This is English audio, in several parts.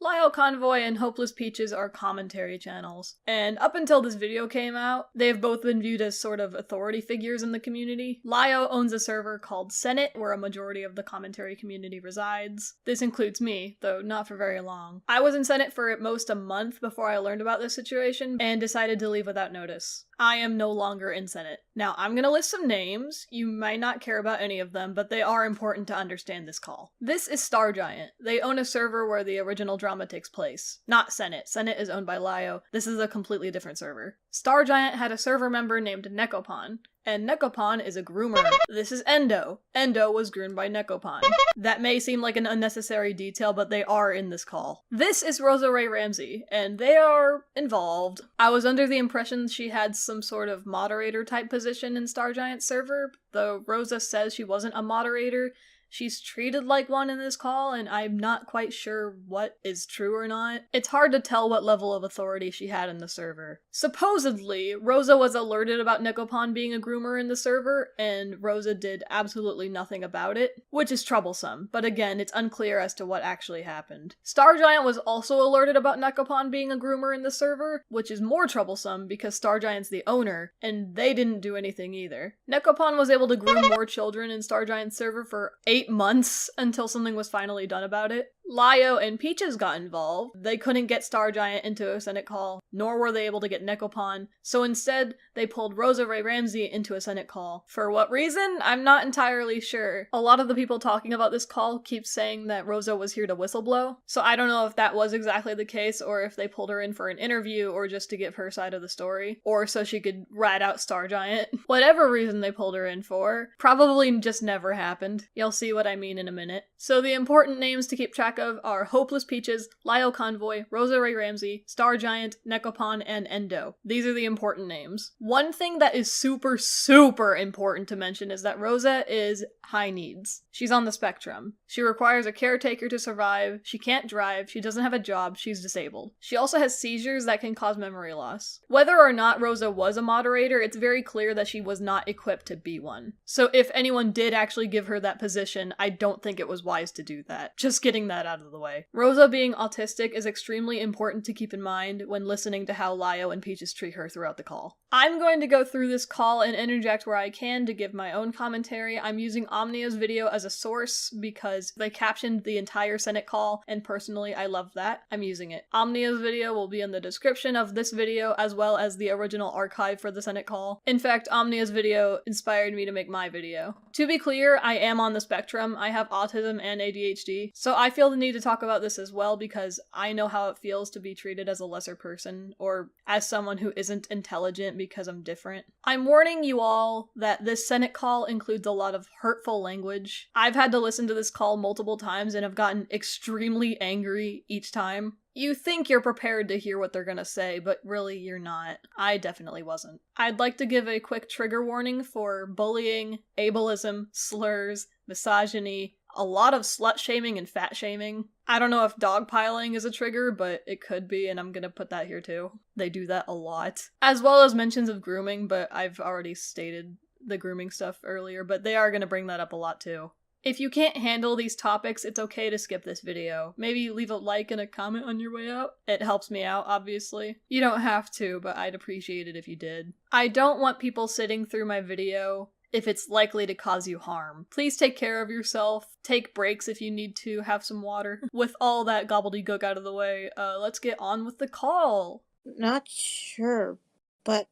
Lyle Convoy and Hopeless Peaches are commentary channels, and up until this video came out, they've both been viewed as sort of authority figures in the community. Lyle owns a server called Senate, where a majority of the commentary community resides. This includes me, though not for very long. I was in Senate for at most a month before I learned about this situation, and decided to leave without notice. I am no longer in Senate. Now, I'm gonna list some names. You might not care about any of them, but they are important to understand this call. This is Stargiant. They own a server where the original drama takes place. Not Senate. Senate is owned by Lyo. This is a completely different server. Stargiant had a server member named Nekopon, and Nekopon is a groomer. This is Endo. Endo was groomed by Nekopon. That may seem like an unnecessary detail, but they are in this call. This is Rosa Ramsey, and they are involved. I was under the impression she had some sort of moderator type position in Stargiant's server, though Rosa says she wasn't a moderator. She's treated like one in this call, and I'm not quite sure what is true or not. It's hard to tell what level of authority she had in the server. Supposedly, Rosa was alerted about Nekopon being a groomer in the server, and Rosa did absolutely nothing about it, which is troublesome, but again, it's unclear as to what actually happened. Stargiant was also alerted about Nekopon being a groomer in the server, which is more troublesome because Stargiant's the owner, and they didn't do anything either. Nekopon was able to groom more children in Stargiant's server for 8 months until something was finally done about it. Lyo and Peaches got involved. They couldn't get Stargiant into a Senate call, nor were they able to get Nekopon, so instead they pulled Rosa Ramsey into a Senate call. For what reason? I'm not entirely sure. A lot of the people talking about this call keep saying that Rosa was here to whistleblow, so I don't know if that was exactly the case, or if they pulled her in for an interview, or just to give her side of the story, or so she could rat out Stargiant. Whatever reason they pulled her in for, probably just never happened. You'll see what I mean in a minute. So the important names to keep track of are Hopeless Peaches, Lyle Convoy, Rosa Ramsey, Stargiant, Nekopon, and Endo. These are the important names. One thing that is super important to mention is that Rosa is high needs. She's on the spectrum. She requires a caretaker to survive, she can't drive, she doesn't have a job, she's disabled. She also has seizures that can cause memory loss. Whether or not Rosa was a moderator, it's very clear that she was not equipped to be one. So if anyone did actually give her that position, I don't think it was wise to do that. Just getting that out of the way. Rosa being autistic is extremely important to keep in mind when listening to how Lyo and Peaches treat her throughout the call. I'm going to go through this call and interject where I can to give my own commentary. I'm using Omnia's video as a source because they captioned the entire Senate call, and personally I love that. I'm using it. Omnia's video will be in the description of this video, as well as the original archive for the Senate call. In fact, Omnia's video inspired me to make my video. To be clear, I am on the spectrum. I have autism and ADHD, so I feel the need to talk about this as well because I know how it feels to be treated as a lesser person, or as someone who isn't intelligent because I'm different. I'm warning you all that this Senate call includes a lot of hurtful language. I've had to listen to this call multiple times and have gotten extremely angry each time. You think you're prepared to hear what they're gonna say, but really you're not. I definitely wasn't. I'd like to give a quick trigger warning for bullying, ableism, slurs, misogyny, a lot of slut-shaming and fat-shaming. I don't know if dogpiling is a trigger, but it could be, and I'm gonna put that here too. They do that a lot. As well as mentions of grooming, but I've already stated the grooming stuff earlier, but they are gonna bring that up a lot too. If you can't handle these topics, it's okay to skip this video. Maybe leave a like and a comment on your way out. It helps me out, obviously. You don't have to, but I'd appreciate it if you did. I don't want people sitting through my video if it's likely to cause you harm. Please take care of yourself. Take breaks if you need to. Have some water. With all that gobbledygook out of the way, let's get on with the call. Not sure, but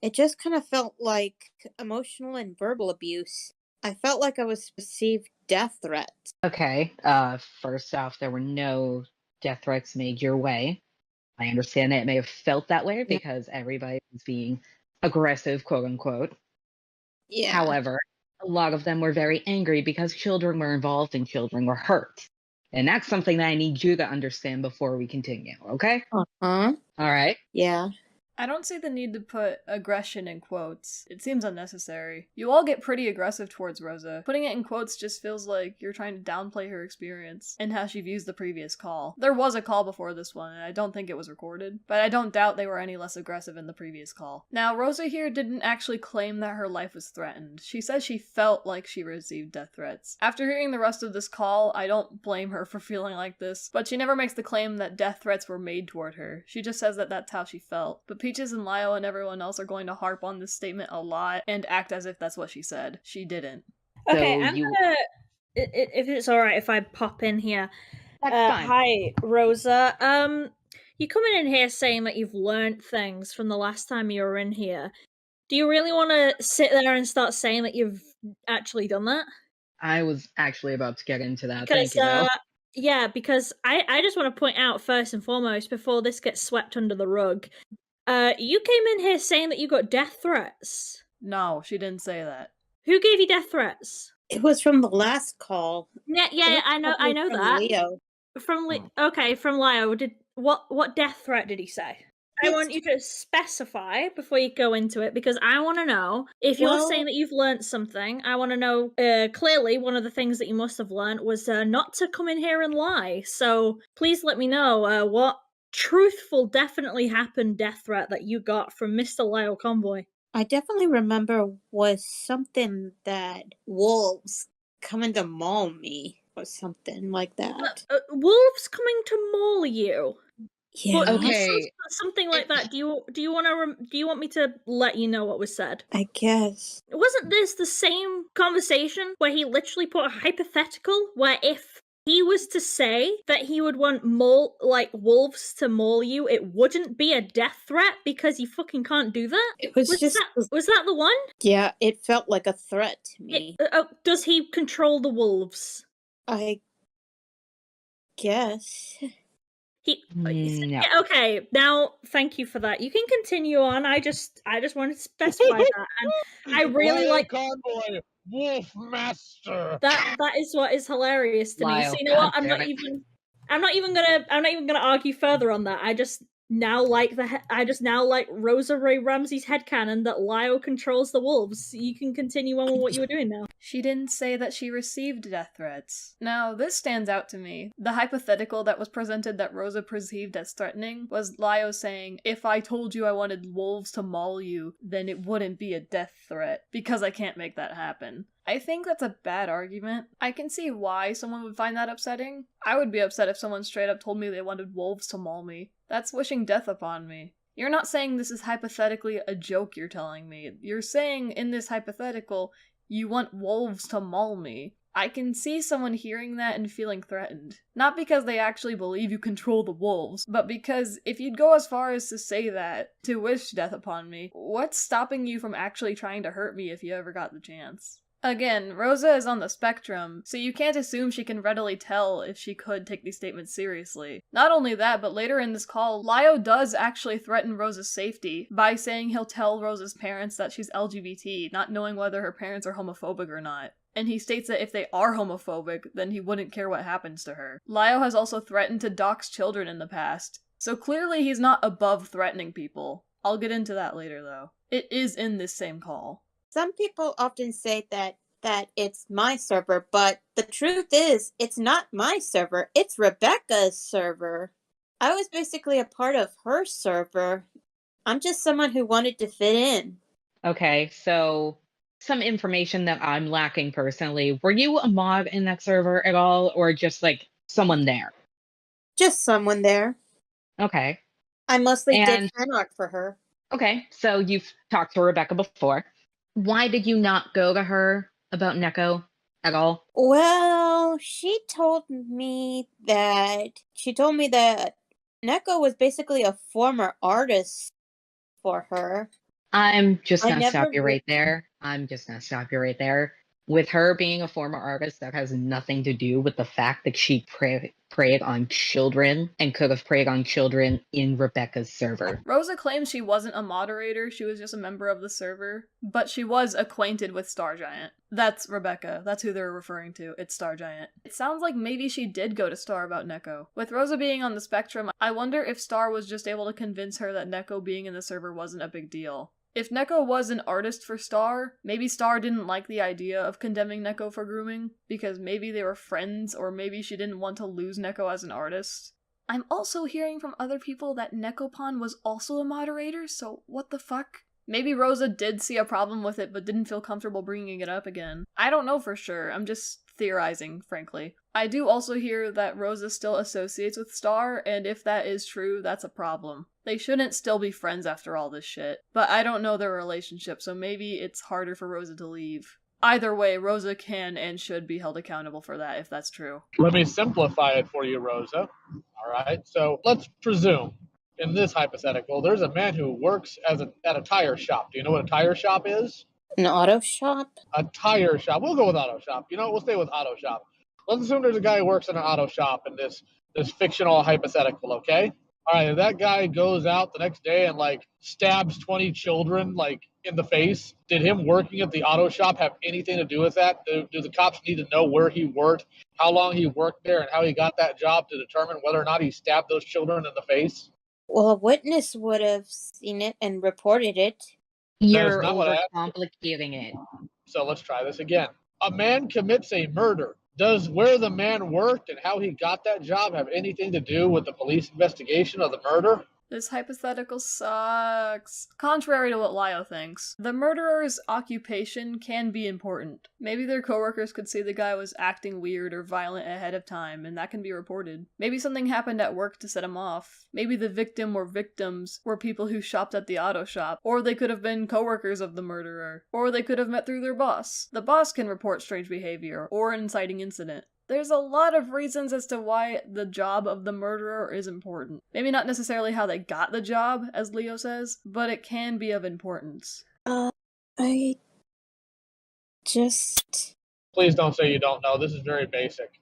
it just kind of felt like emotional and verbal abuse. I felt like I was received death threats. Okay, first off, there were no death threats made your way. I understand that it may have felt that way because everybody was being aggressive, quote unquote. Yeah. However, a lot of them were very angry because children were involved and children were hurt. And that's something that I need you to understand before we continue, okay? Uh-huh. All right. Yeah. I don't see the need to put aggression in quotes. It seems unnecessary. You all get pretty aggressive towards Rosa. Putting it in quotes just feels like you're trying to downplay her experience and how she views the previous call. There was a call before this one, and I don't think it was recorded, but I don't doubt they were any less aggressive in the previous call. Now, Rosa here didn't actually claim that her life was threatened. She says she felt like she received death threats. After hearing the rest of this call, I don't blame her for feeling like this, but she never makes the claim that death threats were made toward her. She just says that that's how she felt. But Peaches and Lio and everyone else are going to harp on this statement a lot and act as if that's what she said. She didn't. Okay, So I'm gonna, if it's alright if I pop in here. That's fine. Hi, Rosa. You're coming in here saying that you've learned things from the last time you were in here. Do you really want to sit there and start saying that you've actually done that? I was actually about to get into that. Because, Thank you, though. yeah, because I just want to point out first and foremost, before this gets swept under the rug, you came in here saying that you got death threats. No, she didn't say that. Who gave you death threats? It was from the last call. Yeah, I know Probably from that. Leo. From Lio. What death threat did he say? I want you to specify before you go into it, because I want to know if you're saying that you've learned something. I want to know clearly one of the things that you must have learned was not to come in here and lie. So please let me know what truthful, definitely happened death threat that you got from Mr. Lyle Convoy. I definitely remember was something that wolves coming to maul me or something like that. Wolves coming to maul you. Yeah. But Okay. something like that. Do you want me to let you know what was said? I guess. Wasn't this the same conversation where he literally put a hypothetical where if he was to say that he would want wolves to maul you, it wouldn't be a death threat because he fucking can't do that? It was Was that the one? Yeah, it felt like a threat to me. Does he control the wolves? I guess. No. Yeah, okay, now thank you for that. You can continue on. I just wanted to specify that, and I really like Convoy, Wolf Master. that is what is hilarious to me. Lyle, So you know what? God I'm damn not it. even gonna argue further on that. I just now like Rosa Ray Ramsey's headcanon that Lyle controls the wolves. You can continue on with what you were doing now. She didn't say that she received death threats. Now, this stands out to me. The hypothetical that was presented that Rosa perceived as threatening was Lio saying, if I told you I wanted wolves to maul you, then it wouldn't be a death threat, because I can't make that happen. I think that's a bad argument. I can see why someone would find that upsetting. I would be upset if someone straight up told me they wanted wolves to maul me. That's wishing death upon me. You're not saying this is hypothetically a joke you're telling me. You're saying in this hypothetical, you want wolves to maul me. I can see someone hearing that and feeling threatened. Not because they actually believe you control the wolves, but because if you'd go as far as to say that, to wish death upon me, what's stopping you from actually trying to hurt me if you ever got the chance? Again, Rosa is on the spectrum, so you can't assume she can readily tell if she could take these statements seriously. Not only that, but later in this call, Lio does actually threaten Rosa's safety by saying he'll tell Rosa's parents that she's LGBT, not knowing whether her parents are homophobic or not. And he states that if they are homophobic, then he wouldn't care what happens to her. Lio has also threatened to dox children in the past, so clearly he's not above threatening people. I'll get into that later though. It is in this same call. Some people often say that it's my server, but the truth is, it's not my server. It's Rebecca's server. I was basically a part of her server. I'm just someone who wanted to fit in. Okay, so some information that I'm lacking personally. Were you a mod in that server at all, or just like someone there? Just someone there. Okay. I mostly did fan art for her. Okay, so you've talked to Rebecca before. Why did you not go to her about Neko at all? Well, she told me that Neko was basically a former artist for her. I'm just gonna stop you right there. With her being a former artist, that has nothing to do with the fact that she preyed on children and could have preyed on children in Rebecca's server. Rosa claims she wasn't a moderator, she was just a member of the server, but she was acquainted with Stargiant. That's Rebecca. That's who they're referring to. It's Stargiant. It sounds like maybe she did go to Star about Neko. With Rosa being on the spectrum, I wonder if Star was just able to convince her that Neko being in the server wasn't a big deal. If Neko was an artist for Star, maybe Star didn't like the idea of condemning Neko for grooming, because maybe they were friends, or maybe she didn't want to lose Neko as an artist. I'm also hearing from other people that Nekopon was also a moderator, so what the fuck? Maybe Rosa did see a problem with it but didn't feel comfortable bringing it up again. I don't know for sure, I'm just theorizing, frankly. I do also hear that Rosa still associates with Star, and if that is true, that's a problem. They shouldn't still be friends after all this shit. But I don't know their relationship, so maybe it's harder for Rosa to leave. Either way, Rosa can and should be held accountable for that, if that's true. Let me simplify it for you, Rosa. All right, so let's presume, in this hypothetical, there's a man who works at a tire shop. Do you know what a tire shop is? An auto shop? A tire shop. We'll go with auto shop. You know, we'll stay with auto shop. Let's assume there's a guy who works in an auto shop in this fictional hypothetical, okay? All right, if that guy goes out the next day and, like, stabs 20 children, like, in the face, did him working at the auto shop have anything to do with that? Do the cops need to know where he worked, how long he worked there, and how he got that job to determine whether or not he stabbed those children in the face? Well, a witness would have seen it and reported it. You're not what I asked. overcomplicating it. So let's try this again. A man commits a murder. Does where the man worked and how he got that job have anything to do with the police investigation of the murder? This hypothetical sucks. Contrary to what Lio thinks, the murderer's occupation can be important. Maybe their coworkers could see the guy was acting weird or violent ahead of time, and that can be reported. Maybe something happened at work to set him off. Maybe the victim or victims were people who shopped at the auto shop, or they could have been coworkers of the murderer, or they could have met through their boss. The boss can report strange behavior, or an inciting incident. There's a lot of reasons as to why the job of the murderer is important. Maybe not necessarily how they got the job, as Leo says, but it can be of importance. I just... Please don't say you don't know. This is very basic.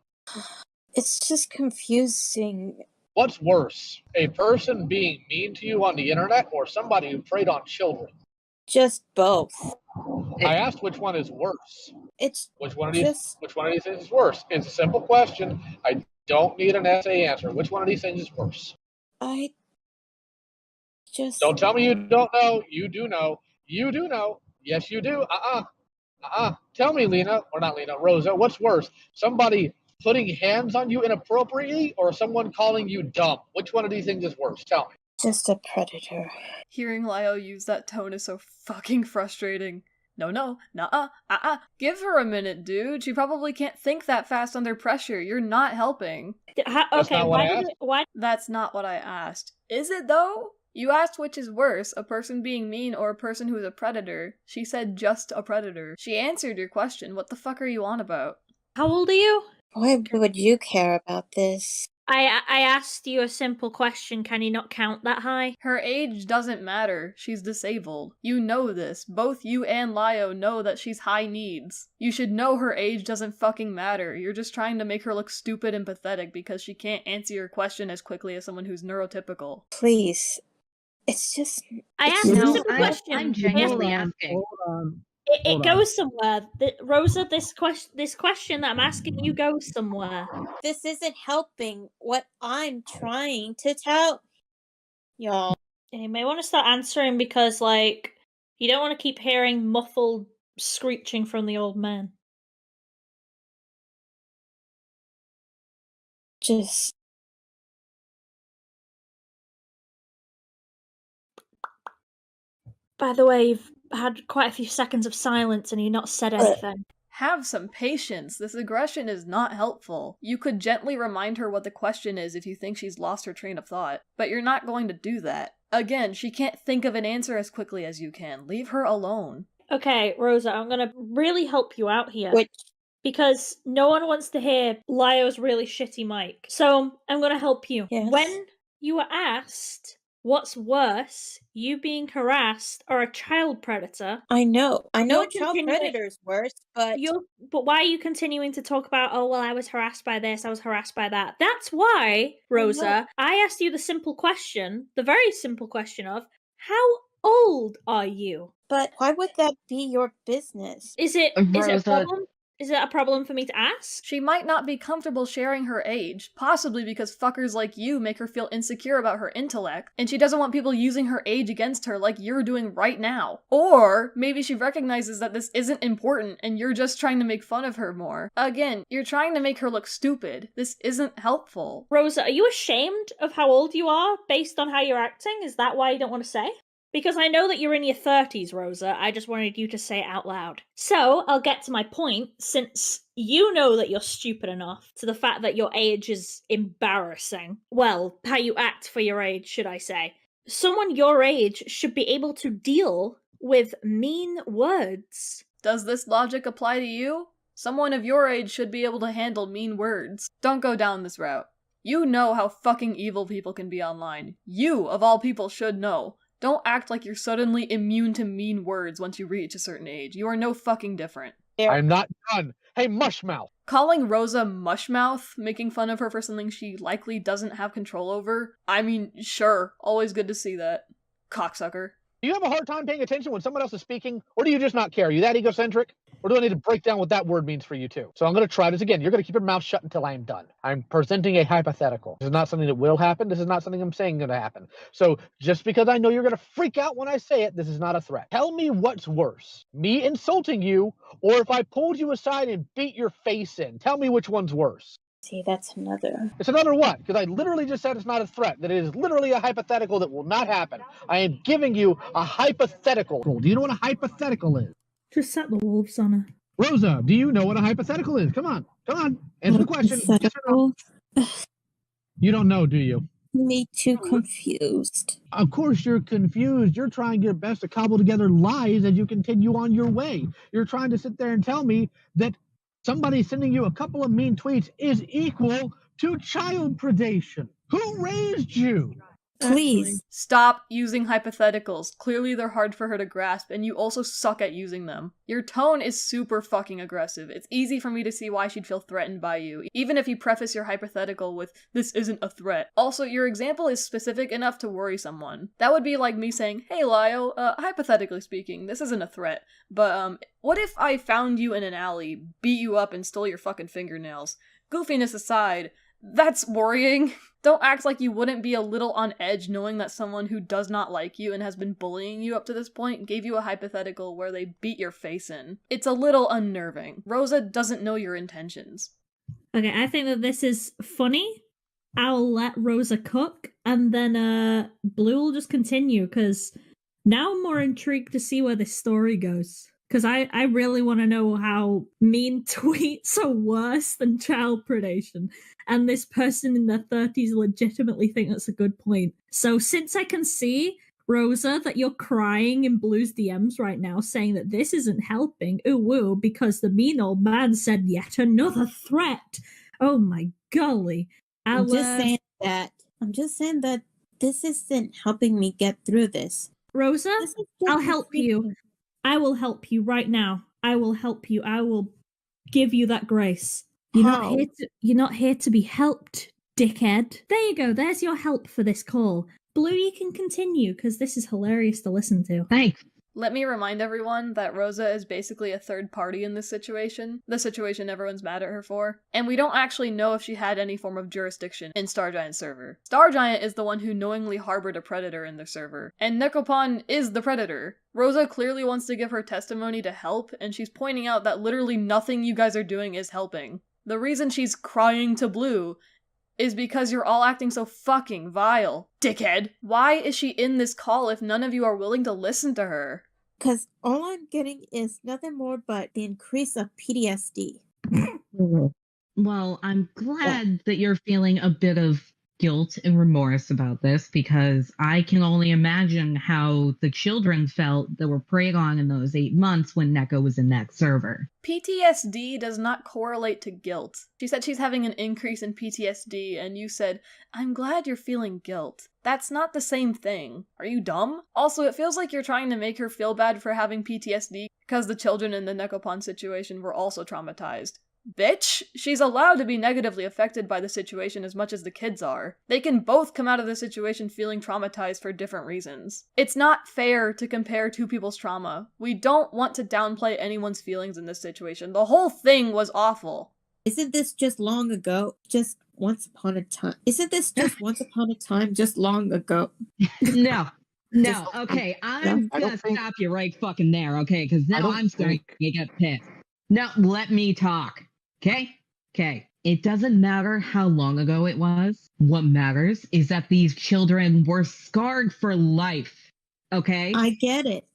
It's just confusing. What's worse, a person being mean to you on the internet or somebody who preyed on children? Just both. I asked which one is worse. It's Which one of these things is worse? It's a simple question. I don't need an essay answer. Which one of these things is worse? I just... Don't tell me you don't know. You do know. You do know. Yes, you do. Tell me, Lena, or not Lena, Rosa, what's worse? Somebody putting hands on you inappropriately or someone calling you dumb? Which one of these things is worse? Tell me. Just a predator. Hearing Lio use that tone is so fucking frustrating. No, nuh-uh, give her a minute, dude. She probably can't think that fast under pressure. You're not helping. Okay, why? That's not what I asked. Is it, though? You asked which is worse, a person being mean or a person who's a predator. She said just a predator. She answered your question. What the fuck are you on about? How old are you? Why would you care about this? I asked you a simple question. Can you not count that high? Her age doesn't matter. She's disabled. You know this. Both you and Lio know that she's high needs. You should know her age doesn't fucking matter. You're just trying to make her look stupid and pathetic because she can't answer your question as quickly as someone who's neurotypical. Please. It's just... I asked a simple question. I'm genuinely asking. It goes somewhere. Rosa, this question that I'm asking you goes somewhere. This isn't helping what I'm trying to tell y'all. You may want to start answering because, like, you don't want to keep hearing muffled screeching from the old man. Just... By the way, you've had quite a few seconds of silence and you've not said anything. Have some patience. This aggression is not helpful. You could gently remind her what the question is if you think she's lost her train of thought, but you're not going to do that. Again, she can't think of an answer as quickly as you can. Leave her alone. Okay, Rosa, I'm gonna really help you out here. Which... Because no one wants to hear Lio's really shitty mic. So, I'm gonna help you. Yes. When you were asked what's worse, you being harassed or a child predator? I know You're child continuing- predator's worse, but But why are you continuing to talk about, oh, well, I was harassed by this, I was harassed by that? That's why, Rosa, I asked you the simple question, the very simple question of, how old are you? But why would that be your business? Is it a Rosa- problem? Is it a problem for me to ask? She might not be comfortable sharing her age, possibly because fuckers like you make her feel insecure about her intellect, and she doesn't want people using her age against her like you're doing right now. Or maybe she recognizes that this isn't important and you're just trying to make fun of her more. Again, you're trying to make her look stupid. This isn't helpful. Rosa, are you ashamed of how old you are based on how you're acting? Is that why you don't want to say? Because I know that you're in your 30s, Rosa. I just wanted you to say it out loud. So, I'll get to my point, since you know that you're stupid enough to the fact that your age is embarrassing. Well, how you act for your age, should I say. Someone your age should be able to deal with mean words. Does this logic apply to you? Someone of your age should be able to handle mean words. Don't go down this route. You know how fucking evil people can be online. You, of all people, should know. Don't act like you're suddenly immune to mean words once you reach a certain age. You are no fucking different. I'm not done. Hey, mushmouth. Calling Rosa mushmouth, making fun of her for something she likely doesn't have control over? I mean, sure, always good to see that. Cocksucker. Do you have a hard time paying attention when someone else is speaking? Or do you just not care? Are you that egocentric? Or do I need to break down what that word means for you too? So I'm going to try this again. You're going to keep your mouth shut until I'm done. I'm presenting a hypothetical. This is not something that will happen. This is not something I'm saying going to happen. So just because I know you're going to freak out when I say it, this is not a threat. Tell me what's worse, me insulting you, or if I pulled you aside and beat your face in. Tell me which one's worse. See, that's another. It's another what? Because I literally just said it's not a threat, that it is literally a hypothetical that will not happen. I am giving you a hypothetical. Do you know what a hypothetical is? Just set the wolves on her. Rosa, do you know what a hypothetical is? Come on. Answer the question. Yes or no? You don't know, do you? Me too confused. Of course you're confused. You're trying your best to cobble together lies as you continue on your way. You're trying to sit there and tell me that somebody sending you a couple of mean tweets is equal to child predation. Who raised you? Please. Stop using hypotheticals. Clearly they're hard for her to grasp, and you also suck at using them. Your tone is super fucking aggressive. It's easy for me to see why she'd feel threatened by you, even if you preface your hypothetical with, "This isn't a threat." Also, your example is specific enough to worry someone. That would be like me saying, "Hey Lio, hypothetically speaking, this isn't a threat, but what if I found you in an alley, beat you up, and stole your fucking fingernails?" Goofiness aside, that's worrying. Don't act like you wouldn't be a little on edge knowing that someone who does not like you and has been bullying you up to this point gave you a hypothetical where they beat your face in. It's a little unnerving. Rosa doesn't know your intentions. Okay, I think that this is funny. I'll let Rosa cook, and then Blue will just continue, because now I'm more intrigued to see where this story goes. Because I really want to know how mean tweets are worse than child predation. And this person in their 30s legitimately think that's a good point. So since I can see, Rosa, that you're crying in Blue's DMs right now, saying that this isn't helping, ooh woo, because the mean old man said yet another threat. Oh my golly. I'm just saying that this isn't helping me get through this. Rosa, I'll help you. I will help you right now. I will help you. I will give you that grace. You're not here to be helped, dickhead. There you go. There's your help for this call. Blue, you can continue, because this is hilarious to listen to. Thanks. Let me remind everyone that Rosa is basically a third party in this situation, the situation everyone's mad at her for, and we don't actually know if she had any form of jurisdiction in Stargiant's server. Stargiant is the one who knowingly harbored a predator in their server, and Necropon is the predator. Rosa clearly wants to give her testimony to help, and she's pointing out that literally nothing you guys are doing is helping. The reason she's crying to Blue is because you're all acting so fucking vile, dickhead. Why is she in this call if none of you are willing to listen to her? Because all I'm getting is nothing more but the increase of PTSD. Well, I'm glad that you're feeling a bit of guilt and remorse about this because I can only imagine how the children felt that were preyed on in those 8 months when Neko was in that server. PTSD does not correlate to guilt. She said she's having an increase in PTSD, and you said, I'm glad you're feeling guilt. That's not the same thing. Are you dumb? Also, it feels like you're trying to make her feel bad for having PTSD because the children in the Nekopon situation were also traumatized. Bitch, she's allowed to be negatively affected by the situation as much as the kids are. They can both come out of the situation feeling traumatized for different reasons. It's not fair to compare two people's trauma. We don't want to downplay anyone's feelings in this situation. The whole thing was awful. Isn't this just long ago? Just once upon a time? Isn't this just once upon a time, just long ago? No. Okay, I'm gonna stop you right fucking there, okay? Because now I'm starting to get pissed. No, let me talk. Okay. It doesn't matter how long ago it was. What matters is that these children were scarred for life. Okay? I get it.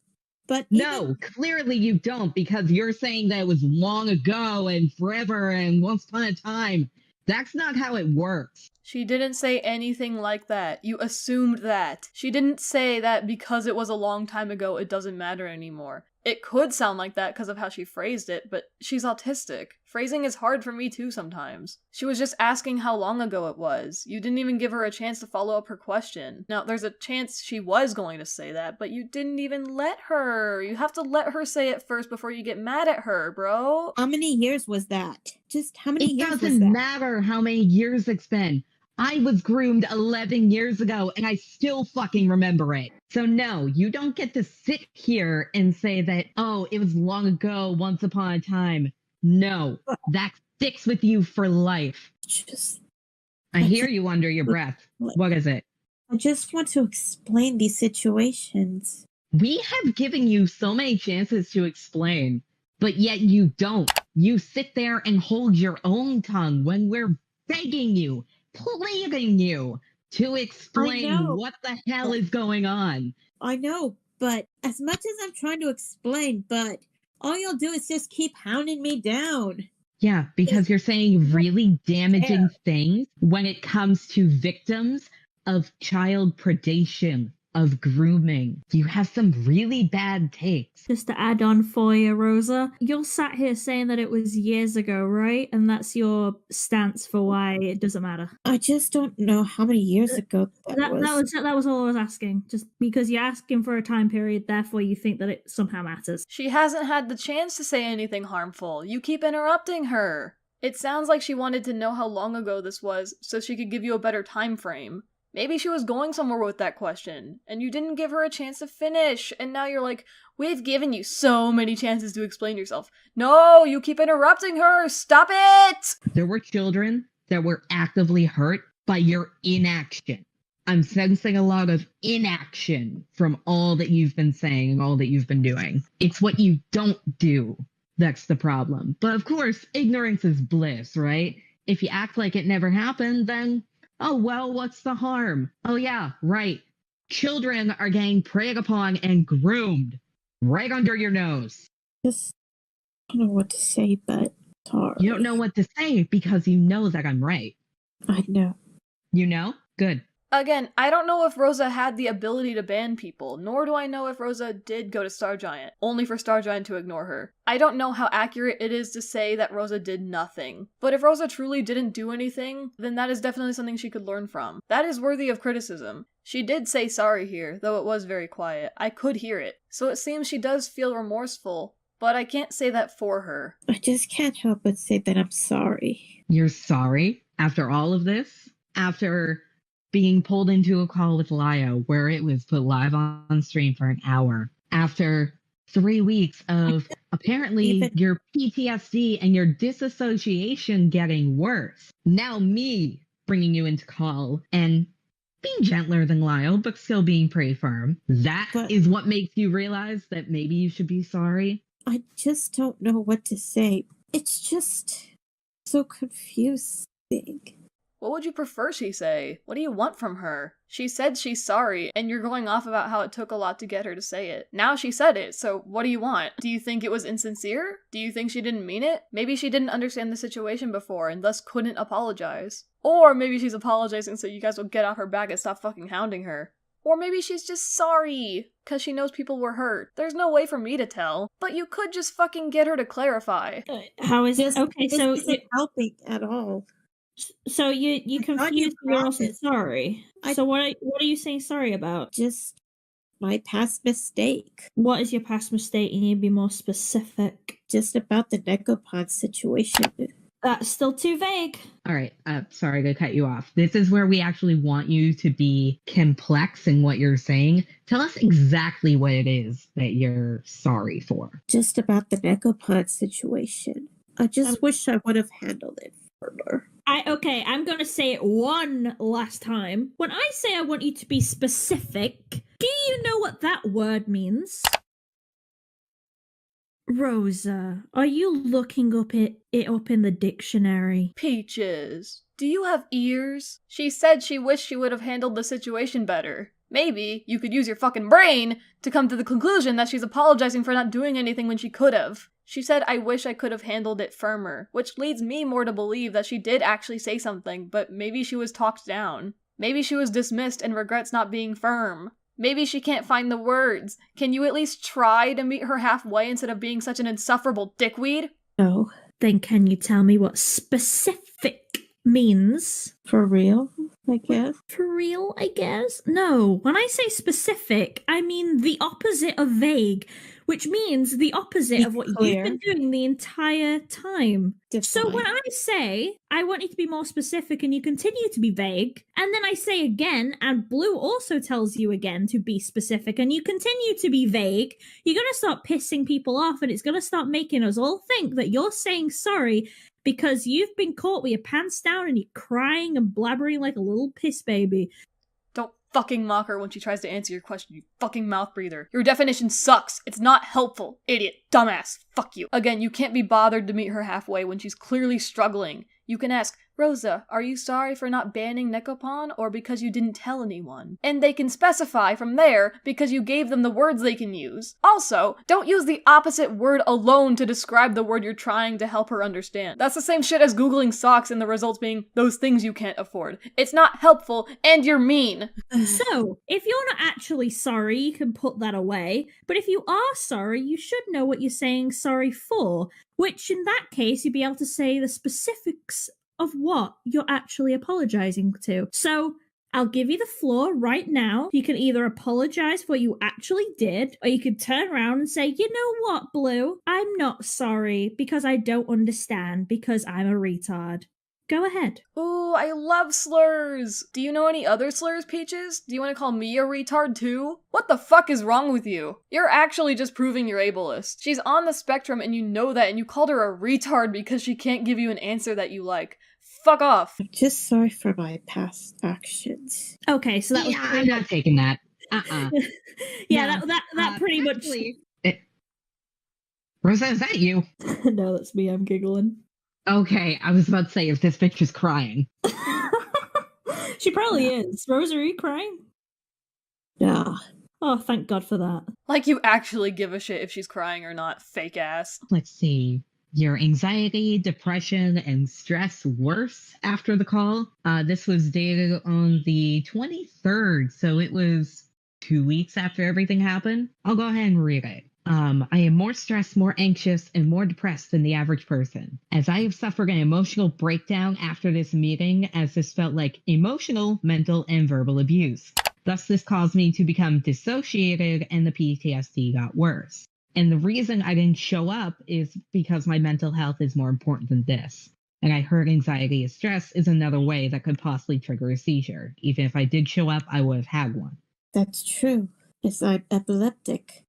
But no, clearly you don't, because you're saying that it was long ago and forever and once upon a time. That's not how it works. She didn't say anything like that. You assumed that. She didn't say that because it was a long time ago, it doesn't matter anymore. It could sound like that because of how she phrased it, but she's autistic. Phrasing is hard for me too sometimes. She was just asking how long ago it was. You didn't even give her a chance to follow up her question. Now, there's a chance she was going to say that, but you didn't even let her. You have to let her say it first before you get mad at her, bro. How many years was that? Just how many years was that? It doesn't matter how many years it's been. I was groomed 11 years ago, and I still fucking remember it. So no, you don't get to sit here and say that, oh, it was long ago, once upon a time. No, that sticks with you for life. I hear you under your breath. What is it? I just want to explain these situations. We have given you so many chances to explain, but yet you don't. You sit there and hold your own tongue when we're begging you, pleading you to explain what the hell is going on. I know, but as much as I'm trying to explain, but all you'll do is just keep hounding me down. Yeah, because you're saying really damaging things when it comes to victims of child predation, of grooming. You have some really bad takes. Just to add on for you, Rosa, you're sat here saying that it was years ago, right? And that's your stance for why it doesn't matter. I just don't know how many years ago that was. That was all I was asking. Just because you're asking for a time period, therefore you think that it somehow matters. She hasn't had the chance to say anything harmful. You keep interrupting her. It sounds like she wanted to know how long ago this was so she could give you a better time frame. Maybe she was going somewhere with that question, and you didn't give her a chance to finish, and now you're like, we've given you so many chances to explain yourself. No, you keep interrupting her! Stop it! There were children that were actively hurt by your inaction. I'm sensing a lot of inaction from all that you've been saying and all that you've been doing. It's what you don't do that's the problem. But of course, ignorance is bliss, right? If you act like it never happened, then oh, well, what's the harm? Oh, yeah, right. Children are getting preyed upon and groomed right under your nose. Just, I don't know what to say, but sorry. You don't know what to say because you know that I'm right. I know. You know? Good. Again, I don't know if Rosa had the ability to ban people, nor do I know if Rosa did go to Star Giant, only for Star Giant to ignore her. I don't know how accurate it is to say that Rosa did nothing. But if Rosa truly didn't do anything, then that is definitely something she could learn from. That is worthy of criticism. She did say sorry here, though it was very quiet. I could hear it. So it seems she does feel remorseful, but I can't say that for her. I just can't help but say that I'm sorry. You're sorry? After all of this? After being pulled into a call with Lio where it was put live on stream for an hour? After 3 weeks of apparently your PTSD and your disassociation getting worse. Now me bringing you into call and being gentler than Lyle, but still being pretty firm. That is what makes you realize that maybe you should be sorry? I just don't know what to say. It's just so confusing. What would you prefer she say? What do you want from her? She said she's sorry, and you're going off about how it took a lot to get her to say it. Now she said it, so what do you want? Do you think it was insincere? Do you think she didn't mean it? Maybe she didn't understand the situation before and thus couldn't apologize. Or maybe she's apologizing so you guys will get off her back and stop fucking hounding her. Or maybe she's just sorry, cause she knows people were hurt. There's no way for me to tell, but you could just fucking get her to clarify. How is it? Okay, this so isn't helping at all. So you confused me also sorry. So what are you saying sorry about? Just my past mistake. What is your past mistake? You need to be more specific. Just about the Necopod situation. That's still too vague. All right, sorry to cut you off. This is where we actually want you to be complex in what you're saying. Tell us exactly what it is that you're sorry for. Just about the Necopod situation. I just wish I would have handled it further. I'm gonna say it one last time. When I say I want you to be specific, do you know what that word means? Rosa, are you looking it up in the dictionary? Peaches, do you have ears? She said she wished she would have handled the situation better. Maybe you could use your fucking brain to come to the conclusion that she's apologizing for not doing anything when she could have. She said, I wish I could have handled it firmer, which leads me more to believe that she did actually say something, but maybe she was talked down. Maybe she was dismissed and regrets not being firm. Maybe she can't find the words. Can you at least try to meet her halfway instead of being such an insufferable dickweed? No. Then can you tell me what specific means? For real, I guess. For real, I guess? No, when I say specific, I mean the opposite of vague, which means the opposite of what you've been doing the entire time. So when I say, I want you to be more specific and you continue to be vague, and then I say again, and Blue also tells you again to be specific, and you continue to be vague, you're going to start pissing people off, and it's going to start making us all think that you're saying sorry because you've been caught with your pants down and you're crying and blabbering like a little piss baby. Don't fucking mock her when she tries to answer your question, you fucking mouth breather. Your definition sucks. It's not helpful. Idiot. Dumbass. Fuck you. Again, you can't be bothered to meet her halfway when she's clearly struggling. You can ask, Rosa, are you sorry for not banning Necopon or because you didn't tell anyone? And they can specify from there because you gave them the words they can use. Also, don't use the opposite word alone to describe the word you're trying to help her understand. That's the same shit as Googling socks and the results being those things you can't afford. It's not helpful and you're mean. So, if you're not actually sorry, you can put that away. But if you are sorry, you should know what you're saying sorry for. Which, in that case, you'd be able to say the specifics of what you're actually apologizing to. So, I'll give you the floor right now. You can either apologize for what you actually did, or you could turn around and say, you know what, Blue? I'm not sorry because I don't understand because I'm a retard. Go ahead. Ooh, I love slurs! Do you know any other slurs, Peaches? Do you want to call me a retard too? What the fuck is wrong with you? You're actually just proving you're ableist. She's on the spectrum and you know that, and you called her a retard because she can't give you an answer that you like. Fuck off. I'm just sorry for my past actions. Okay, so that was I'm not taking that. Yeah, no, that pretty much... Rosa, is that you? No, that's me. I'm giggling. Okay, I was about to say, if this bitch is crying. She probably is. Rosa, are you crying? Yeah. Oh, thank God for that. Like you actually give a shit if she's crying or not, fake ass. Let's see. Your anxiety, depression, and stress worse after the call. This was dated on the 23rd, so it was 2 weeks after everything happened. I'll go ahead and read it. I am more stressed, more anxious, and more depressed than the average person, as I have suffered an emotional breakdown after this meeting, as this felt like emotional, mental, and verbal abuse. Thus, this caused me to become dissociated, and the PTSD got worse. And the reason I didn't show up is because my mental health is more important than this. And I heard anxiety and stress is another way that could possibly trigger a seizure. Even if I did show up, I would have had one. That's true. I'm epileptic.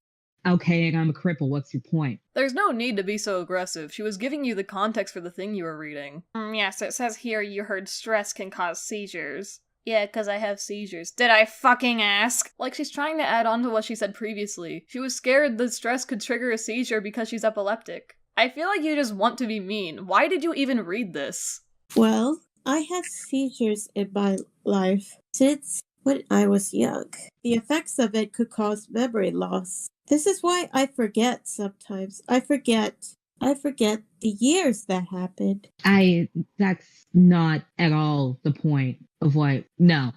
Okay, and I'm a cripple. What's your point? There's no need to be so aggressive. She was giving you the context for the thing you were reading. Yes, it says here you heard stress can cause seizures. Yeah, 'cause I have seizures. Did I fucking ask? Like she's trying to add on to what she said previously. She was scared the stress could trigger a seizure because she's epileptic. I feel like you just want to be mean. Why did you even read this? Well, I had seizures in my life since when I was young. The effects of it could cause memory loss. This is why I forget sometimes. I forget the years that happened. That's not at all the point of what, no.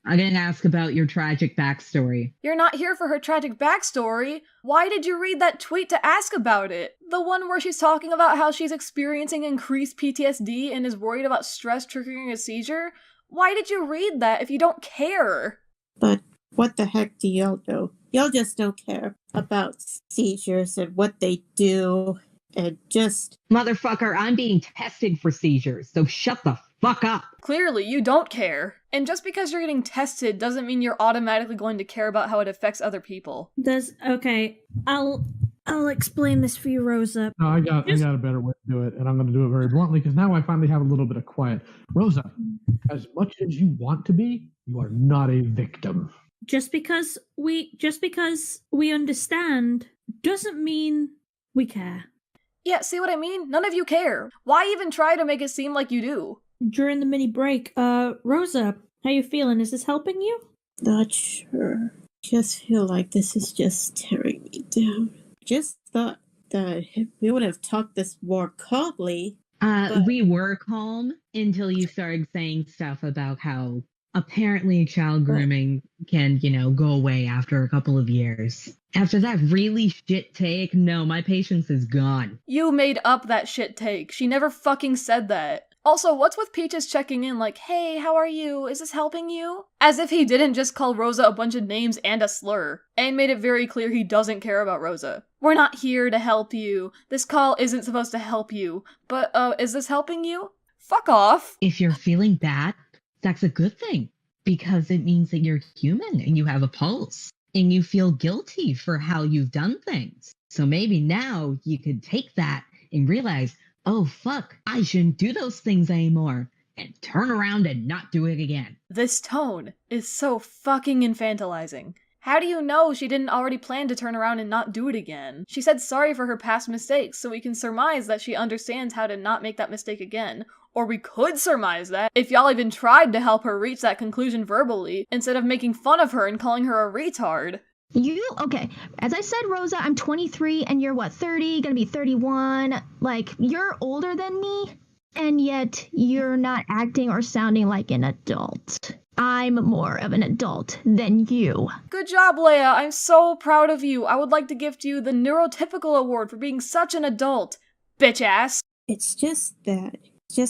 I didn't ask about your tragic backstory. You're not here for her tragic backstory. Why did you read that tweet to ask about it? The one where she's talking about how she's experiencing increased PTSD and is worried about stress triggering a seizure? Why did you read that if you don't care? But what the heck do y'all know? Y'all just don't care about seizures and what they do and just... Motherfucker, I'm being tested for seizures, so shut the fuck up. Clearly, you don't care. And just because you're getting tested doesn't mean you're automatically going to care about how it affects other people. Okay, I'll explain this for you, Rosa. No, I got a better way to do it, and I'm going to do it very bluntly because now I finally have a little bit of quiet. Rosa, as much as you want to be, you are not a victim. Just because we understand doesn't mean we care. Yeah, see what I mean? None of you care. Why even try to make it seem like you do? During the mini break, Rosa, how you feeling? Is this helping you? Not sure. Just feel like this is just tearing me down. Just thought that we would have talked this more calmly. We were calm until you started saying stuff about how apparently child grooming can, go away after a couple of years. After that really shit take, no, my patience is gone. You made up that shit take. She never fucking said that. Also, what's with Peaches checking in like, hey, how are you? Is this helping you? As if he didn't just call Rosa a bunch of names and a slur, and made it very clear he doesn't care about Rosa. We're not here to help you. This call isn't supposed to help you. But, is this helping you? Fuck off. If you're feeling bad, that's a good thing, because it means that you're human and you have a pulse, and you feel guilty for how you've done things. So maybe now you could take that and realize, oh fuck, I shouldn't do those things anymore, and turn around and not do it again. This tone is so fucking infantilizing. How do you know she didn't already plan to turn around and not do it again? She said sorry for her past mistakes, so we can surmise that she understands how to not make that mistake again. Or we could surmise that if y'all even tried to help her reach that conclusion verbally, instead of making fun of her and calling her a retard. Okay, as I said, Rosa, I'm 23 and you're 30, gonna be 31. Like, you're older than me, and yet you're not acting or sounding like an adult. I'm more of an adult than you. Good job, Leia. I'm so proud of you. I would like to gift you the Neurotypical Award for being such an adult, bitch ass. It's just that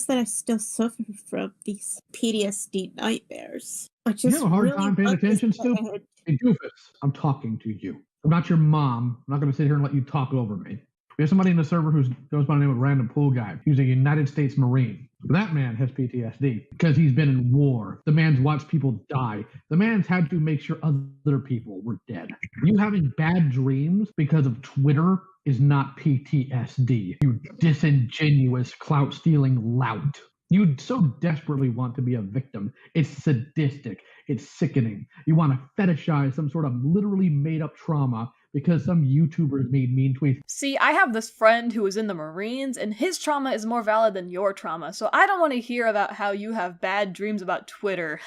I still suffer from these PTSD nightmares. I just You have a hard really time paying attention, Stu? understand. Hey, Doofus, I'm talking to you. I'm not your mom. I'm not going to sit here and let you talk over me. We have somebody in the server who goes by the name of Random Pool Guy. He's a United States Marine. That man has PTSD because he's been in war. The man's watched people die. The man's had to make sure other people were dead. You having bad dreams because of Twitter is not PTSD. You disingenuous, clout-stealing lout. You so desperately want to be a victim. It's sadistic. It's sickening. You want to fetishize some sort of literally made-up trauma because some YouTubers made mean tweets. See, I have this friend who was in the Marines, and his trauma is more valid than your trauma, so I don't want to hear about how you have bad dreams about Twitter.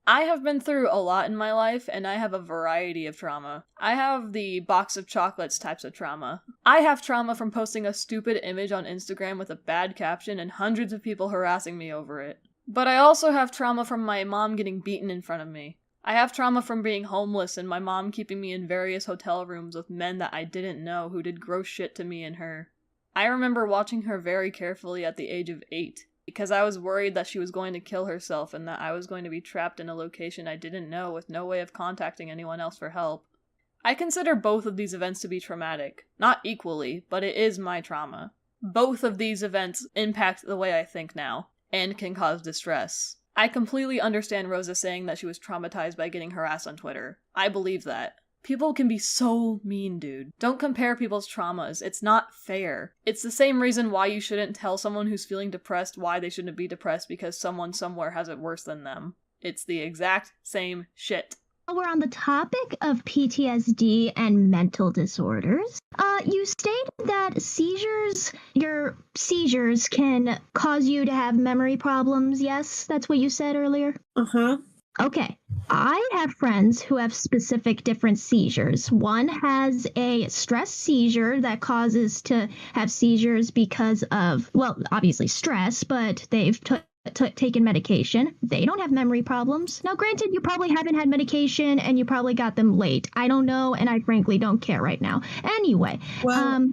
I have been through a lot in my life, and I have a variety of trauma. I have the box of chocolates types of trauma. I have trauma from posting a stupid image on Instagram with a bad caption and hundreds of people harassing me over it. But I also have trauma from my mom getting beaten in front of me. I have trauma from being homeless and my mom keeping me in various hotel rooms with men that I didn't know who did gross shit to me and her. I remember watching her very carefully at the age of 8. Because I was worried that she was going to kill herself and that I was going to be trapped in a location I didn't know with no way of contacting anyone else for help. I consider both of these events to be traumatic. Not equally, but it is my trauma. Both of these events impact the way I think now, and can cause distress. I completely understand Rosa saying that she was traumatized by getting harassed on Twitter. I believe that. People can be so mean, dude. Don't compare people's traumas. It's not fair. It's the same reason why you shouldn't tell someone who's feeling depressed why they shouldn't be depressed because someone somewhere has it worse than them. It's the exact same shit. While we're on the topic of PTSD and mental disorders, you stated that your seizures can cause you to have memory problems. Yes, that's what you said earlier? Uh-huh. Okay. I have friends who have specific different seizures. One has a stress seizure that causes to have seizures because of, well, obviously stress, but they've taken medication. They don't have memory problems. Now, granted, you probably haven't had medication and you probably got them late. I don't know, and I frankly don't care right now. Anyway, Well,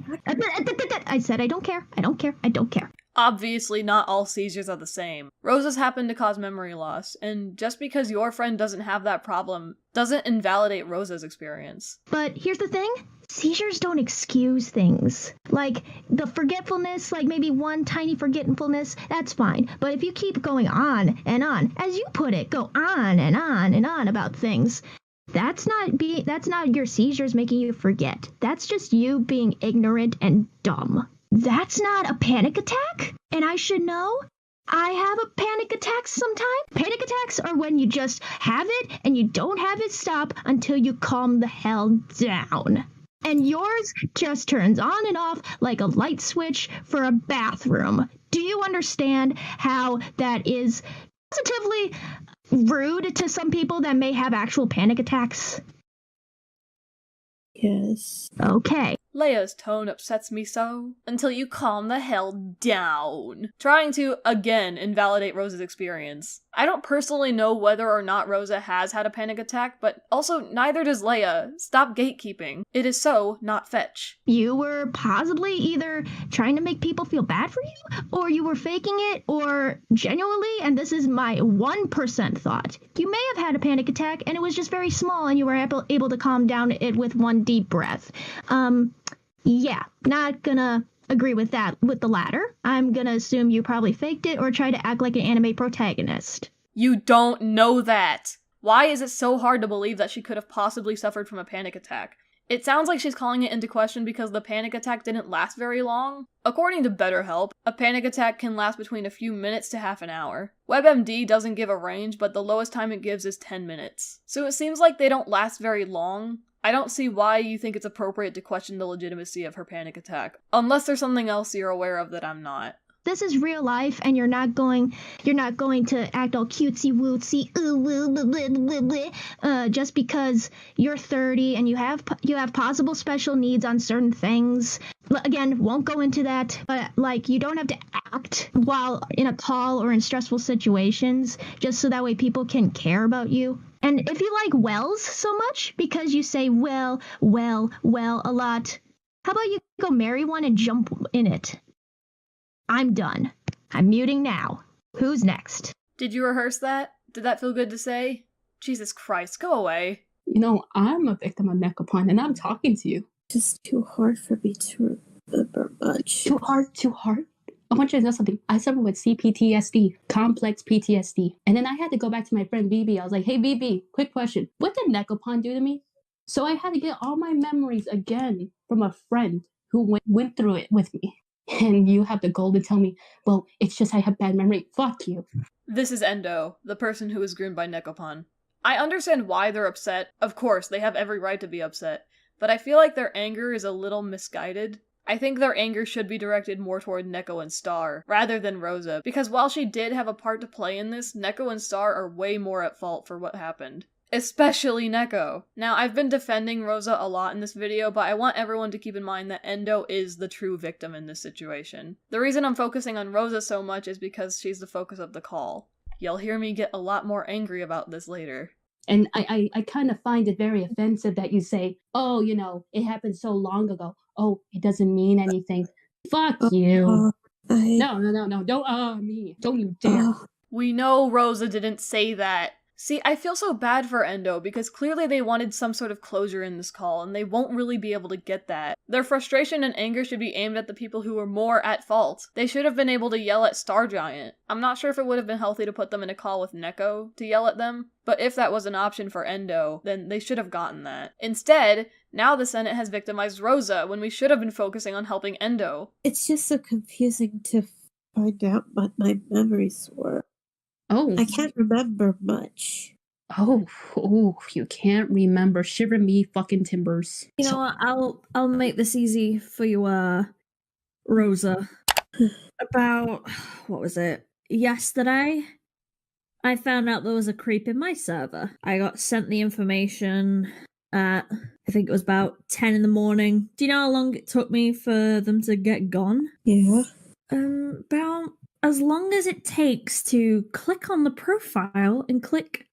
I said I don't care. I don't care. I don't care. Obviously, not all seizures are the same. Rosa's happen to cause memory loss, and just because your friend doesn't have that problem doesn't invalidate Rosa's experience. But here's the thing. Seizures don't excuse things. Like, the forgetfulness, like maybe one tiny forgetfulness, that's fine. But if you keep going on and on, as you put it, go on and on and on about things, that's not your seizures making you forget. That's just you being ignorant and dumb. That's not a panic attack. And I should know. I have a panic attack sometimes. Panic attacks are when you just have it and you don't have it stop until you calm the hell down. And yours just turns on and off like a light switch for a bathroom. Do you understand how that is positively rude to some people that may have actual panic attacks? yes. Okay. Leia's tone upsets me so, until you calm the hell down. Trying to, again, invalidate Rosa's experience. I don't personally know whether or not Rosa has had a panic attack, but also neither does Leia. Stop gatekeeping. It is so not fetch. You were possibly either trying to make people feel bad for you, or you were faking it, or genuinely, and this is my 1% thought, you may have had a panic attack and it was just very small and you were able to calm down it with one deep breath. Yeah, not gonna agree with that with the latter. I'm gonna assume you probably faked it or tried to act like an anime protagonist. You don't know that! Why is it so hard to believe that she could have possibly suffered from a panic attack? It sounds like she's calling it into question because the panic attack didn't last very long. According to BetterHelp, a panic attack can last between a few minutes to half an hour. WebMD doesn't give a range, but the lowest time it gives is 10 minutes. So it seems like they don't last very long. I don't see why you think it's appropriate to question the legitimacy of her panic attack, unless there's something else you're aware of that I'm not. This is real life, and you're not going to act all cutesy wootsy just because you're 30 and you have possible special needs on certain things. Again, won't go into that, but like you don't have to act while in a call or in stressful situations just so that way people can care about you. And if you like wells so much because you say well a lot, how about you go marry one and jump in it? I'm done. I'm muting now. Who's next? Did you rehearse that? Did that feel good to say? Jesus Christ, go away. You know, I'm a victim of Necropon, and I'm talking to you. Just too hard for me to remember much. Too hard? I want you to know something. I suffer with CPTSD, complex PTSD. And then I had to go back to my friend BB. I was like, hey, BB, quick question. What did Necropon do to me? So I had to get all my memories again from a friend who went through it with me. And you have the goal to tell me, well, it's just I have bad memory. Fuck you. This is Endo, the person who was groomed by Necropon. I understand why they're upset. Of course, they have every right to be upset. But I feel like their anger is a little misguided. I think their anger should be directed more toward Neko and Star, rather than Rosa, because while she did have a part to play in this, Neko and Star are way more at fault for what happened. Especially Neko. Now, I've been defending Rosa a lot in this video, but I want everyone to keep in mind that Endo is the true victim in this situation. The reason I'm focusing on Rosa so much is because she's the focus of the call. You'll hear me get a lot more angry about this later. And I kind of find it very offensive that you say, oh, you know, it happened so long ago. Oh, it doesn't mean anything. Fuck you. No, don't me. Don't you dare. We know Rosa didn't say that. See, I feel so bad for Endo because clearly they wanted some sort of closure in this call and they won't really be able to get that. Their frustration and anger should be aimed at the people who were more at fault. They should have been able to yell at Star Giant. I'm not sure if it would have been healthy to put them in a call with Neko to yell at them, but if that was an option for Endo, then they should have gotten that. Instead, now the Senate has victimized Rosa when we should have been focusing on helping Endo. It's just so confusing to find out what my memories were. Oh. I can't remember much. Oh, you can't remember. Shiver me fucking timbers. You know what? I'll make this easy for you, Rosa. About what was it? Yesterday, I found out there was a creep in my server. I got sent the information at I think it was about 10 in the morning. Do you know how long it took me for them to get gone? Yeah. About as long as it takes to click on the profile and click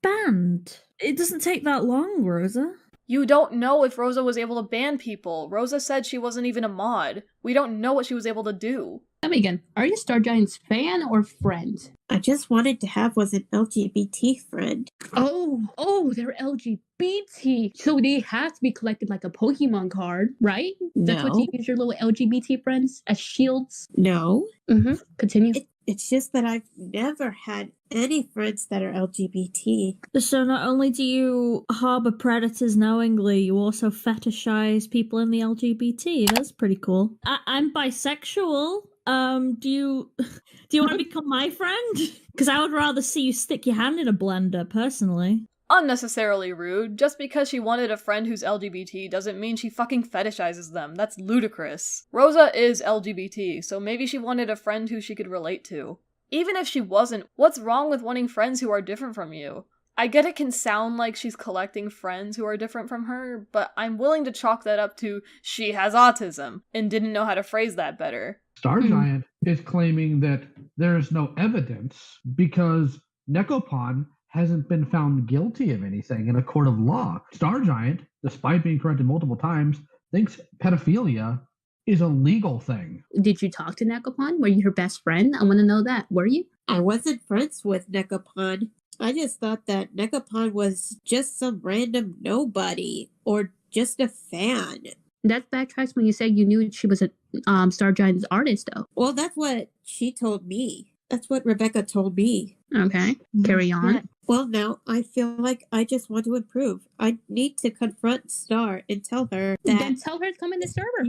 banned. It doesn't take that long, Rosa. You don't know if Rosa was able to ban people. Rosa said she wasn't even a mod. We don't know what she was able to do. Tell me again, are you Star Giant's fan or friend? I just wanted to have was an LGBT friend. Oh, they're LGBT. So they have to be collected like a Pokemon card, right? That's what you use your little LGBT friends as shields? No. Mm-hmm. Continue. It's just that I've never had any friends that are LGBT. So not only do you harbor predators knowingly, you also fetishize people in the LGBT. That's pretty cool. I'm bisexual. Do you want to become my friend? Because I would rather see you stick your hand in a blender, personally. Unnecessarily rude. Just because she wanted a friend who's LGBT doesn't mean she fucking fetishizes them. That's ludicrous. Rosa is LGBT, so maybe she wanted a friend who she could relate to. Even if she wasn't, what's wrong with wanting friends who are different from you? I get it can sound like she's collecting friends who are different from her, but I'm willing to chalk that up to she has autism and didn't know how to phrase that better. Star Giant is claiming that there is no evidence because Necopon hasn't been found guilty of anything in a court of law. Star Giant, despite being corrected multiple times, thinks pedophilia is a legal thing. Did you talk to Necopon? Were you her best friend? I want to know that. Were you? I wasn't friends with Necopon. I just thought that Necopon was just some random nobody or just a fan. That backtracks when you said you knew she was a Star Giant's artist, though. Well, that's what she told me. That's what Rebecca told me. Okay, carry on. Yeah. Well, now I feel like I just want to improve. I need to confront Star and tell her that... Then tell her to come in the server.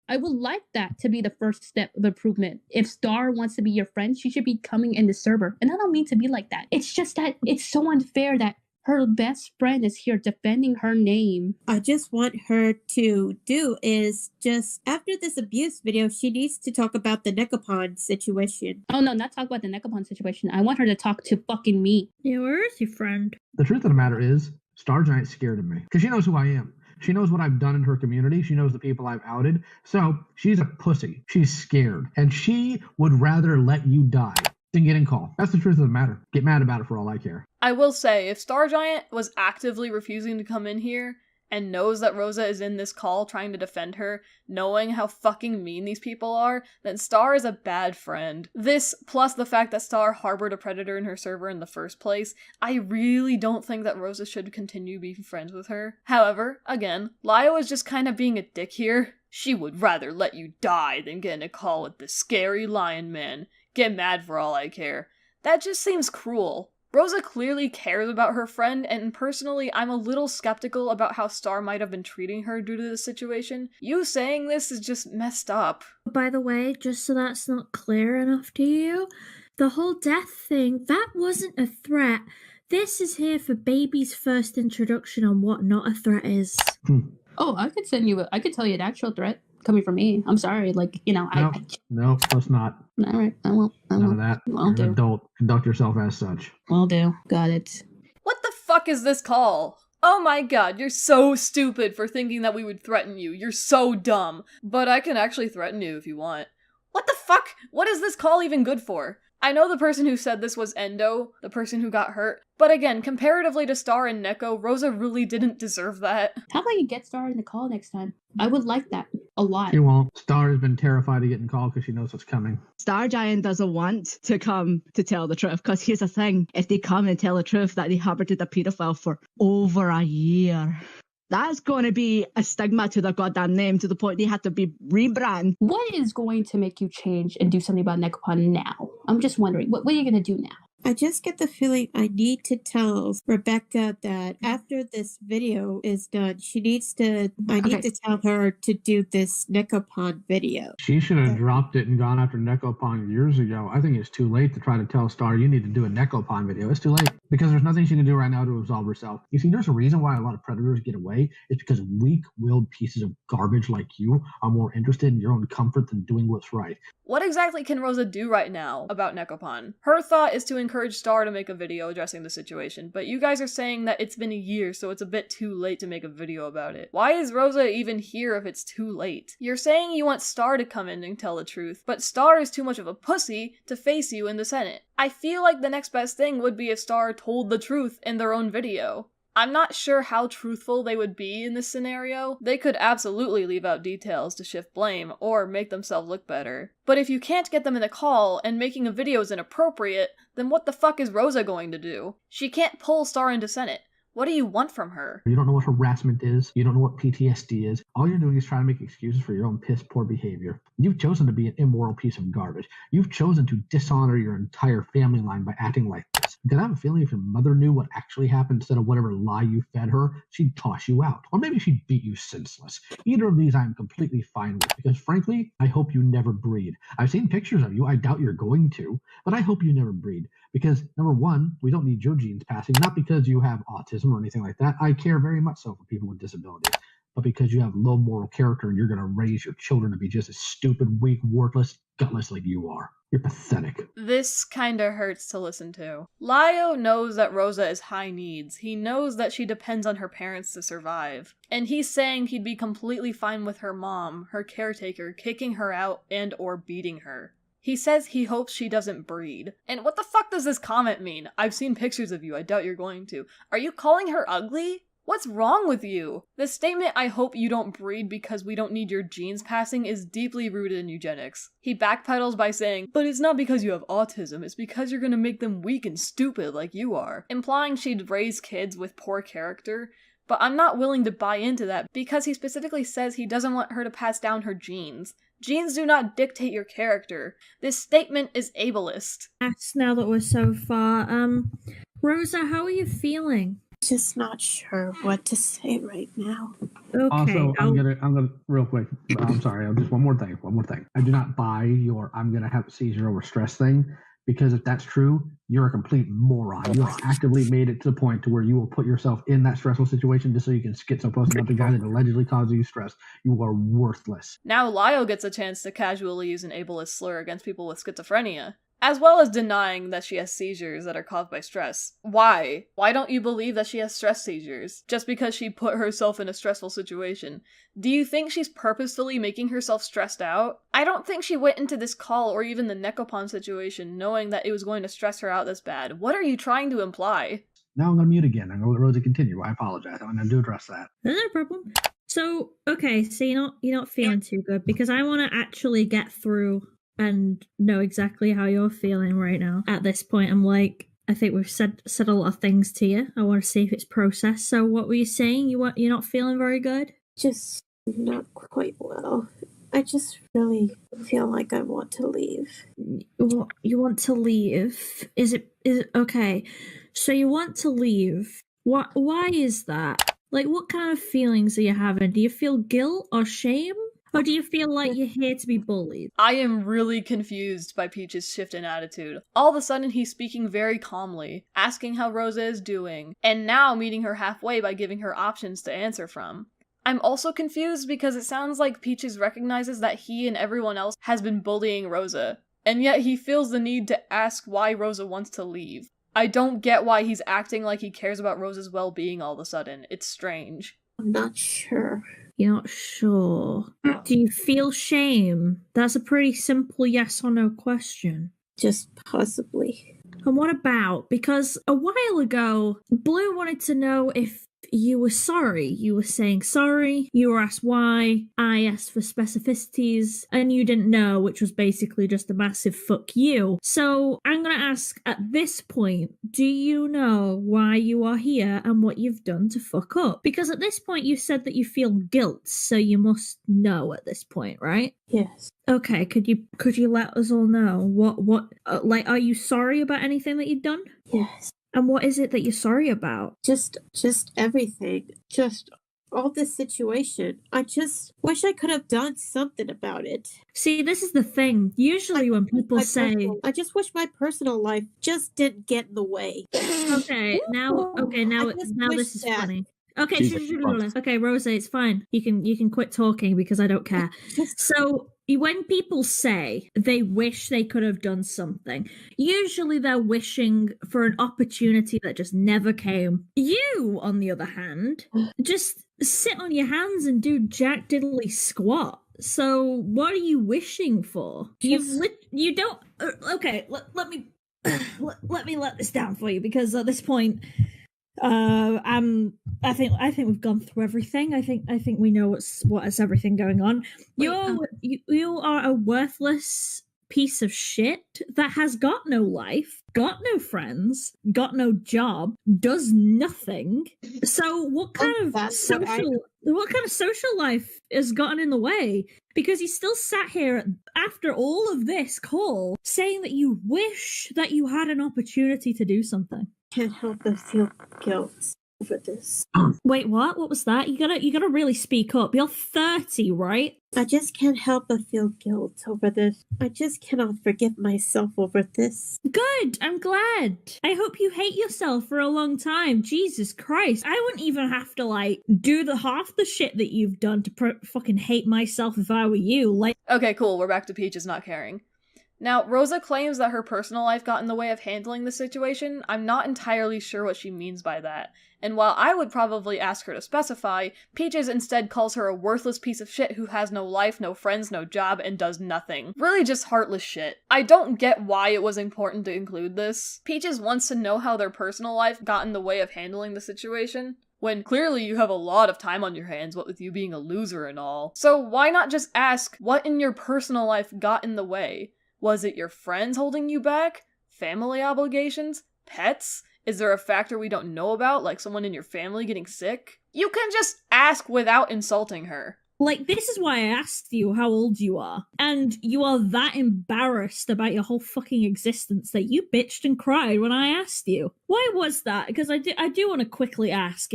I would like that to be the first step of improvement. If Star wants to be your friend, she should be coming in the server. And I don't mean to be like that. It's just that it's so unfair that her best friend is here defending her name. I just want her to do is just, after this abuse video, she needs to talk about the Necopon situation. Oh no, not talk about the Necopon situation. I want her to talk to fucking me. Yeah, where is your friend? The truth of the matter is, Star Giant's scared of me because she knows who I am. She knows what I've done in her community. She knows the people I've outed. So she's a pussy. She's scared. And she would rather let you die than get in call. That's the truth of the matter. Get mad about it for all I care. I will say, if Star Giant was actively refusing to come in here and knows that Rosa is in this call trying to defend her, knowing how fucking mean these people are, then Star is a bad friend. This, plus the fact that Star harbored a predator in her server in the first place, I really don't think that Rosa should continue being friends with her. However, again, Lio is just kind of being a dick here. She would rather let you die than get in a call with the scary lion man. Get mad for all I care. That just seems cruel. Rosa clearly cares about her friend, and personally, I'm a little skeptical about how Star might have been treating her due to this situation. You saying this is just messed up. By the way, just so that's not clear enough to you, the whole death thing, that wasn't a threat. This is here for baby's first introduction on what not a threat is. Oh, I could tell you an actual threat coming from me. I'm sorry, No, let's not. All right, I won't. None of that. I'll You're do. an adult. Conduct yourself as such. Will do. Got it. What the fuck is this call? Oh my god, you're so stupid for thinking that we would threaten you. You're so dumb. But I can actually threaten you if you want. What the fuck? What is this call even good for? I know the person who said this was Endo, the person who got hurt, but again, comparatively to Star and Neko, Rosa really didn't deserve that. How about you get Star in the call next time? I would like that a lot. She won't. Star has been terrified of getting called because she knows what's coming. Star Giant doesn't want to come to tell the truth, because here's the thing. If they come and tell the truth that they harbored a paedophile for over a year, that's going to be a stigma to their goddamn name, to the point they had to be rebrand. What is going to make you change and do something about Necopon now? I'm just wondering, what are you going to do now? I just get the feeling I need to tell Rebecca that after this video is done, I need to tell her to do this Necopon video. She should have dropped it and gone after Necopon years ago. I think it's too late to try to tell Star you need to do a Necopon video. It's too late. because there's nothing she can do right now to absolve herself. You see, there's a reason why a lot of predators get away. It's because weak-willed pieces of garbage like you are more interested in your own comfort than doing what's right. What exactly can Rosa do right now about Nekopon? Her thought is to encourage Star to make a video addressing the situation, but you guys are saying that it's been a year, so it's a bit too late to make a video about it. Why is Rosa even here if it's too late? You're saying you want Star to come in and tell the truth, but Star is too much of a pussy to face you in the Senate. I feel like the next best thing would be if Star told the truth in their own video. I'm not sure how truthful they would be in this scenario. They could absolutely leave out details to shift blame, or make themselves look better. But if you can't get them in a call, and making a video is inappropriate, then what the fuck is Rosa going to do? She can't pull Star into Senate. What do you want from her? You don't know what harassment is. You don't know what PTSD is. All you're doing is trying to make excuses for your own piss-poor behavior. You've chosen to be an immoral piece of garbage. You've chosen to dishonor your entire family line by acting like this. Because I have a feeling if your mother knew what actually happened instead of whatever lie you fed her, she'd toss you out. Or maybe she'd beat you senseless. Either of these I am completely fine with, because frankly, I hope you never breed. I've seen pictures of you. I doubt you're going to, but I hope you never breed. Because, number one, we don't need your genes passing, not because you have autism or anything like that. I care very much so for people with disabilities. But because you have low moral character and you're going to raise your children to be just as stupid, weak, worthless, gutless like you are. You're pathetic. This kinda hurts to listen to. Lio knows that Rosa is high needs. He knows that she depends on her parents to survive. And he's saying he'd be completely fine with her mom, her caretaker, kicking her out and or beating her. He says he hopes she doesn't breed. And what the fuck does this comment mean? I've seen pictures of you, I doubt you're going to. Are you calling her ugly? What's wrong with you? The statement, I hope you don't breed because we don't need your genes passing, is deeply rooted in eugenics. He backpedals by saying, but it's not because you have autism, it's because you're gonna make them weak and stupid like you are. Implying she'd raise kids with poor character. But I'm not willing to buy into that because he specifically says he doesn't want her to pass down her genes. Genes do not dictate your character. This statement is ableist. Now that we're so far, Rosa, how are you feeling? Just not sure what to say right now. Okay. Also, I'm gonna real quick. I'm sorry. Just one more thing. I do not buy your "I'm gonna have a seizure over stress" thing, because if that's true, you're a complete moron. You have actively made it to the point to where you will put yourself in that stressful situation just so you can schizopost about the guy that allegedly caused you stress. You are worthless. Now Lio gets a chance to casually use an ableist slur against people with schizophrenia, as well as denying that she has seizures that are caused by stress. Why? Why don't you believe that she has stress seizures? Just because she put herself in a stressful situation. Do you think she's purposefully making herself stressed out? I don't think she went into this call or even the Nekopon situation knowing that it was going to stress her out this bad. What are you trying to imply? Now I'm going to mute again. I'm going to let Rosie continue. I apologize. I'm going to address that. No problem. So, okay, so you're not feeling too good, because I want to actually get through and know exactly how you're feeling right now. At this point, I'm like, I think we've said a lot of things to you. I want to see if it's processed. So what were you saying? You're not feeling very good? Just not quite well. I just really feel like I want to leave. You want to leave? Is it okay? So you want to leave. Why is that? Like, what kind of feelings are you having? Do you feel guilt or shame? Or do you feel like you're here to be bullied? I am really confused by Peach's shift in attitude. All of a sudden he's speaking very calmly, asking how Rosa is doing, and now meeting her halfway by giving her options to answer from. I'm also confused because it sounds like Peaches recognizes that he and everyone else has been bullying Rosa, and yet he feels the need to ask why Rosa wants to leave. I don't get why he's acting like he cares about Rosa's well-being all of a sudden. It's strange. I'm not sure. You're not sure. Do you feel shame? That's a pretty simple yes or no question. Just possibly. And what about? Because a while ago, Blue wanted to know if you were sorry. You were saying sorry, you were asked why, I asked for specificities, and you didn't know, which was basically just a massive fuck you. So I'm gonna ask at this point, do you know why you are here and what you've done to fuck up? Because at this point you said that you feel guilt, so you must know at this point, right? Yes. Okay, could you let us all know what like, are you sorry about anything that you've done? Yes. And what is it that you're sorry about? Just everything. Just all this situation. I just wish I could have done something about it. See, this is the thing. Usually when people say... I just wish my personal life just didn't get in the way. Okay, now this is funny. Okay, okay, Rosa, it's fine. You can quit talking because I don't care. So when people say they wish they could have done something, usually they're wishing for an opportunity that just never came. You, on the other hand, just sit on your hands and do jack diddly squat. So what are you wishing for? You don't. Okay, let me let this down for you, because at this point, I think we've gone through everything. I think we know what's everything going on. You are a worthless piece of shit that has got no life, got no friends, got no job, does nothing. So what kind of social life has gotten in the way? Because you still sat here after all of this call saying that you wish that you had an opportunity to do something. Can't help but feel guilt over this. Wait, what? What was that? You gotta really speak up. You're 30, right? I just can't help but feel guilt over this. I just cannot forgive myself over this. Good. I'm glad. I hope you hate yourself for a long time. Jesus Christ. I wouldn't even have to do the half the shit that you've done to fucking hate myself if I were you. Okay, cool. We're back to Peaches not caring. Now, Rosa claims that her personal life got in the way of handling the situation. I'm not entirely sure what she means by that. And while I would probably ask her to specify, Peaches instead calls her a worthless piece of shit who has no life, no friends, no job, and does nothing. Really just heartless shit. I don't get why it was important to include this. Peaches wants to know how their personal life got in the way of handling the situation, when clearly you have a lot of time on your hands, what with you being a loser and all. So why not just ask what in your personal life got in the way? Was it your friends holding you back? Family obligations? Pets? Is there a factor we don't know about, like someone in your family getting sick? You can just ask without insulting her. This is why I asked you how old you are. And you are that embarrassed about your whole fucking existence that you bitched and cried when I asked you. Why was that? Because I do want to quickly ask,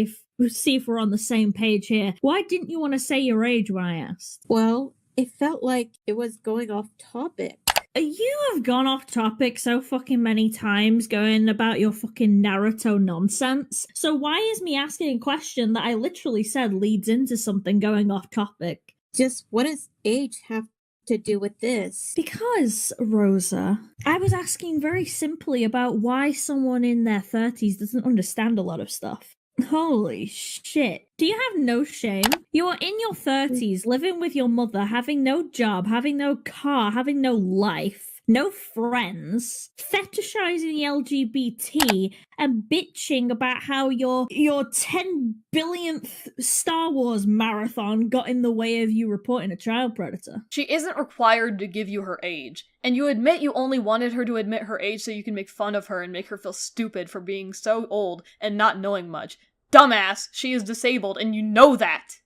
see if we're on the same page here. Why didn't you want to say your age when I asked? Well, it felt like it was going off topic. You have gone off topic so fucking many times going about your fucking Naruto nonsense. So why is me asking a question that I literally said leads into something going off topic? Just what does age have to do with this? Because, Rosa, I was asking very simply about why someone in their 30s doesn't understand a lot of stuff. Holy shit. Do you have no shame? You are in your 30s, living with your mother, having no job, having no car, having no life, no friends, fetishizing the LGBT, and bitching about how your 10 billionth Star Wars marathon got in the way of you reporting a child predator. She isn't required to give you her age. And you admit you only wanted her to admit her age so you can make fun of her and make her feel stupid for being so old and not knowing much. Dumbass, she is disabled and you know that!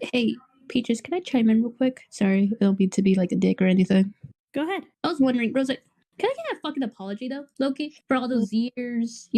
Hey, Peaches, can I chime in real quick? Sorry, I don't mean to be like a dick or anything. Go ahead. I was wondering, Rosa, can I get a fucking apology though, Loki, for all those years,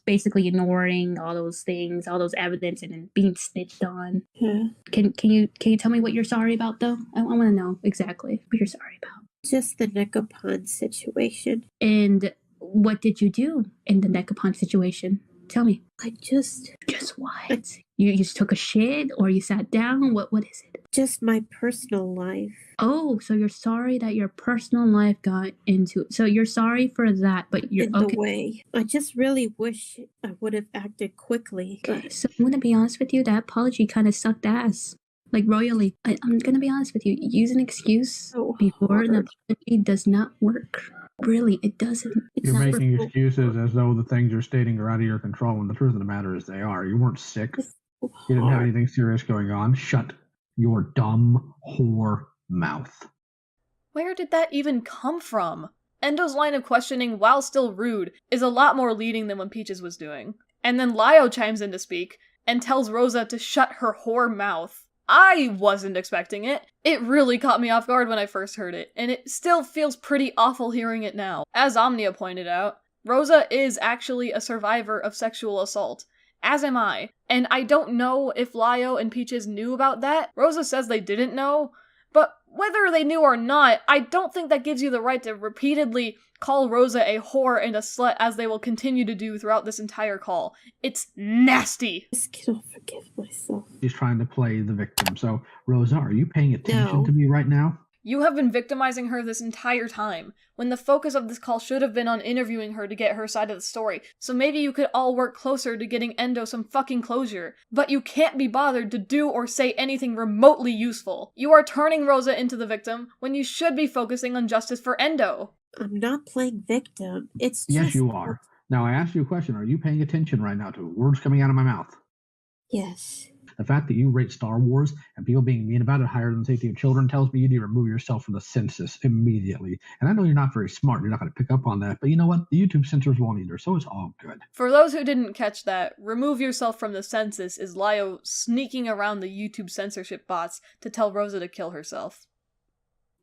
basically ignoring all those things, all those evidence, and then being snitched on? Yeah. Can you tell me what you're sorry about though? I want to know exactly what you're sorry about. Just the Nekopon situation. And what did you do in the Nekopon situation? Tell me. Just what? You just took a shit or you sat down? What is it? Just my personal life. Oh, so you're sorry that your personal life got into it. So you're sorry for that, but you're in the way. I just really wish I would have acted quickly. Okay, so I'm gonna be honest with you, that apology kind of sucked ass. Like royally. I'm gonna be honest with you. Use an excuse before an apology does not work. Really, it doesn't. You're making excuses as though the things you're stating are out of your control, when the truth of the matter is they are. You weren't sick. You didn't have anything serious going on. Shut your dumb whore mouth. Where did that even come from? Endo's line of questioning, while still rude, is a lot more leading than what Peaches was doing. And then Lio chimes in to speak, and tells Rosa to shut her whore mouth. I wasn't expecting it. It really caught me off guard when I first heard it, and it still feels pretty awful hearing it now. As Omnia pointed out, Rosa is actually a survivor of sexual assault, as am I. And I don't know if Lio and Peaches knew about that. Rosa says they didn't know, but whether they knew or not, I don't think that gives you the right to repeatedly call Rosa a whore and a slut, as they will continue to do throughout this entire call. It's nasty. I just cannot forgive myself. She's trying to play the victim. So, Rosa, are you paying attention No. to me right now? You have been victimizing her this entire time, when the focus of this call should have been on interviewing her to get her side of the story, so maybe you could all work closer to getting Endo some fucking closure. But you can't be bothered to do or say anything remotely useful. You are turning Rosa into the victim, when you should be focusing on justice for Endo. I'm not playing victim. It's just... Yes, you are. Now, I asked you a question. Are you paying attention right now to words coming out of my mouth? Yes. The fact that you rate Star Wars and people being mean about it higher than the safety of children tells me you need to remove yourself from the census immediately. And I know you're not very smart. You're not going to pick up on that. But you know what? The YouTube censors won't either, so it's all good. For those who didn't catch that, remove yourself from the census is Lio sneaking around the YouTube censorship bots to tell Rosa to kill herself.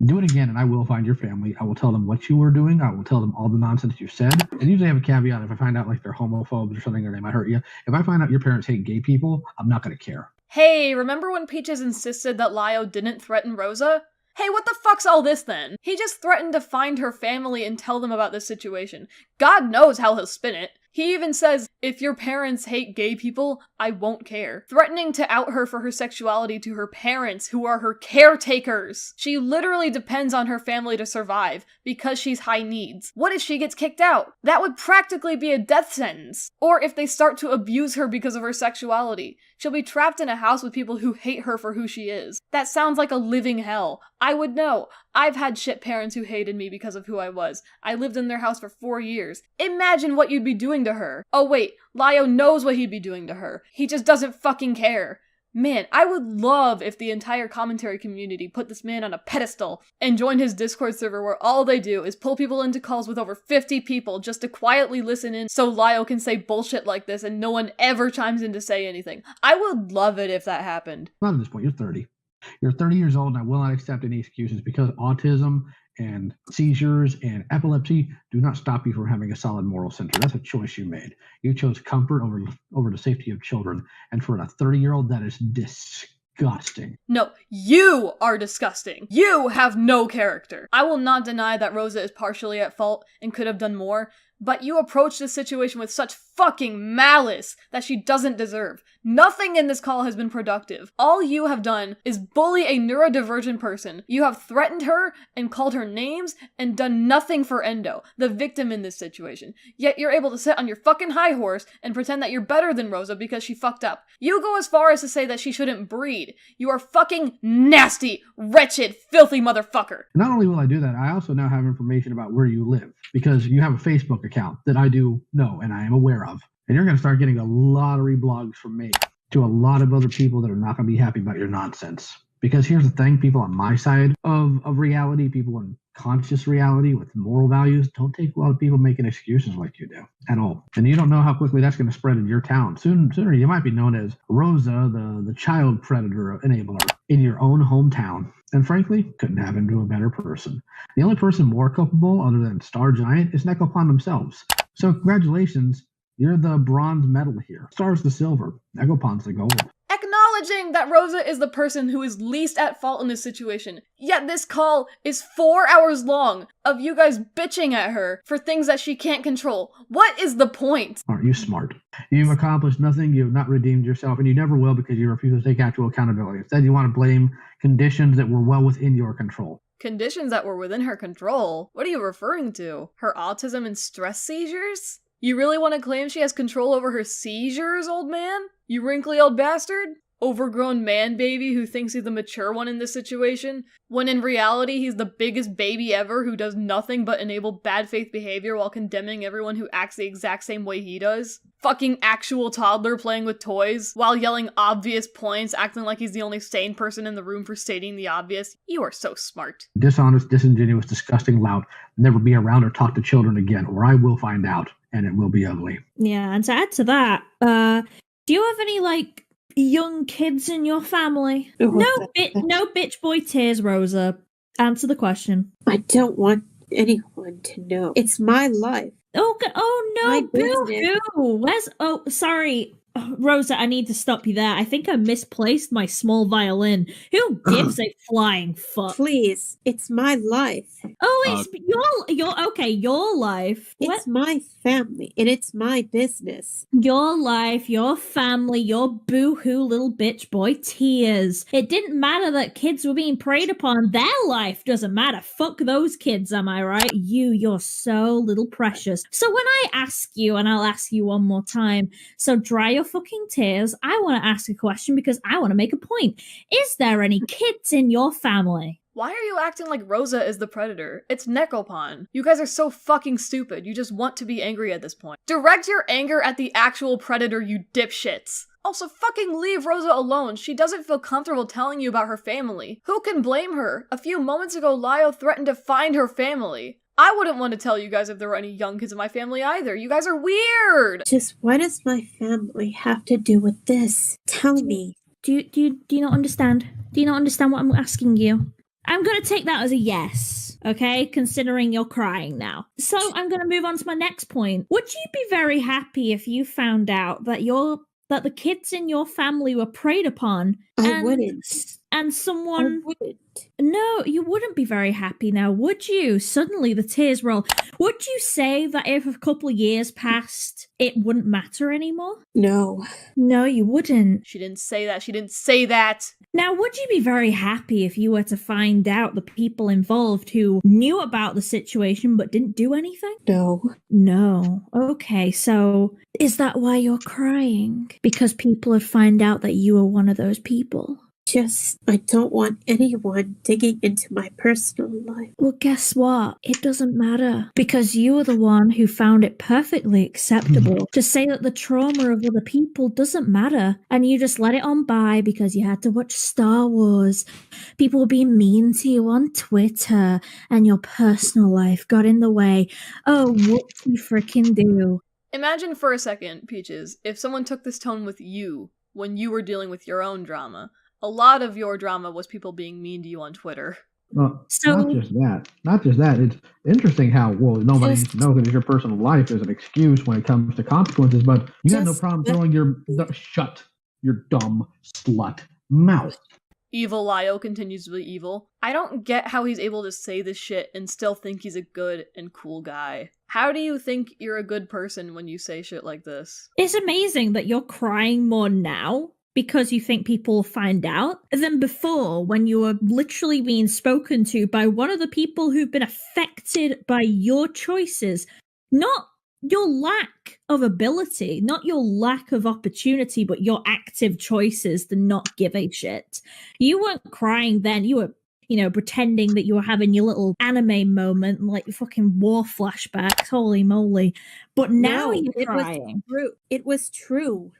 Do it again, and I will find your family. I will tell them what you were doing. I will tell them all the nonsense you said. And usually I have a caveat if I find out like they're homophobes or something, or they might hurt you. If I find out your parents hate gay people, I'm not going to care. Hey, remember when Peaches insisted that Lio didn't threaten Rosa? Hey, what the fuck's all this then? He just threatened to find her family and tell them about this situation. God knows how he'll spin it. He even says, if your parents hate gay people, I won't care. Threatening to out her for her sexuality to her parents, who are her caretakers. She literally depends on her family to survive, because she's high needs. What if she gets kicked out? That would practically be a death sentence. Or if they start to abuse her because of her sexuality. She'll be trapped in a house with people who hate her for who she is. That sounds like a living hell. I would know. I've had shit parents who hated me because of who I was. I lived in their house for 4 years. Imagine what you'd be doing to her. Oh wait, Lio knows what he'd be doing to her. He just doesn't fucking care. Man, I would love if the entire commentary community put this man on a pedestal and joined his Discord server where all they do is pull people into calls with over 50 people just to quietly listen in so Lio can say bullshit like this and no one ever chimes in to say anything. I would love it if that happened. Not at this point. You're 30. You're 30 years old, and I will not accept any excuses because autism and seizures and epilepsy do not stop you from having a solid moral center. That's a choice you made. You chose comfort over the safety of children. And for a 30-year-old, that is disgusting. No, you are disgusting. You have no character. I will not deny that Rosa is partially at fault and could have done more, but you approached this situation with such fucking malice that she doesn't deserve. Nothing in this call has been productive. All you have done is bully a neurodivergent person. You have threatened her and called her names and done nothing for Endo, the victim in this situation. Yet you're able to sit on your fucking high horse and pretend that you're better than Rosa because she fucked up. You go as far as to say that she shouldn't breed. You are fucking nasty, wretched, filthy motherfucker. Not only will I do that, I also now have information about where you live because you have a Facebook account that I do know and I am aware of. And you're going to start getting a lot of reblogs from me to a lot of other people that are not going to be happy about your nonsense. Because here's the thing, people on my side of reality, people in conscious reality with moral values, don't take a lot of people making excuses like you do at all. And you don't know how quickly that's going to spread in your town. Sooner you might be known as Rosa, the child predator enabler in your own hometown. And frankly, couldn't happen to a better person. The only person more culpable other than Star Giant is Necropon themselves. So congratulations, you're the bronze medal here. Star's the silver, Necropon's the gold. Acknowledging that Rosa is the person who is least at fault in this situation. Yet this call is 4 hours long of you guys bitching at her for things that she can't control. What is the point? Aren't you smart? You've accomplished nothing, you have not redeemed yourself, and you never will because you refuse to take actual accountability. Instead, you want to blame conditions that were well within your control. Conditions that were within her control? What are you referring to? Her autism and stress seizures? You really want to claim she has control over her seizures, old man? You wrinkly old bastard? Overgrown man baby who thinks he's the mature one in this situation, when in reality he's the biggest baby ever who does nothing but enable bad faith behavior while condemning everyone who acts the exact same way he does. Fucking actual toddler playing with toys while yelling obvious points, acting like he's the only sane person in the room for stating the obvious. You are so smart. Dishonest, disingenuous, disgusting, loud. Never be around or talk to children again, or I will find out, and it will be ugly. Yeah, and to add to that, do you have any, young kids in your family? No bitch boy tears, Rosa. Answer the question. I don't want anyone to know. It's my life. Oh no, My boo business. hoo. Sorry. Rosa, I need to stop you there. I think I misplaced my small violin. Who gives a flying fuck? Please, it's my life. Oh, it's your life. It's my family, and it's my business. Your life, your family, your boo-hoo little bitch boy tears. It didn't matter that kids were being preyed upon. Their life doesn't matter. Fuck those kids, am I right? You're so little precious. So when I ask you, and I'll ask you one more time, so dry your fucking tears. I want to ask a question because I want to make a point. Is there any kids in your family? Why are you acting like Rosa is the predator? It's Necopon. You guys are so fucking stupid. You just want to be angry at this point. Direct your anger at the actual predator, you dipshits. Also, fucking leave Rosa alone. She doesn't feel comfortable telling you about her family. Who can blame her? A few moments ago, Lio threatened to find her family. I wouldn't want to tell you guys if there were any young kids in my family either. You guys are weird! Just what does my family have to do with this? Tell me. Do you not understand? Do you not understand what I'm asking you? I'm going to take that as a yes, okay? Considering you're crying now. So I'm going to move on to my next point. Would you be very happy if you found out that the kids in your family were preyed upon? I wouldn't. And someone... I wouldn't. No, you wouldn't be very happy now, would you? Suddenly the tears roll. Would you say that if a couple of years passed, it wouldn't matter anymore? No. No, you wouldn't. She didn't say that. She didn't say that. Now, would you be very happy if you were to find out the people involved who knew about the situation but didn't do anything? No. No. Okay, so is that why you're crying? Because people would find out that you were one of those people? I don't want anyone digging into my personal life. Well, guess what? It doesn't matter. Because you were the one who found it perfectly acceptable to say that the trauma of other people doesn't matter. And you just let it on by because you had to watch Star Wars. People were being mean to you on Twitter. And your personal life got in the way. Oh, what do you freaking do? Imagine for a second, Peaches, if someone took this tone with you when you were dealing with your own drama. A lot of your drama was people being mean to you on Twitter. Well, not just that. It's interesting how, nobody needs to know that your personal life is an excuse when it comes to consequences, but you got no problem throwing shut your dumb slut mouth. Evil Lio continues to be evil. I don't get how he's able to say this shit and still think he's a good and cool guy. How do you think you're a good person when you say shit like this? It's amazing that you're crying more now because you think people will find out than before when you were literally being spoken to by one of the people who've been affected by your choices. Not your lack of ability, not your lack of opportunity, but your active choices to not give a shit. You weren't crying then. You were, pretending that you were having your little anime moment, like fucking war flashbacks. Holy moly. But now you're crying. It was true.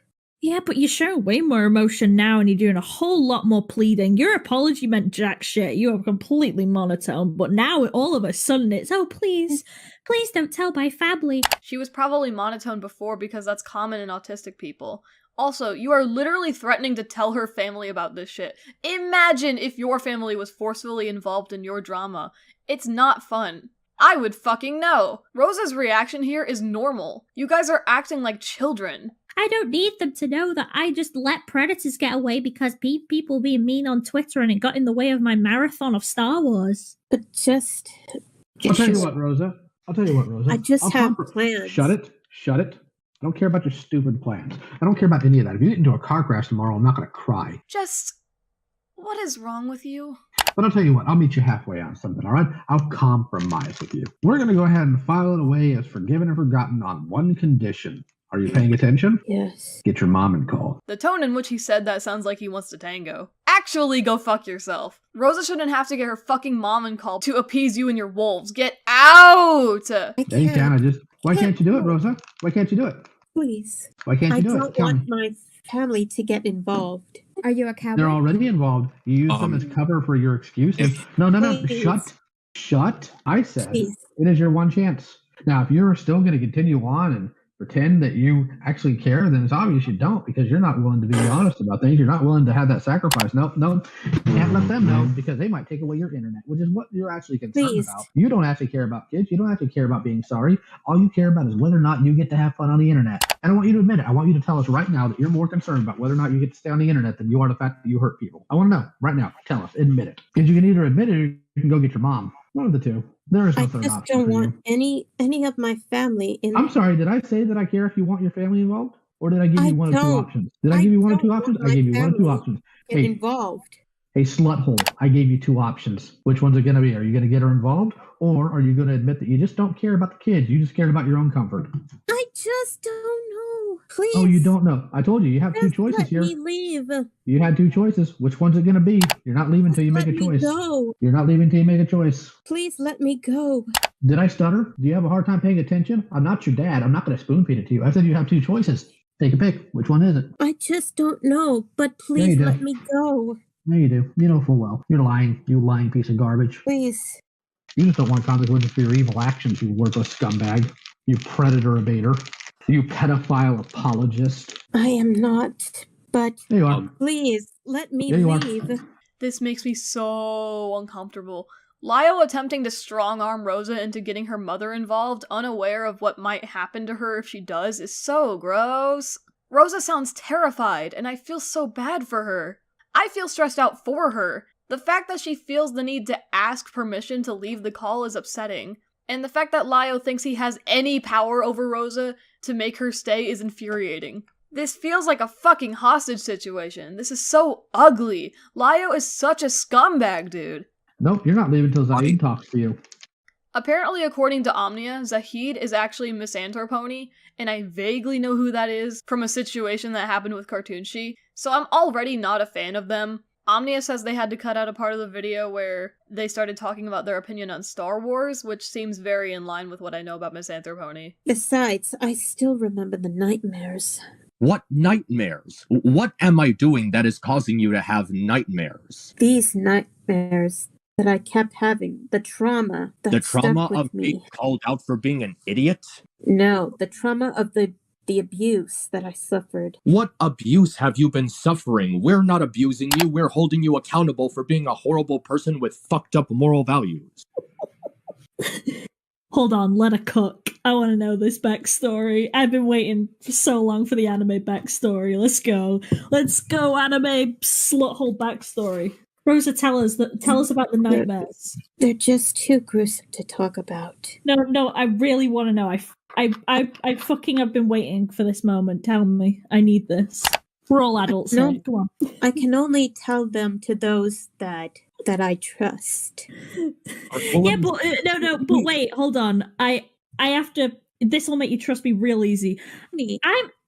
Yeah, but you're showing way more emotion now and you're doing a whole lot more pleading. Your apology meant jack shit. You were completely monotone. But now all of a sudden it's, oh, please don't tell my family. She was probably monotone before because that's common in autistic people. Also, you are literally threatening to tell her family about this shit. Imagine if your family was forcefully involved in your drama. It's not fun. I would fucking know. Rosa's reaction here is normal. You guys are acting like children. I don't need them to know that I just let predators get away because people being mean on Twitter and it got in the way of my marathon of Star Wars. But I'll tell you what, Rosa. I just have plans. Shut it. I don't care about your stupid plans. I don't care about any of that. If you get into a car crash tomorrow, I'm not going to cry. What is wrong with you? But I'll tell you what, I'll meet you halfway on something, all right? I'll compromise with you. We're going to go ahead and file it away as forgiven and forgotten on one condition. Are you paying attention? Yes. Get your mom and call. The tone in which he said that sounds like he wants to tango. Actually, go fuck yourself. Rosa shouldn't have to get her fucking mom and call to appease you and your wolves. Get out! Hey, Dana, why can't you do it, Rosa? Why can't you do it? Please. Why can't you do it? I don't want my family to get involved. Are you a cowboy? They're already involved. You use them as cover for your excuses. No. Please. Shut. I said Please. It is your one chance. Now, if you're still going to continue on and pretend that you actually care, then it's obvious you don't, because you're not willing to be honest about things. You're not willing to have that sacrifice. No, you can't let them know, because they might take away your internet, which is what you're actually concerned about. You don't actually care about kids. You don't actually care about being sorry. All you care about is whether or not you get to have fun on the internet. And I want you to admit it. I want you to tell us right now that you're more concerned about whether or not you get to stay on the internet than you are the fact that you hurt people. I want to know right now. Tell us. Admit it. Because you can either admit it or you can go get your mom. One of the two. There is no third option. I just don't want any of my family in. I'm sorry, did I say that I care if you want your family involved? Or did I give you one or two options? Did I give you one or two options? I gave you one or two options. Get involved. Hey, sluthole, I gave you two options. Which one's it going to be? Are you going to get her involved? Or are you going to admit that you just don't care about the kids? You just cared about your own comfort? I just don't know. Please. Oh, you don't know. I told you, you have two choices here. Let me leave. You had two choices. Which one's it going to be? You're not leaving until you make a choice. Go. You're not leaving until you make a choice. Please let me go. Did I stutter? Do you have a hard time paying attention? I'm not your dad. I'm not going to spoon feed it to you. I said you have two choices. Take a pick. Which one is it? I just don't know, but please let me go. No, you do. You know full well. You're lying. You lying piece of garbage. Please. You just don't want consequences for your evil actions, you worthless scumbag. You predator abater. You pedophile apologist. I am not, but there you are. Please let me leave. This makes me so uncomfortable. Lio attempting to strong-arm Rosa into getting her mother involved, unaware of what might happen to her if she does, is so gross. Rosa sounds terrified, and I feel so bad for her. I feel stressed out for her. The fact that she feels the need to ask permission to leave the call is upsetting. And the fact that Lio thinks he has any power over Rosa to make her stay is infuriating. This feels like a fucking hostage situation. This is so ugly. Lio is such a scumbag, dude. Nope, you're not leaving until Zahid talks to you. Apparently, according to Omnia, Zahid is actually Misanthropony, and I vaguely know who that is from a situation that happened with Cartoon She, so I'm already not a fan of them. Omnia says they had to cut out a part of the video where they started talking about their opinion on Star Wars, which seems very in line with what I know about Misanthropony. Besides, I still remember the nightmares. What nightmares? What am I doing that is causing you to have nightmares? These nightmares that I kept having, the trauma that stuck with me. The trauma of being called out for being an idiot? No, the trauma of the abuse that I suffered. What abuse have you been suffering? We're not abusing you, we're holding you accountable for being a horrible person with fucked up moral values. Hold on, let her cook. I want to know this backstory. I've been waiting for so long for the anime backstory. Let's go. Let's go, anime sluthole backstory. Rosa, tell us about the nightmares. They're just too gruesome to talk about. No, I really want to know. I fucking have been waiting for this moment. Tell me. I need this. We're all adults here. Come on. I can only tell them to those that I trust. Yeah, but but wait, hold on. I have to. This will make you trust me real easy.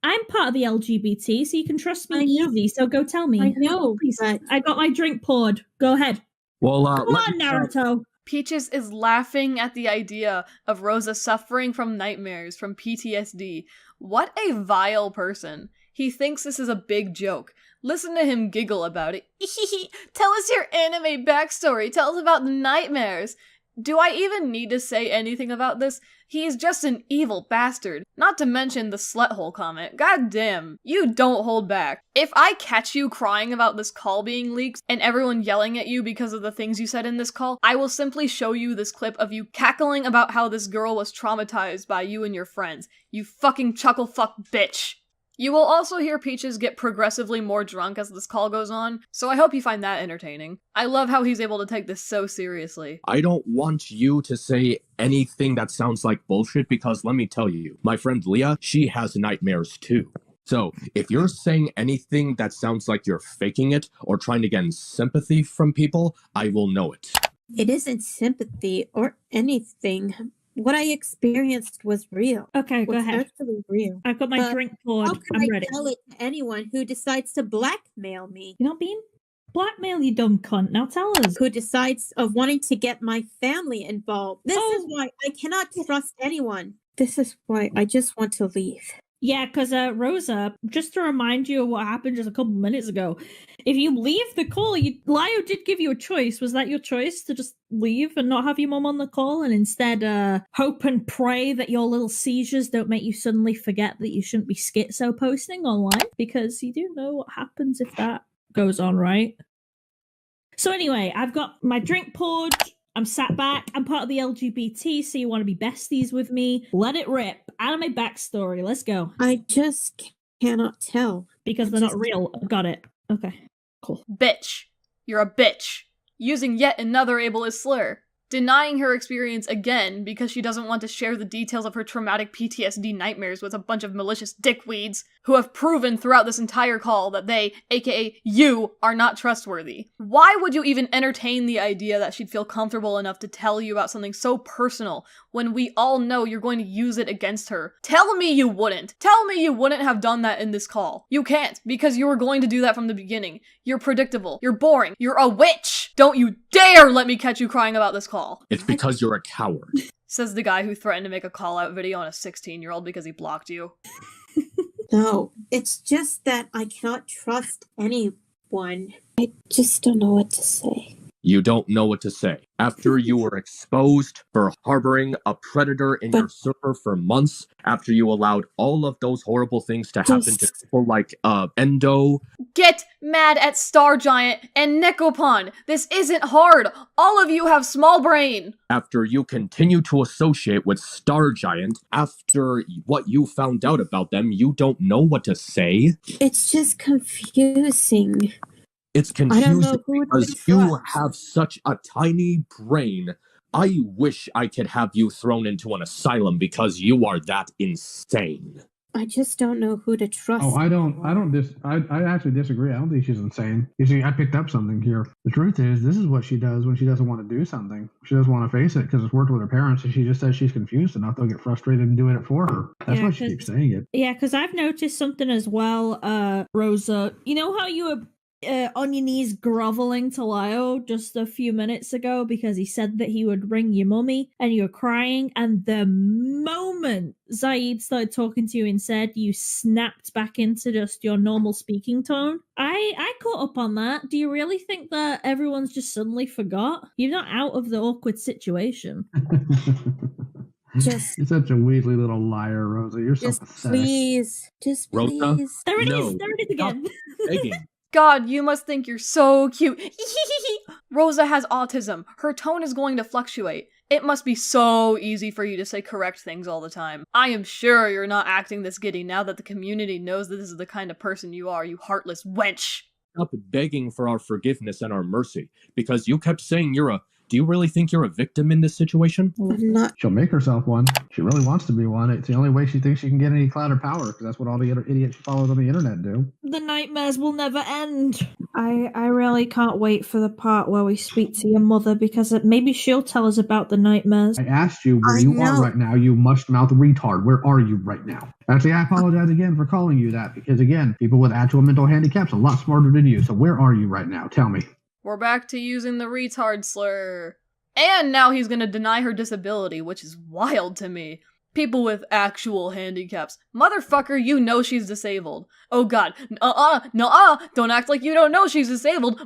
I'm part of the LGBT, so you can trust me easy. So go tell me. I know. Please. I got my drink poured. Go ahead. Well, come on, Naruto. Peaches is laughing at the idea of Rosa suffering from nightmares, from PTSD. What a vile person. He thinks this is a big joke. Listen to him giggle about it. Tell us your anime backstory. Tell us about the nightmares. Do I even need to say anything about this? He's just an evil bastard. Not to mention the sluthole comment. God damn, you don't hold back. If I catch you crying about this call being leaked and everyone yelling at you because of the things you said in this call, I will simply show you this clip of you cackling about how this girl was traumatized by you and your friends. You fucking chuckle fuck bitch. You will also hear Peaches get progressively more drunk as this call goes on, so I hope you find that entertaining. I love how he's able to take this so seriously. I don't want you to say anything that sounds like bullshit, because let me tell you, my friend Leah, she has nightmares too. So, if you're saying anything that sounds like you're faking it or trying to get sympathy from people, I will know it. It isn't sympathy or anything. What I experienced was real. Okay, go ahead. Actually real. I've got my drink poured. How can I tell it to anyone who decides to blackmail me? You're not being blackmailed, you dumb cunt. Now tell us. Who decides of wanting to get my family involved. This is why I cannot trust anyone. This is why I just want to leave. Yeah, because Rosa, just to remind you of what happened just a couple minutes ago, if you leave the call, Lio did give you a choice. Was that your choice to just leave and not have your mom on the call and instead hope and pray that your little seizures don't make you suddenly forget that you shouldn't be schizo posting online? Because you do know what happens if that goes on, right? So anyway, I've got my drink poured. I'm sat back. I'm part of the LGBT, so you want to be besties with me? Let it rip. Anime backstory. Let's go. I just cannot tell. Because they're not real. Got it. Okay. Cool. Bitch. You're a bitch. Using yet another ableist slur. Denying her experience again because she doesn't want to share the details of her traumatic PTSD nightmares with a bunch of malicious dickweeds who have proven throughout this entire call that they, aka you, are not trustworthy. Why would you even entertain the idea that she'd feel comfortable enough to tell you about something so personal when we all know you're going to use it against her? Tell me you wouldn't. Tell me you wouldn't have done that in this call. You can't, because you were going to do that from the beginning. You're predictable. You're boring. You're a witch. Don't you dare let me catch you crying about this call. It's because you're a coward. Says the guy who threatened to make a call-out video on a 16-year-old because he blocked you. No, it's just that I cannot trust anyone. I just don't know what to say. You don't know what to say. After you were exposed for harboring a predator in your server for months, after you allowed all of those horrible things to happen to people like Endo. Get mad at Star Giant and Nekopon. This isn't hard. All of you have small brain. After you continue to associate with Star Giant, after what you found out about them, you don't know what to say. It's just confusing. It's confusing because you have such a tiny brain. I wish I could have you thrown into an asylum because you are that insane. I just don't know who to trust. Oh, I actually disagree. I don't think she's insane. You see, I picked up something here. The truth is, this is what she does when she doesn't want to do something. She doesn't want to face it because it's worked with her parents, and she just says she's confused enough they'll get frustrated in doing it for her. That's why she keeps saying it. Yeah, because I've noticed something as well, Rosa. You know how you were on your knees groveling to Lio just a few minutes ago because he said that he would ring your mummy and you were crying, and the moment Zaid started talking to you instead, you snapped back into just your normal speaking tone. I caught up on that. Do you really think that everyone's just suddenly forgot? You're not out of the awkward situation. You're such a weaselly little liar, Rosa. You're so pathetic. Please. Just please. Rosa? There it is. There it is again. Begging. God, you must think you're so cute. Rosa has autism. Her tone is going to fluctuate. It must be so easy for you to say correct things all the time. I am sure you're not acting this giddy now that the community knows that this is the kind of person you are, you heartless wench. Stop begging for our forgiveness and our mercy, because you kept saying do you really think you're a victim in this situation? I'm not. She'll make herself one. She really wants to be one. It's the only way she thinks she can get any clout or power, because that's what all the idiots she follows on the internet do. The nightmares will never end. I really can't wait for the part where we speak to your mother, because maybe she'll tell us about the nightmares. I asked you where you are right now, you mush-mouth retard. Where are you right now? Actually, I apologize again for calling you that, because again, people with actual mental handicaps are a lot smarter than you. So where are you right now? Tell me. We're back to using the retard slur. And now he's gonna deny her disability, which is wild to me. People with actual handicaps. Motherfucker, you know she's disabled. Oh god. Don't act like you don't know she's disabled.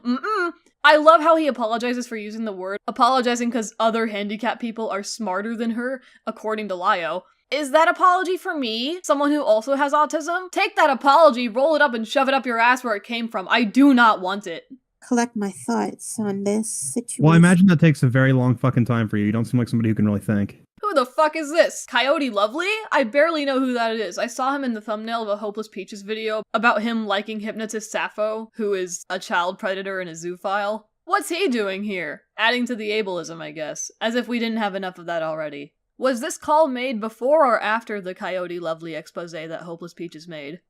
I love how he apologizes for using the word. Apologizing because other handicapped people are smarter than her, according to Lio. Is that apology for me? Someone who also has autism? Take that apology, roll it up, and shove it up your ass where it came from. I do not want it. Collect my thoughts on this situation. Well, I imagine that takes a very long fucking time for you. You don't seem like somebody who can really think. Who the fuck is this? Coyote Lovely? I barely know who that is. I saw him in the thumbnail of a Hopeless Peaches video about him liking hypnotist Sappho, who is a child predator and a zoophile. What's he doing here? Adding to the ableism, I guess. As if we didn't have enough of that already. Was this call made before or after the Coyote Lovely expose that Hopeless Peaches made?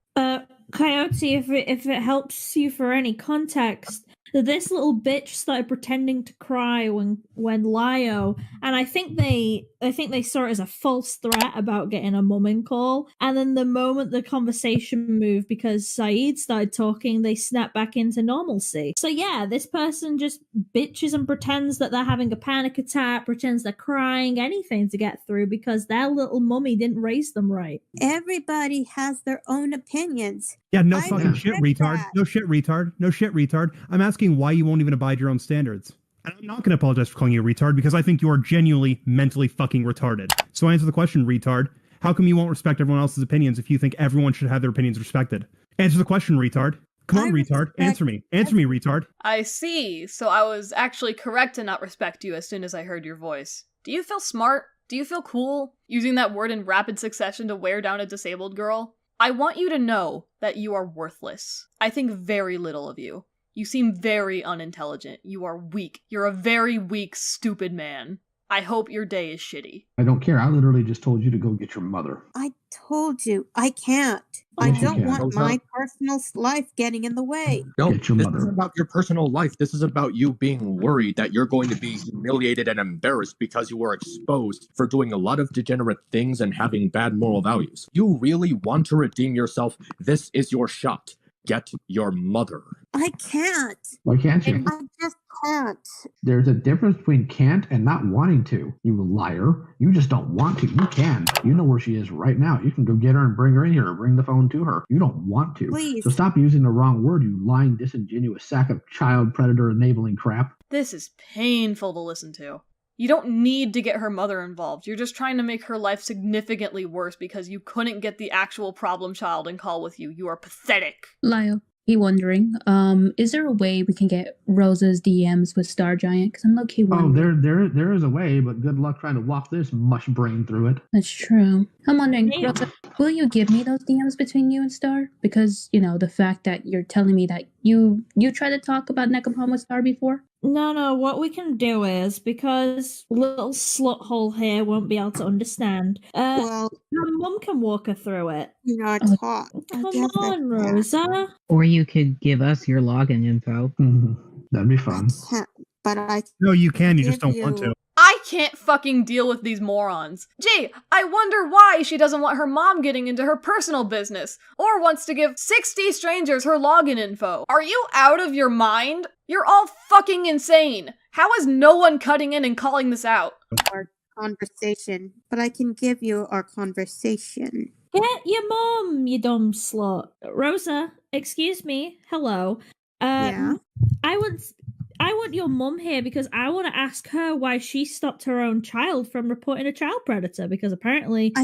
Coyote, if it helps you for any context, this little bitch started pretending to cry when Lio, and I think they saw it as a false threat about getting a mumming call, and then the moment the conversation moved because Saeed started talking, they snapped back into normalcy. So yeah, this person just bitches and pretends that they're having a panic attack, pretends they're crying, anything to get through because their little mummy didn't raise them right. Everybody has their own opinions. Yeah, no fucking shit, retard. that. No shit, retard. No shit, retard. I'm asking why you won't even abide your own standards. And I'm not going to apologize for calling you a retard because I think you are genuinely mentally fucking retarded. So answer the question, retard. How come you won't respect everyone else's opinions if you think everyone should have their opinions respected? Answer the question, retard. Come on, retard. Answer me. Answer me, retard. I see. So I was actually correct to not respect you as soon as I heard your voice. Do you feel smart? Do you feel cool? Using that word in rapid succession to wear down a disabled girl? I want you to know that you are worthless. I think very little of you. You seem very unintelligent. You are weak. You're a very weak, stupid man. I hope your day is shitty. I don't care. I literally just told you to go get your mother. I told you, I can't. I don't want my personal life getting in the way. No, Get your this mother. isn't about your personal life. This is about you being worried that you're going to be humiliated and embarrassed because you were exposed for doing a lot of degenerate things and having bad moral values. You really want to redeem yourself. This is your shot. Get your mother. I can't. Why can't you? I just can't. There's a difference between can't and not wanting to, you liar. You just don't want to. You can. You know where she is right now. You can go get her and bring her in here or bring the phone to her. You don't want to. Please. So stop using the wrong word, you lying, disingenuous sack of child predator enabling crap. This is painful to listen to. You don't need to get her mother involved. You're just trying to make her life significantly worse because you couldn't get the actual problem child and call with you. You are pathetic. Lyle, be wondering, is there a way we can get Rosa's DMs with Star Giant? Because I'm low-key wondering. Oh, there is a way, but good luck trying to walk this mush brain through it. That's true. I'm wondering, Rosa, will you give me those DMs between you and Star? Because, you know, the fact that you're telling me that you tried to talk about Necropom with Star before? No, what we can do is, because little slut hole here won't be able to understand, Well, her mum can walk her through it. you know, I talk. Come on, Rosa. Or you could give us your login info. That'd be fun. I can't, but I No, you can. You just give don't want to. I can't fucking deal with these morons. Gee, I wonder why she doesn't want her mom getting into her personal business, or wants to give 60 strangers her login info. Are you out of your mind? You're all fucking insane. How is no one cutting in and calling this out? our conversation, but I can give you our conversation. Get your mum, you dumb slut. Rosa, excuse me. Hello. Yeah? I want your mum here because I want to ask her why she stopped her own child from reporting a child predator, because apparently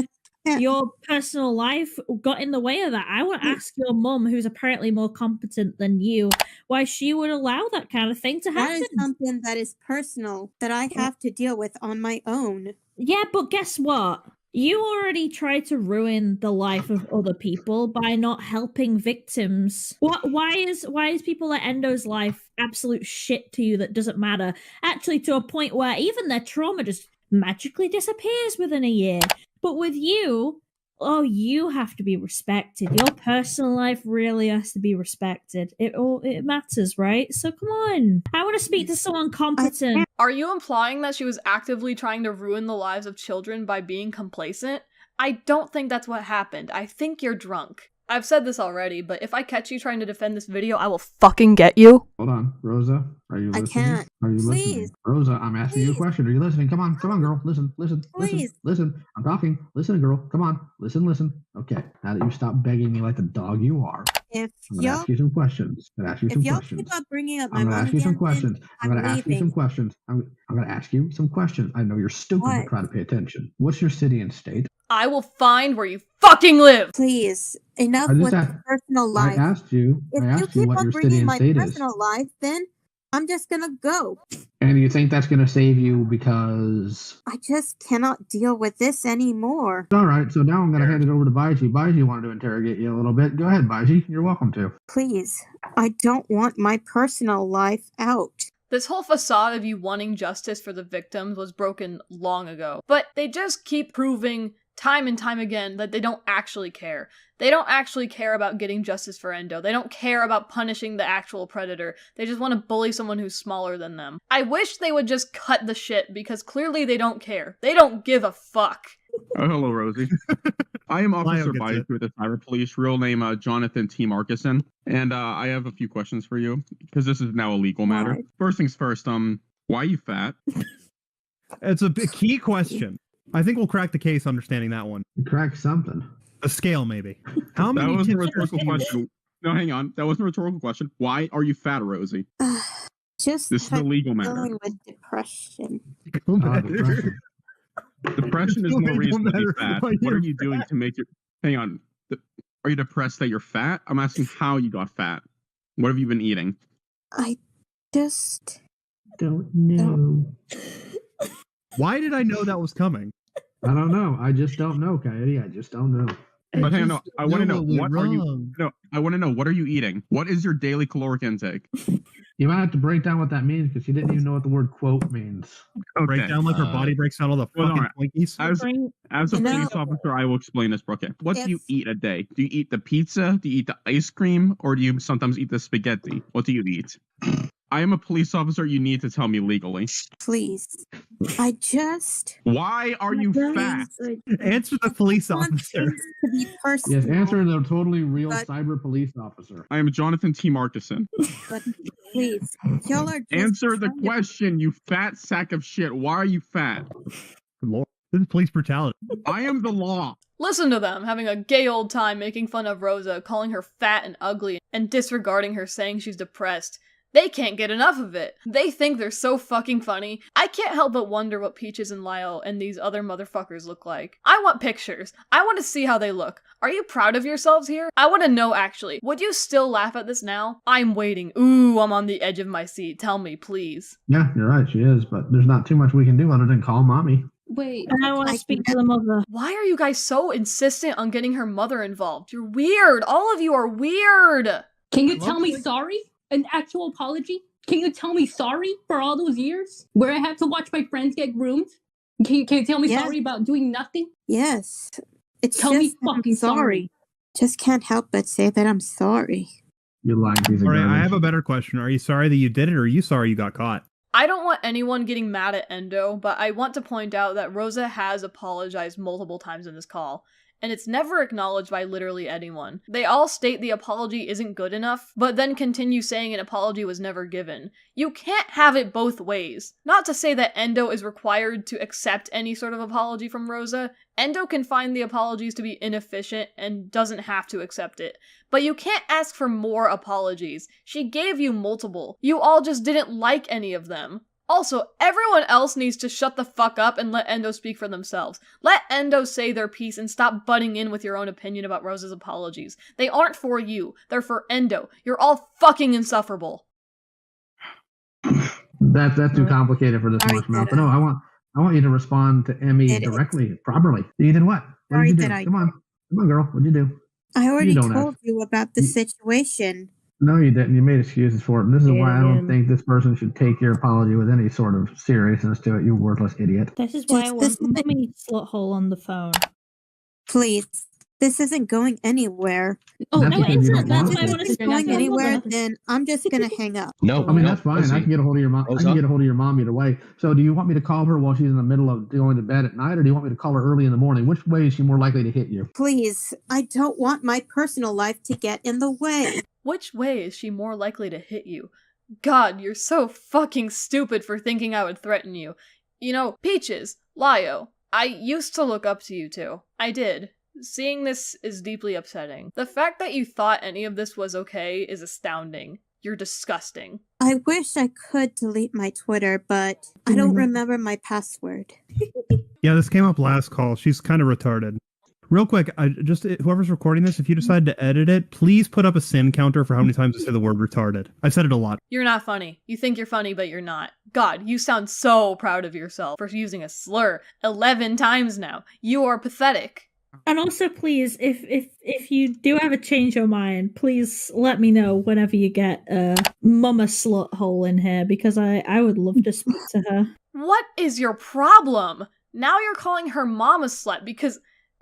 your personal life got in the way of that. I want to ask your mum, who's apparently more competent than you, why she would allow that kind of thing to happen. That is something that is personal that I have to deal with on my own. Yeah, but guess what? You already tried to ruin the life of other people by not helping victims. Why is people like Endo's life absolute shit to you that doesn't matter? Actually, to a point where even their trauma just magically disappears within a year. But with you, oh, you have to be respected. Your personal life really has to be respected. It matters, right? So come on. I want to speak to someone competent. Are you implying that she was actively trying to ruin the lives of children by being complacent? I don't think that's what happened. I think you're drunk. I've said this already, but if I catch you trying to defend this video, I will fucking get you. Hold on, Rosa. Are you listening? I can't. Are you Please. listening? Rosa, I'm asking you a question. Are you listening? Come on, girl. Listen. Please. Listen. I'm talking. Listen, girl. Come on. Listen. Okay. Now that you stop begging me like the dog you are, If I'm gonna ask you some questions. if y'all keep on bringing up my I'm gonna mom ask you some again, questions. I'm I'm gonna ask you some leaving. questions. I'm gonna ask you some questions. I know you're stupid, What? but try to pay attention. What's your city and state? I will find where you fucking live. Please, enough I just with the asked- personal life. I asked you If you keep what on your city bringing and my state is. personal life, then I'm just gonna go. And you think that's gonna save you because... I just cannot deal with this anymore. All right, so now I'm gonna hand it over to Baiji. Baiji wanted to interrogate you a little bit. Go ahead, Baiji. You're welcome to. Please, I don't want my personal life out. This whole facade of you wanting justice for the victims was broken long ago, but they just keep proving time and time again that they don't actually care. They don't actually care about getting justice for Endo. They don't care about punishing the actual predator. They just want to bully someone who's smaller than them. I wish they would just cut the shit, because clearly they don't care. They don't give a fuck. Oh, hello, Rosie. I am Officer Bias with the Cyber Police, real name Jonathan T. Markison, and I have a few questions for you, because this is now a legal matter. Right. First things first, why are you fat? It's a key question. I think we'll crack the case understanding that one. Crack something. A scale, maybe. How many? That was a rhetorical question. No, hang on. That was a rhetorical question. Why are you fat, Rosie? Just this is a legal matter. dealing with depression. Depression. Depression is more reason to be fat. What are you doing to make your... Hang on. Are you depressed that you're fat? I'm asking how you got fat. What have you been eating? I just... Don't know. Why did I know that was coming? I don't know. I just don't know, Coyote. I just don't know. But hang on, I want to know what are you... wrong. No, I want to know, what are you eating? What is your daily caloric intake? You might have to break down what that means, because you didn't even know what the word quote means. Okay. Break down like her body breaks down all the well, fucking alright. Twinkies. As a police officer, I will explain this. Okay, what do you eat a day? Do you eat the pizza? Do you eat the ice cream? Or do you sometimes eat the spaghetti? What do you eat? I am a police officer. You need to tell me legally. Please. I just... Why are you fat? Answer the police officer. To be personal, Yes, answer the totally real cyber police officer. I am Jonathan T. Markison. but please. Y'all are just Answer the trying to- question, you fat sack of shit. Why are you fat? Lord, this is police brutality. I am the law. Listen to them, having a gay old time making fun of Rosa, calling her fat and ugly, and disregarding her saying she's depressed. They can't get enough of it. They think they're so fucking funny. I can't help but wonder what Peaches and Lyle and these other motherfuckers look like. I want pictures. I want to see how they look. Are you proud of yourselves here? I want to know, actually. Would you still laugh at this now? I'm waiting. Ooh, I'm on the edge of my seat. Tell me, please. Yeah, you're right. She is, but there's not too much we can do other than call mommy. Wait, And I want to speak to the mother. Why are you guys so insistent on getting her mother involved? You're weird. All of you are weird. can you tell me sorry? An actual apology? Can you tell me sorry for all those years where I had to watch my friends get groomed? Can you tell me Yes. sorry about doing nothing? Yes. It's Tell just me that I'm fucking sorry. Just can't help but say that I'm sorry. You lying piece of All right, I garbage. have a better question. Are you sorry that you did it, or are you sorry you got caught? I don't want anyone getting mad at Endo, but I want to point out that Rosa has apologized multiple times in this call, and it's never acknowledged by literally anyone. They all state the apology isn't good enough, but then continue saying an apology was never given. You can't have it both ways. Not to say that Endo is required to accept any sort of apology from Rosa. Endo can find the apologies to be inefficient and doesn't have to accept it. But you can't ask for more apologies. She gave you multiple. You all just didn't like any of them. Also, everyone else needs to shut the fuck up and let Endo speak for themselves. Let Endo say their piece and stop butting in with your own opinion about Rosa's apologies. They aren't for you. They're for Endo. You're all fucking insufferable. That's too complicated for this Sorry much mouth. that No, I want you to respond to Emmy Did it. directly, properly. You did what? What Sorry did you do? that I- Come on, girl. What'd you do? I already You don't told have- you about the situation. No, you didn't. You made excuses for it. And this is why I don't think this person should take your apology with any sort of seriousness to it. You worthless idiot. This is why I This want is- Mummy Sluthole on the phone. Please. This isn't going anywhere. Oh, That's no, because it you isn't. don't That's want why I to. want to If it's speak going to the anywhere, mother. then I'm just gonna hang up. No, I mean, no, that's fine. I Rosie. can get a hold of your mom. I Rosa? can get a hold of your mom either way. So, do you want me to call her while she's in the middle of going to bed at night, or do you want me to call her early in the morning? Which way is she more likely to hit you? Please, I don't want my personal life to get in the way. Which way is she more likely to hit you? God, you're so fucking stupid for thinking I would threaten you. You know, Peaches, Lio, I used to look up to you two. I did. Seeing this is deeply upsetting. The fact that you thought any of this was okay is astounding. You're disgusting. I wish I could delete my Twitter, but I don't remember my password. Yeah, this came up last call. She's kind of retarded. Real quick, whoever's recording this, if you decide to edit it, please put up a sin counter for how many times I say the word retarded. I've said it a lot. You're not funny. You think you're funny, but you're not. God, you sound so proud of yourself for using a slur 11 times now. You are pathetic. And also, please, if you do ever change your mind, please let me know whenever you get Mama Sluthole in here, because I would love to speak to her. What is your problem? Now you're calling her mama slut because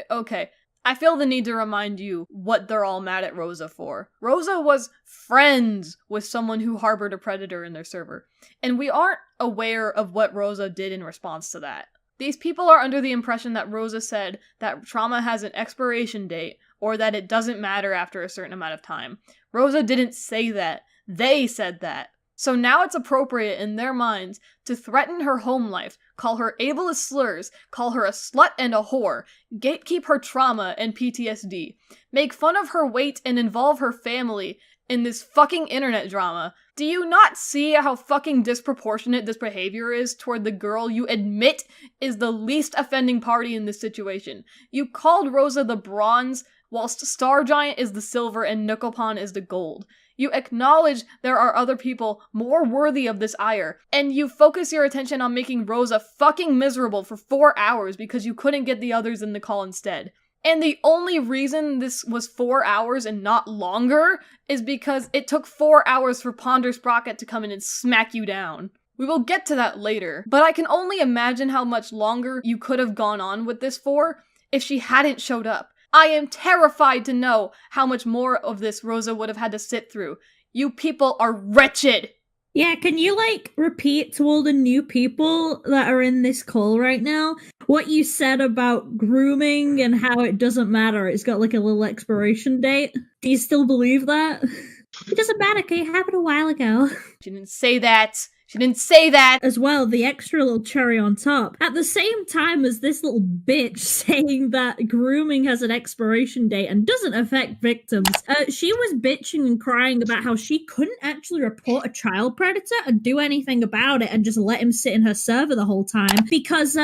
Okay. I feel the need to remind you what they're all mad at Rosa for. Rosa was friends with someone who harbored a predator in their server, and we aren't aware of what Rosa did in response to that. These people are under the impression that Rosa said that trauma has an expiration date, or that it doesn't matter after a certain amount of time. Rosa didn't say that. They said that. So now it's appropriate in their minds to threaten her home life, call her ableist slurs, call her a slut and a whore, gatekeep her trauma and PTSD, make fun of her weight and involve her family in this fucking internet drama. Do you not see how fucking disproportionate this behavior is toward the girl you admit is the least offending party in this situation? You called Rosa the bronze, whilst Star Giant is the silver and Nukklepon is the gold. You acknowledge there are other people more worthy of this ire, and you focus your attention on making Rosa fucking miserable for 4 hours because you couldn't get the others in the call instead. And the only reason this was 4 hours and not longer is because it took 4 hours for Ponder Sprocket to come in and smack you down. We will get to that later, but I can only imagine how much longer you could have gone on with this for if she hadn't showed up. I am terrified to know how much more of this Rosa would have had to sit through. You people are wretched! Yeah, can you, repeat to all the new people that are in this call right now what you said about grooming and how it doesn't matter? It's got, a little expiration date. Do you still believe that? It doesn't matter, okay? It happened a while ago. She didn't say that. She didn't say that! As well, the extra little cherry on top. At the same time as this little bitch saying that grooming has an expiration date and doesn't affect victims, she was bitching and crying about how she couldn't actually report a child predator and do anything about it and just let him sit in her server the whole time because,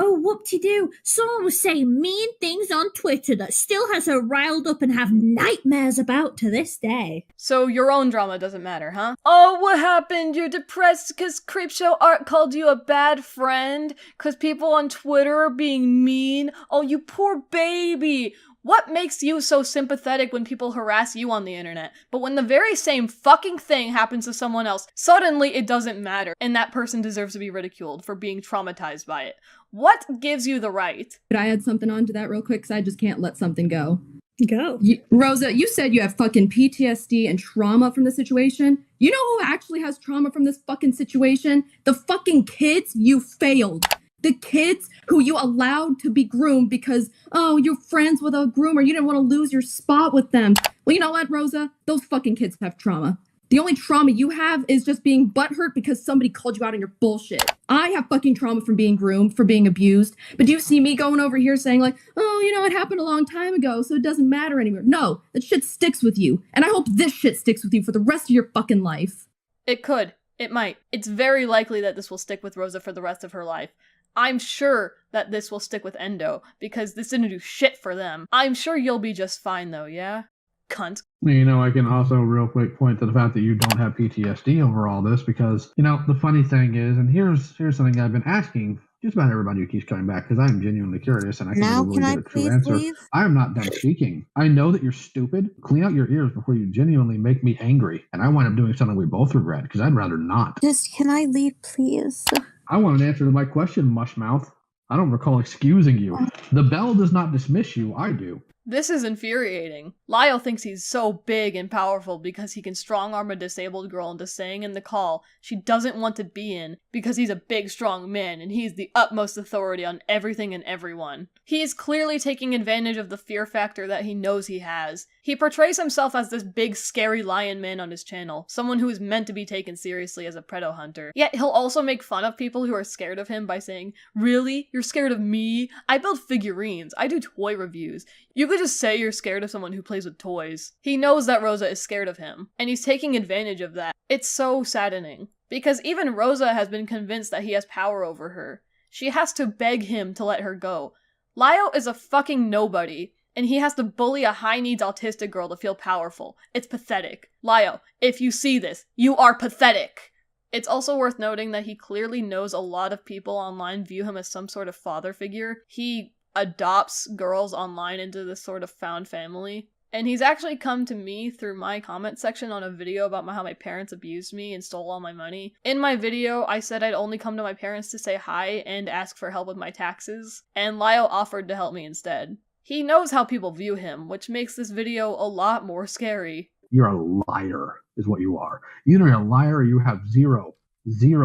oh, whoop-de-doo, someone was saying mean things on Twitter that still has her riled up and have nightmares about to this day. So your own drama doesn't matter, huh? Oh, what happened? You're depressed because Creepshow Art called you a bad friend? Because people on Twitter are being mean? Oh, you poor baby! What makes you so sympathetic when people harass you on the internet? But when the very same fucking thing happens to someone else, suddenly it doesn't matter, and that person deserves to be ridiculed for being traumatized by it. What gives you the right? Could I add something onto that real quick? Because I just can't let something go. Go. Rosa, you said you have fucking PTSD and trauma from the situation. You know who actually has trauma from this fucking situation? The fucking kids you failed. The kids who you allowed to be groomed because, oh, you're friends with a groomer. You didn't want to lose your spot with them. Well, you know what, Rosa? Those fucking kids have trauma. The only trauma you have is just being butthurt because somebody called you out on your bullshit. I have fucking trauma from being groomed, for being abused. But do you see me going over here saying oh, it happened a long time ago, so it doesn't matter anymore? No, that shit sticks with you. And I hope this shit sticks with you for the rest of your fucking life. It could. It might. It's very likely that this will stick with Rosa for the rest of her life. I'm sure that this will stick with Endo, because this didn't do shit for them. I'm sure you'll be just fine though, yeah? Cunt. I can also real quick point to the fact that you don't have PTSD over all this because, the funny thing is, and here's something I've been asking just about everybody who keeps coming back because I'm genuinely curious and I can really get a true answer. Leave? I am not done speaking. I know that you're stupid. Clean out your ears before you genuinely make me angry. And I wind up doing something we both regret because I'd rather not. Can I leave, please? I want an answer to my question, Mushmouth. I don't recall excusing you. The bell does not dismiss you, I do. This is infuriating. Lyle thinks he's so big and powerful because he can strong-arm a disabled girl into staying in the call she doesn't want to be in because he's a big, strong man and he's the utmost authority on everything and everyone. He is clearly taking advantage of the fear factor that he knows he has. He portrays himself as this big, scary lion man on his channel, someone who is meant to be taken seriously as a predator hunter. Yet he'll also make fun of people who are scared of him by saying, "Really? You're scared of me? I build figurines. I do toy reviews. You could just say you're scared of someone who plays with toys." He knows that Rosa is scared of him, and he's taking advantage of that. It's so saddening, because even Rosa has been convinced that he has power over her. She has to beg him to let her go. Lyle is a fucking nobody, and he has to bully a high-needs autistic girl to feel powerful. It's pathetic. Lyle, if you see this, you are pathetic! It's also worth noting that he clearly knows a lot of people online view him as some sort of father figure. He adopts girls online into this sort of found family. And he's actually come to me through my comment section on a video about how my parents abused me and stole all my money. In my video, I said I'd only come to my parents to say hi and ask for help with my taxes, and Lyle offered to help me instead. He knows how people view him, which makes this video a lot more scary. You're a liar, is what you are. Either you're a liar or you have zero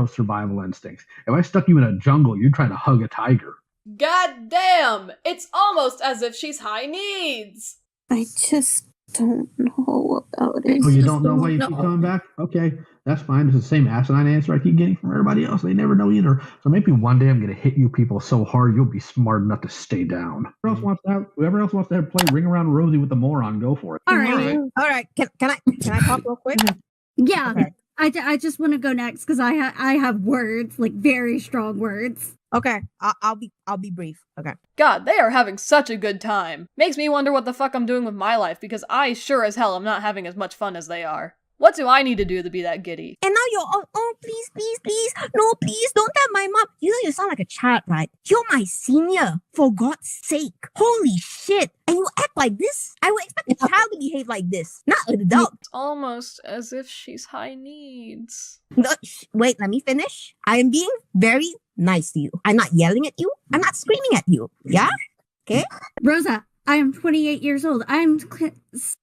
survival instincts. If I stuck you in a jungle, you'd try to hug a tiger. God damn! It's almost as if she's high needs! I just don't know about it. Oh, you don't know why you keep coming back? Okay, that's fine. It's the same asinine answer I keep getting from everybody else. They never know either. So maybe one day I'm going to hit you people so hard you'll be smart enough to stay down. Whoever else wants to play Ring Around Rosie with the moron, go for it. All right. Can I talk real quick? Yeah. Okay. I just want to go next because I have words, like very strong words. Okay, I'll be brief. Okay. God, they are having such a good time. Makes me wonder what the fuck I'm doing with my life, because I sure as hell am not having as much fun as they are. What do I need to do to be that giddy? And now you're, oh, please. No, please, don't tell my mom. You know you sound like a child, right? You're my senior, for God's sake. Holy shit. And you act like this? I would expect a child to behave like this, not an adult. It's almost as if she's high needs. No, wait, let me finish. I am being very nice to you. I'm not yelling at you. I'm not screaming at you. Yeah? Okay? Rosa, I am 28 years old. I'm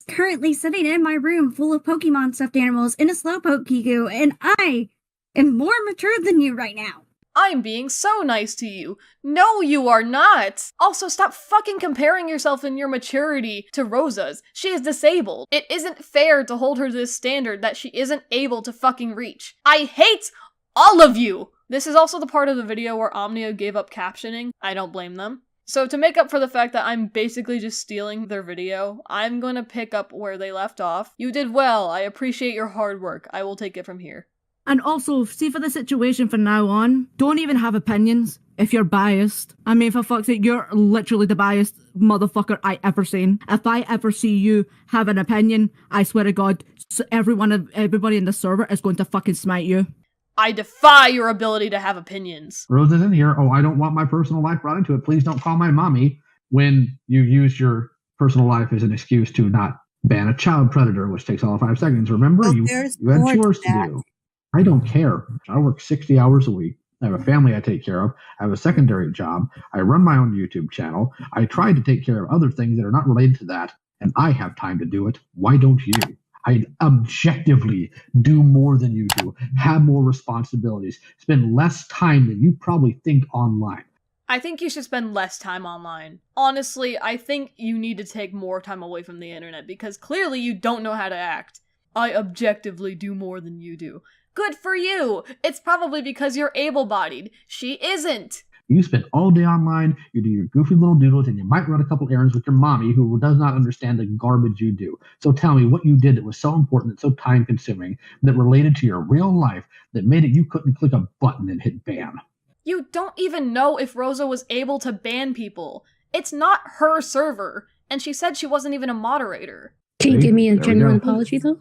currently sitting in my room full of Pokemon stuffed animals in a Slowpoke Kiku, and I am more mature than you right now. I'm being so nice to you. No, you are not. Also, stop fucking comparing yourself in your maturity to Rosa's. She is disabled. It isn't fair to hold her to this standard that she isn't able to fucking reach. I hate all of you! This is also the part of the video where Omnia gave up captioning. I don't blame them. So to make up for the fact that I'm basically just stealing their video, I'm gonna pick up where they left off. You did well. I appreciate your hard work. I will take it from here. And also, see for the situation from now on, don't even have opinions if you're biased. I mean, for fuck's sake, you're literally the biased motherfucker I ever seen. If I ever see you have an opinion, I swear to God, everybody in the server is going to fucking smite you. I defy your ability to have opinions. Rosa's in here. Oh, I don't want my personal life brought into it. Please don't call my mommy when you use your personal life as an excuse to not ban a child predator, which takes all of 5 seconds. Remember, you had chores to do. I don't care. I work 60 hours a week. I have a family I take care of. I have a secondary job. I run my own YouTube channel. I try to take care of other things that are not related to that, and I have time to do it. Why don't you? I objectively do more than you do, have more responsibilities, spend less time than you probably think online. I think you should spend less time online. Honestly, I think you need to take more time away from the internet because clearly you don't know how to act. I objectively do more than you do. Good for you! It's probably because you're able-bodied. She isn't! You spend all day online, you do your goofy little doodles, and you might run a couple errands with your mommy who does not understand the garbage you do. So tell me what you did that was so important and so time-consuming that related to your real life that made it you couldn't click a button and hit ban. You don't even know if Rosa was able to ban people. It's not her server, and she said she wasn't even a moderator. Can you give me a genuine apology, though?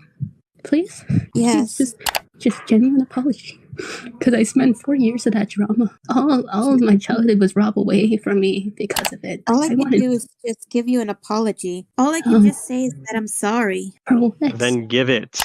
Please? Yes. Just genuine apology. Because I spent 4 years of that drama. All of my childhood was robbed away from me because of it. All I can do is just give you an apology. All I can just say is that I'm sorry. Then give it.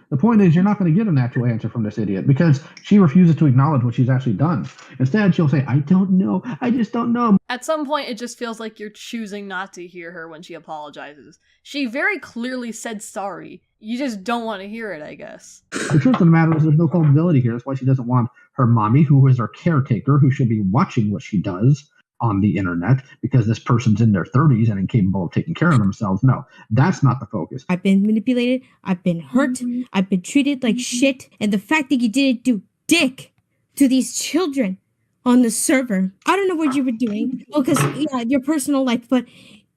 The point is, you're not going to get an actual answer from this idiot because she refuses to acknowledge what she's actually done. Instead, she'll say, I don't know. I just don't know. At some point, it just feels like you're choosing not to hear her when she apologizes. She very clearly said sorry. You just don't want to hear it, I guess. The truth of the matter is there's no culpability here. That's why she doesn't want her mommy, who is her caretaker, who should be watching what she does on the internet because this person's in their 30s and incapable of taking care of themselves. No, that's not the focus. I've been manipulated. I've been hurt. I've been treated like shit. And the fact that you didn't do dick to these children on the server. I don't know what you were doing. Oh, because your personal life. But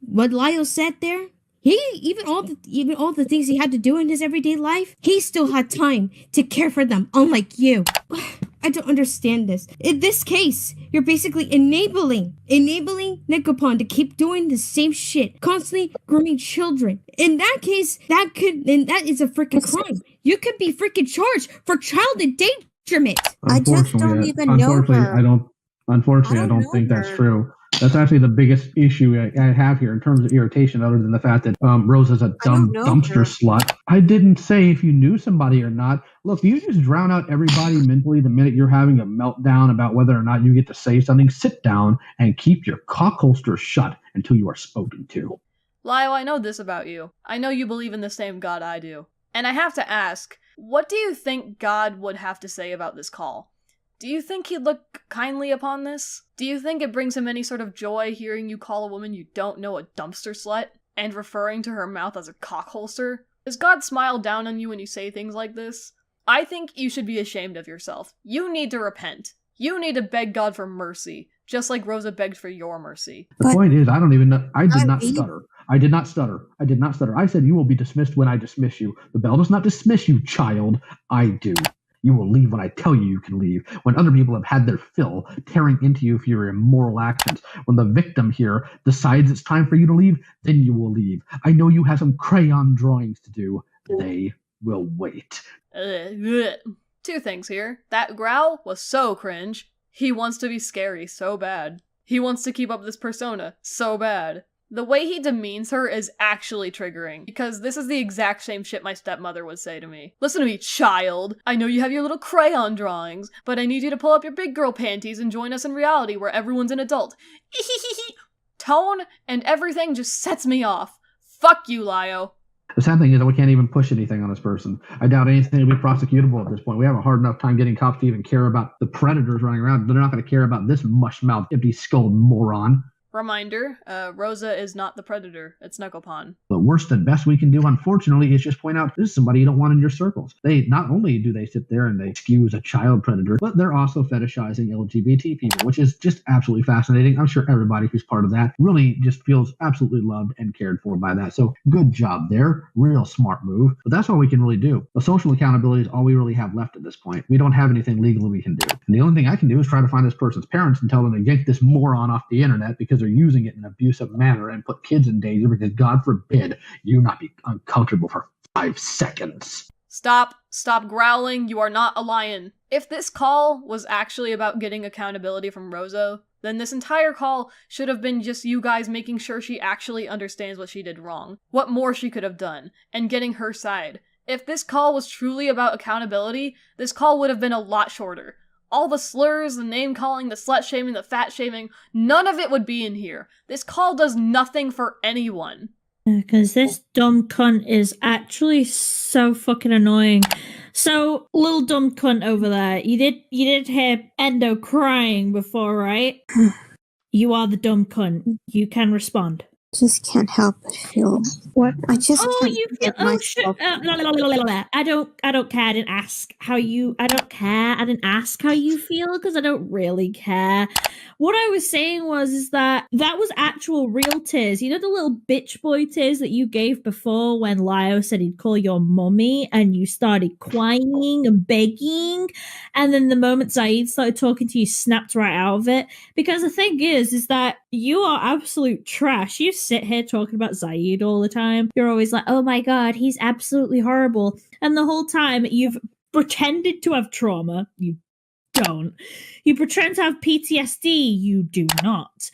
what Lyle said there, even all the things he had to do in his everyday life, he still had time to care for them, unlike you. I don't understand this. In this case, you're basically enabling Nikopon to keep doing the same shit, constantly grooming children. In that case, that is a freaking crime. You could be freaking charged for child endangerment. I just don't even know her. I don't think that's true. That's actually the biggest issue I have here in terms of irritation, other than the fact that Rosa's a dumb dumpster slut. I didn't say if you knew somebody or not. Look, you just drown out everybody mentally the minute you're having a meltdown about whether or not you get to say something. Sit down and keep your cock holster shut until you are spoken to. Lyle, I know this about you. I know you believe in the same God I do. And I have to ask, what do you think God would have to say about this call? Do you think he'd look kindly upon this? Do you think it brings him any sort of joy hearing you call a woman you don't know a dumpster slut, and referring to her mouth as a cock holster? Does God smile down on you when you say things like this? I think you should be ashamed of yourself. You need to repent. You need to beg God for mercy, just like Rosa begged for your mercy. The point is, I don't even know. I did not stutter. I did not stutter. I did not stutter. I said you will be dismissed when I dismiss you. The bell does not dismiss you, child. I do. You will leave when I tell you you can leave. When other people have had their fill, tearing into you for your immoral actions. When the victim here decides it's time for you to leave, then you will leave. I know you have some crayon drawings to do. They will wait. Two things here. That growl was so cringe. He wants to be scary so bad. He wants to keep up this persona so bad. The way he demeans her is actually triggering, because this is the exact same shit my stepmother would say to me. Listen to me, child. I know you have your little crayon drawings, but I need you to pull up your big girl panties and join us in reality where everyone's an adult. Tone and everything just sets me off. Fuck you, Lio. The sad thing is that we can't even push anything on this person. I doubt anything will be prosecutable at this point. We have a hard enough time getting cops to even care about the predators running around. They're not going to care about this mush-mouthed, empty-skulled moron. Reminder, Rosa is not the predator, it's Knucklepon. The worst and best we can do, unfortunately, is just point out this is somebody you don't want in your circles. They not only do they sit there and they excuse a child predator, but they're also fetishizing LGBT people, which is just absolutely fascinating. I'm sure everybody who's part of that really just feels absolutely loved and cared for by that. So good job there. Real smart move. But that's all we can really do. The social accountability is all we really have left at this point. We don't have anything legally we can do. And the only thing I can do is try to find this person's parents and tell them to yank this moron off the internet because they're using it in an abusive manner and put kids in danger because God forbid you not be uncomfortable for 5 seconds. Stop growling, you are not a lion. If this call was actually about getting accountability from Rosa, then this entire call should have been just you guys making sure she actually understands what she did wrong, what more she could have done, and getting her side. If this call was truly about accountability, this call would have been a lot shorter. All the slurs, the name-calling, the slut-shaming, the fat-shaming, none of it would be in here. This call does nothing for anyone. Because this dumb cunt is actually so fucking annoying. So, little dumb cunt over there, you did hear Endo crying before, right? You are the dumb cunt. You can respond. Just can't help but feel what I just can't you get myself. I don't care. I didn't ask how you. I don't care. I didn't ask how you feel because I don't really care. What I was saying is that was actual real tears. You know the little bitch boy tears that you gave before when Lio said he'd call your mummy and you started crying and begging, and then the moment Zaid started talking to you, snapped right out of it. Because the thing is that you are absolute trash. You sit here talking about Zaid all the time. You're always like, oh my god, he's absolutely horrible. And the whole time you've pretended to have trauma. You don't. You pretend to have PTSD. You do not.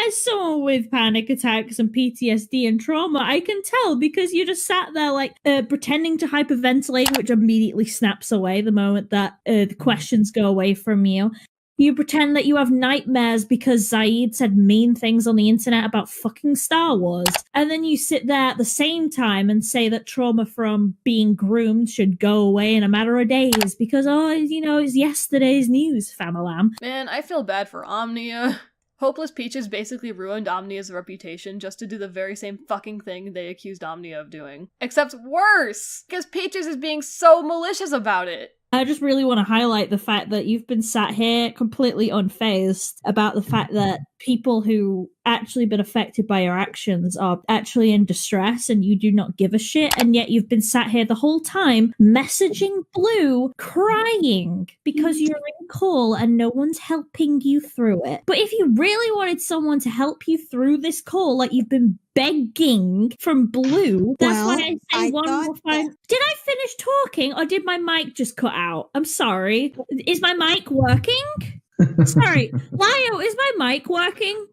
As someone with panic attacks and PTSD and trauma, I can tell because you just sat there like pretending to hyperventilate, which immediately snaps away the moment that the questions go away from you. You pretend that you have nightmares because Zaid said mean things on the internet about fucking Star Wars. And then you sit there at the same time and say that trauma from being groomed should go away in a matter of days because, it's yesterday's news, famalam. Man, I feel bad for Omnia. Hopeless Peaches basically ruined Omnia's reputation just to do the very same fucking thing they accused Omnia of doing. Except worse! Because Peaches is being so malicious about it. I just really want to highlight the fact that you've been sat here completely unfazed about the fact that people who actually been affected by your actions are actually in distress and you do not give a shit, and yet you've been sat here the whole time messaging Blue crying because you're in call and no one's helping you through it. But if you really wanted someone to help you through this call, like you've been begging from Blue, that's why I say one more time. Did I finish talking or did my mic just cut out? I'm sorry. Is my mic working? Sorry, Lio, is my mic working?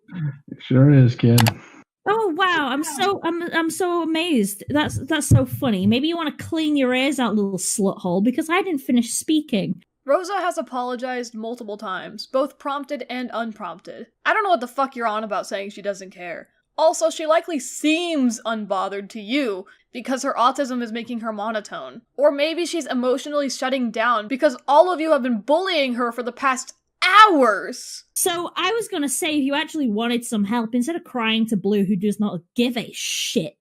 It sure is, kid. Oh wow, I'm so amazed. That's so funny. Maybe you want to clean your ears out, little slut hole, because I didn't finish speaking. Rosa has apologized multiple times, both prompted and unprompted. I don't know what the fuck you're on about saying she doesn't care. Also, she likely seems unbothered to you because her autism is making her monotone. Or maybe she's emotionally shutting down because all of you have been bullying her for the past hours. So I was gonna say, if you actually wanted some help, instead of crying to Blue, who does not give a shit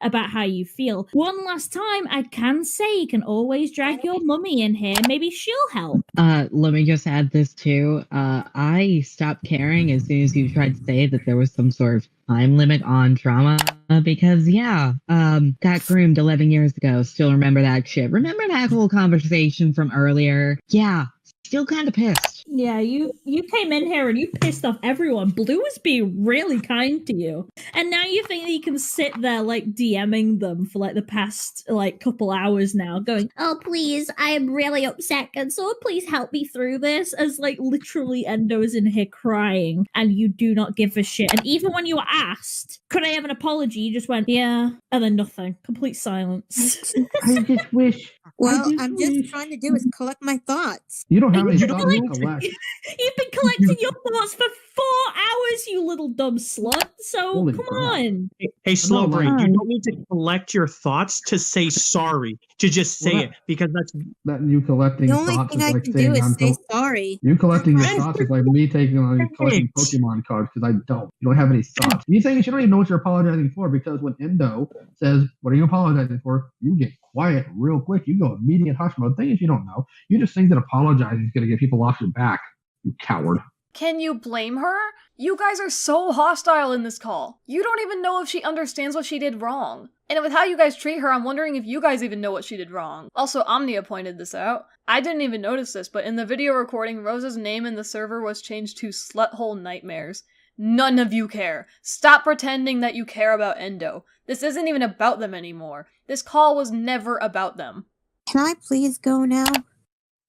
about how you feel, one last time, I can say you can always drag your mummy in here. Maybe she'll help. Let me just add this too. I stopped caring as soon as you tried to say that there was some sort of time limit on trauma. Because got groomed 11 years ago. Still remember that shit. Remember that whole conversation from earlier? Yeah. Still kind of pissed. Yeah, you came in here and you pissed off everyone. Blue was being really kind to you. And now you think that you can sit there, like, DMing them for, like, the past, like, couple hours now, going, oh, please, I am really upset. Can someone please help me through this? As, like, literally Endo is in here crying, and you do not give a shit. And even when you were asked, could I have an apology? You just went, yeah, and then nothing. Complete silence. I just wish... Well, I'm just trying to do is collect my thoughts. You don't have any thoughts to collect. You've been collecting your thoughts for 4 hours, you little dumb slut. So, Holy come crap. on. Hey, slow brain, you don't need to collect your thoughts to say sorry, to just say it, because that's... That you collecting The only thoughts thing is I like can saying do is I'm say sorry. You collecting your thoughts is like me taking on collecting Thanks. Pokemon cards because I don't. You don't have any thoughts. You think you don't even know what you're apologizing for because when Endo says, what are you apologizing for? You get quiet real quick. You go immediate hush mode. Thing is, you don't know. You just think that apologizing is going to get people off your back. You coward. Can you blame her? You guys are so hostile in this call. You don't even know if she understands what she did wrong. And with how you guys treat her, I'm wondering if you guys even know what she did wrong. Also, Omnia pointed this out. I didn't even notice this, but in the video recording, Rosa's name in the server was changed to Sluthole Nightmares. None of you care. Stop pretending that you care about Endo. This isn't even about them anymore. This call was never about them. Can I please go now?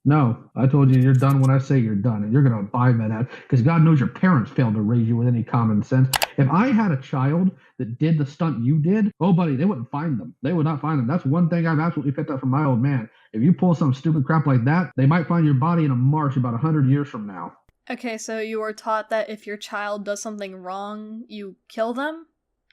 No, I told you you're done when I say you're done, and you're going to abide by that because God knows your parents failed to raise you with any common sense. If I had a child that did the stunt you did, oh, buddy, they wouldn't find them. They would not find them. That's one thing I've absolutely picked up from my old man. If you pull some stupid crap like that, they might find your body in a marsh about 100 years from now. Okay, so you were taught that if your child does something wrong, you kill them?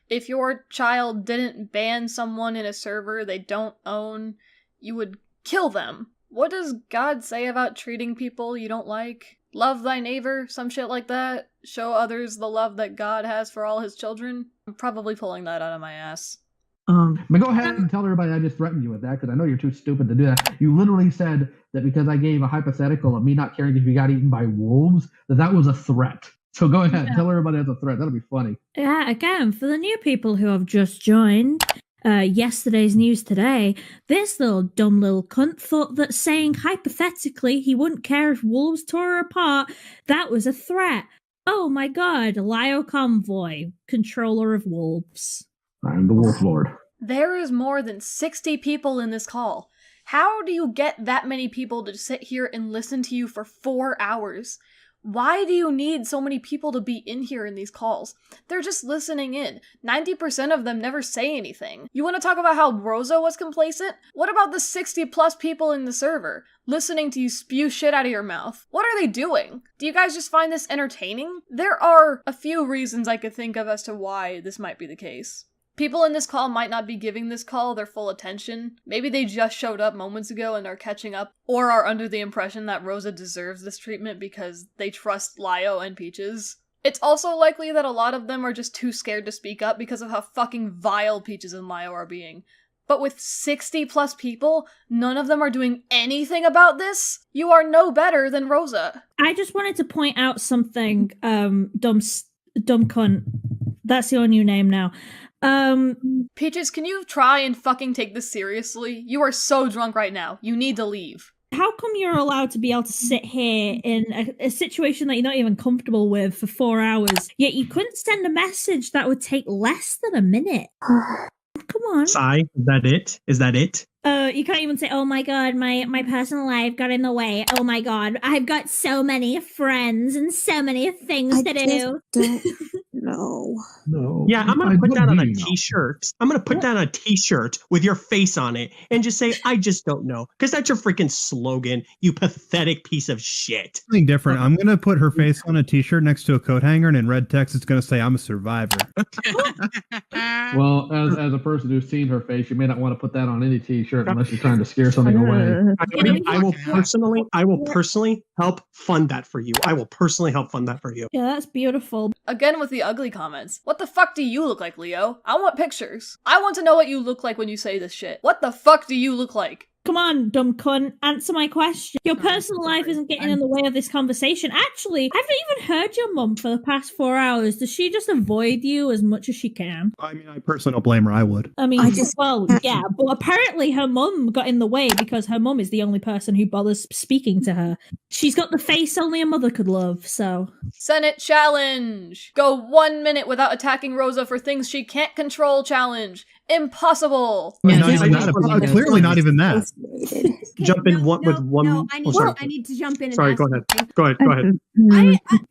If your child didn't ban someone in a server they don't own, you would kill them. What does God say about treating people you don't like? Love thy neighbor, some shit like that? Show others the love that God has for all his children? I'm probably pulling that out of my ass. But go ahead and tell everybody I just threatened you with that because I know you're too stupid to do that. You literally said that because I gave a hypothetical of me not caring if you got eaten by wolves, that was a threat. So go ahead, tell everybody that's a threat. That'll be funny. Yeah, again, for the new people who have just joined, yesterday's news today, this little dumb little cunt thought that saying hypothetically he wouldn't care if wolves tore her apart, that was a threat. Oh my god, Lio Convoy, controller of wolves. I'm the Wolf Lord. There is more than 60 people in this call. How do you get that many people to sit here and listen to you for 4 hours? Why do you need so many people to be in here in these calls? They're just listening in. 90% of them never say anything. You want to talk about how Rosa was complacent? What about the 60 plus people in the server listening to you spew shit out of your mouth? What are they doing? Do you guys just find this entertaining? There are a few reasons I could think of as to why this might be the case. People in this call might not be giving this call their full attention. Maybe they just showed up moments ago and are catching up, or are under the impression that Rosa deserves this treatment because they trust Lio and Peaches. It's also likely that a lot of them are just too scared to speak up because of how fucking vile Peaches and Lio are being. But with 60 plus people, none of them are doing anything about this? You are no better than Rosa. I just wanted to point out something, dumb cunt. That's your new name now. Peaches, can you try and fucking take this seriously? You are so drunk right now. You need to leave. How come you're allowed to be able to sit here in a situation that you're not even comfortable with for 4 hours, yet you couldn't send a message that would take less than a minute? Come on. Sai, is that it? Is that it? You can't even say, oh my god, my personal life got in the way. Oh my god, I've got so many friends and so many things to do. No. Yeah, I'm gonna put that on a t-shirt. I'm gonna put that on a t-shirt with your face on it and just say, I just don't know. Because that's your freaking slogan, you pathetic piece of shit. Something different. I'm gonna put her face on a t-shirt next to a coat hanger, and in red text it's gonna say, I'm a survivor. Well, as a person who's seen her face, you may not want to put that on any t-shirt unless you're trying to scare something away. I will personally help fund that for you. I will personally help fund that for you. Yeah, that's beautiful. Again with the ugly comments. What the fuck do you look like, Leo? I want pictures. I want to know what you look like when you say this shit. What the fuck do you look like? Come on, dumb cunt. Answer my question. Your personal life isn't getting in the way of this conversation. Actually, I haven't even heard your mum for the past 4 hours. Does she just avoid you as much as she can? I mean, I personally don't blame her. I would. I mean, yeah, but apparently her mum got in the way because her mum is the only person who bothers speaking to her. She's got the face only a mother could love, so. Senate challenge! Go 1 minute without attacking Rosa for things she can't control challenge. Impossible! Yeah, not even that. Clearly not even that. Jump in with one. No, I need to jump in. Sorry, go ahead. Go ahead.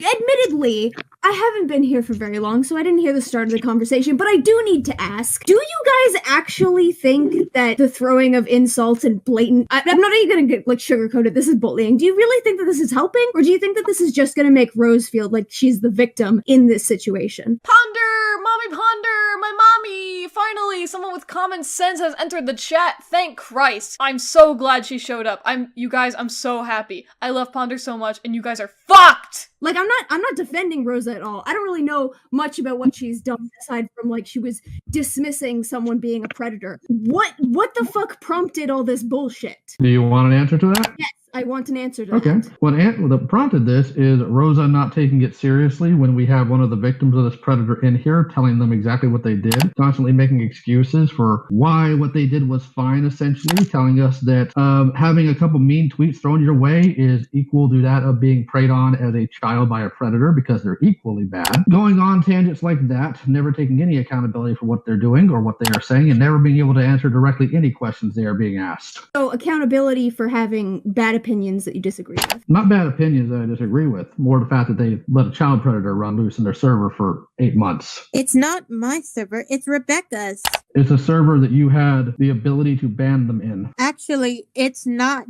Admittedly, I haven't been here for very long, so I didn't hear the start of the conversation, but I do need to ask, do you guys actually think that the throwing of insults and blatant... I'm not even gonna sugarcoat it, this is bullying. Do you really think that this is helping? Or do you think that this is just gonna make Rose feel like she's the victim in this situation? Ponder! Mommy Ponder! My mommy! Finally, someone with common sense has entered the chat. Thank Christ. I'm so glad she showed up. You guys, I'm so happy. I love Ponder so much, and you guys are fucked! Like, I'm not defending Rosa at all. I don't really know much about what she's done aside from, like, she was dismissing someone being a predator. What the fuck prompted all this bullshit? Do you want an answer to that? Yes, I want an answer to Okay. that. What prompted this is Rosa not taking it seriously when we have one of the victims of this predator in here telling them exactly what they did, constantly making excuses for why what they did was fine, essentially, telling us that having a couple mean tweets thrown your way is equal to that of being preyed on as a child by a predator because they're equally bad. Going on tangents like that, never taking any accountability for what they're doing or what they are saying, and never being able to answer directly any questions they are being asked. So, accountability for having bad opinions that you disagree with. Not bad opinions that I disagree with. More the fact that they let a child predator run loose in their server for 8 months. It's not my server, it's Rebecca's. It's a server that you had the ability to ban them in. Actually, it's not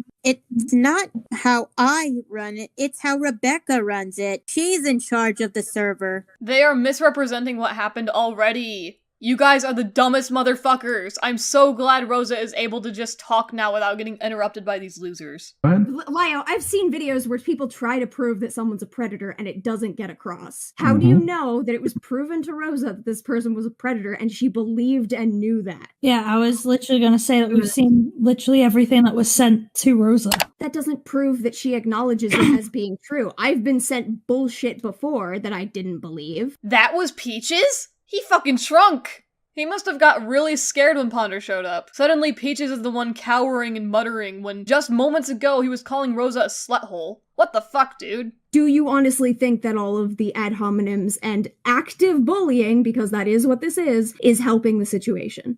how I run it, it's how Rebecca runs it. She's in charge of the server. They are misrepresenting what happened already. You guys are the dumbest motherfuckers. I'm so glad Rosa is able to just talk now without getting interrupted by these losers. Lio, I've seen videos where people try to prove that someone's a predator and it doesn't get across. How do you know that it was proven to Rosa that this person was a predator and she believed and knew that? Yeah, I was literally going to say that we've seen literally everything that was sent to Rosa. That doesn't prove that she acknowledges it as being true. I've been sent bullshit before that I didn't believe. That was Peaches? He fucking shrunk! He must have got really scared when Ponder showed up. Suddenly Peaches is the one cowering and muttering when just moments ago he was calling Rosa a sluthole. What the fuck, dude? Do you honestly think that all of the ad hominems and active bullying, because that is what this is helping the situation?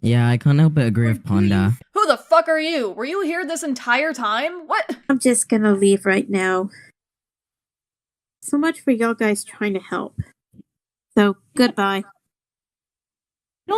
Yeah, I can't help but agree with Panda. Who the fuck are you? Were you here this entire time? What? I'm just gonna leave right now. So much for y'all guys trying to help. So, goodbye.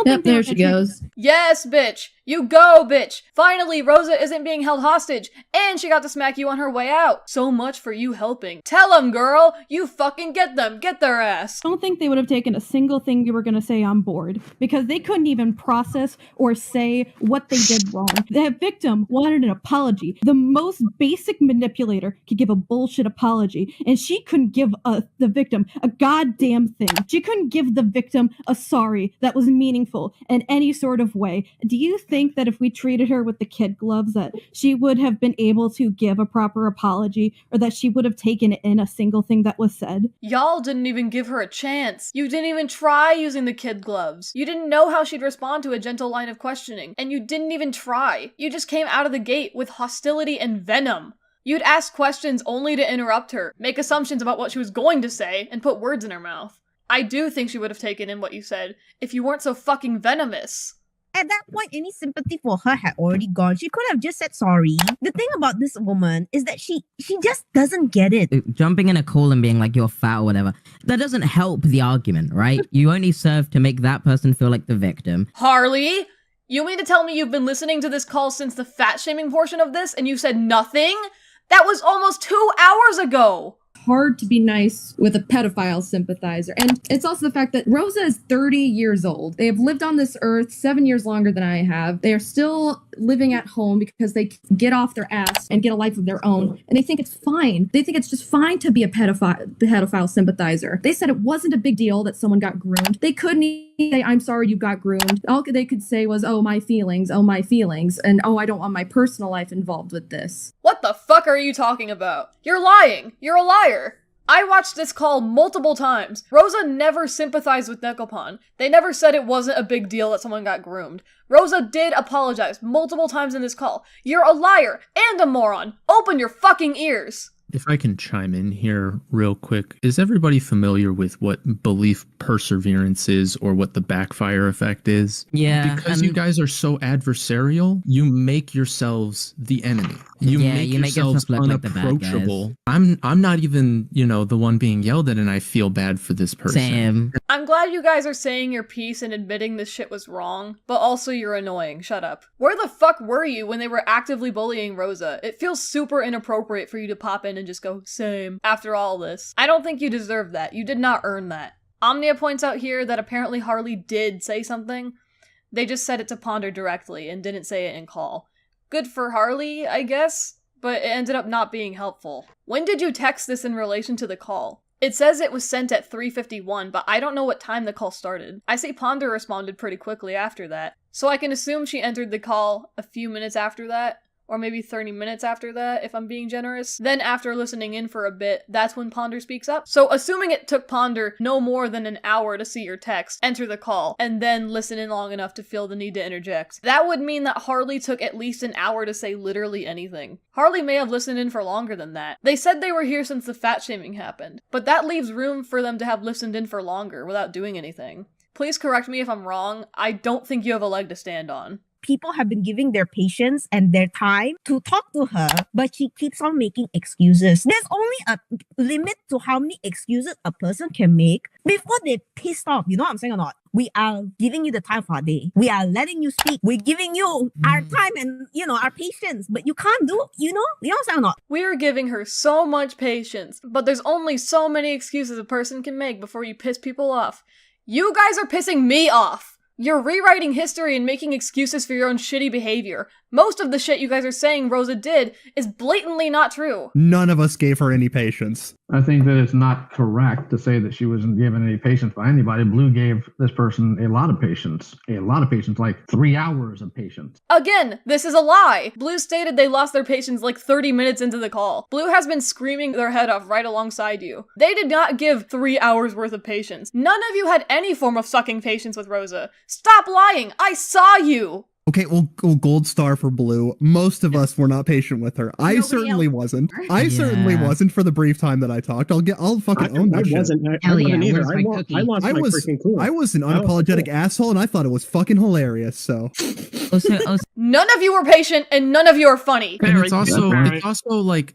Yep, there she goes. Yes, bitch! You go, bitch! Finally, Rosa isn't being held hostage, and she got to smack you on her way out. So much for you helping. Tell them, girl! You fucking get them! Get their ass! I don't think they would have taken a single thing you were going to say on board, because they couldn't even process or say what they did wrong. The victim wanted an apology. The most basic manipulator could give a bullshit apology, and she couldn't give the victim a goddamn thing. She couldn't give the victim a sorry that was meaningful in any sort of way. Do you think that if we treated her with the kid gloves that she would have been able to give a proper apology, or that she would have taken in a single thing that was said? Y'all didn't even give her a chance. You didn't even try using the kid gloves. You didn't know how she'd respond to a gentle line of questioning, and you didn't even try. You just came out of the gate with hostility and venom. You'd ask questions only to interrupt her, make assumptions about what she was going to say, and put words in her mouth. I do think she would have taken in what you said if you weren't so fucking venomous. At that point, any sympathy for her had already gone. She could have just said sorry. The thing about this woman is that she just doesn't get it. Jumping in a call and being like you're fat or whatever, that doesn't help the argument, right? You only serve to make that person feel like the victim. Harley, you mean to tell me you've been listening to this call since the fat-shaming portion of this and you said nothing? That was almost 2 hours ago! Hard to be nice with a pedophile sympathizer. And it's also the fact that Rosa is 30 years old. They have lived on this earth 7 years longer than I have. They are still living at home because they get off their ass and get a life of their own. And they think it's fine. They think it's just fine to be a pedophile sympathizer. They said it wasn't a big deal that someone got groomed. They couldn't even say, I'm sorry you got groomed. All they could say was, oh, my feelings, and oh, I don't want my personal life involved with this. What the fuck are you talking about? You're lying! You're a liar! I watched this call multiple times. Rosa never sympathized with Nekopon. They never said it wasn't a big deal that someone got groomed. Rosa did apologize multiple times in this call. You're a liar and a moron! Open your fucking ears! If I can chime in here real quick, is everybody familiar with what belief perseverance is or what the backfire effect is? Yeah. Because you guys are so adversarial, you make yourselves the enemy. You make yourselves unapproachable. Like I'm not even, the one being yelled at, and I feel bad for this person. Same. I'm glad you guys are saying your piece and admitting this shit was wrong, but also you're annoying. Shut up. Where the fuck were you when they were actively bullying Rosa? It feels super inappropriate for you to pop in and just go, same, after all this. I don't think you deserve that. You did not earn that. Omnia points out here that apparently Harley did say something. They just said it to Ponder directly and didn't say it in call. Good for Harley, I guess, but it ended up not being helpful. When did you text this in relation to the call? It says it was sent at 3:51, but I don't know what time the call started. I see Ponder responded pretty quickly after that, so I can assume she entered the call a few minutes after that. Or maybe 30 minutes after that, if I'm being generous. Then after listening in for a bit, that's when Ponder speaks up. So assuming it took Ponder no more than an hour to see your text, enter the call, and then listen in long enough to feel the need to interject, that would mean that Harley took at least an hour to say literally anything. Harley may have listened in for longer than that. They said they were here since the fat shaming happened, but that leaves room for them to have listened in for longer without doing anything. Please correct me if I'm wrong. I don't think you have a leg to stand on. People have been giving their patience and their time to talk to her, but she keeps on making excuses. There's only a limit to how many excuses a person can make before they're pissed off. You know what I'm saying or not? We are giving you the time for our day. We are letting you speak. We're giving you our time and, our patience, but you can't do, you know what I'm saying or not? We're giving her so much patience, but there's only so many excuses a person can make before you piss people off. You guys are pissing me off! You're rewriting history and making excuses for your own shitty behavior. Most of the shit you guys are saying Rosa did is blatantly not true. None of us gave her any patience. I think that it's not correct to say that she wasn't given any patience by anybody. Blue gave this person a lot of patience, like 3 hours of patience. Again, this is a lie. Blue stated they lost their patience like 30 minutes into the call. Blue has been screaming their head off right alongside you. They did not give 3 hours worth of patience. None of you had any form of sucking patience with Rosa. Stop lying! I saw you! Okay, well, gold star for Blue. Most of us were not patient with her. I certainly wasn't. I certainly wasn't for the brief time that I talked. I'll fucking own that shit. I wasn't either. I lost my freaking cool. I was an unapologetic asshole, and I thought it was fucking hilarious, so. None of you were patient, and none of you are funny. And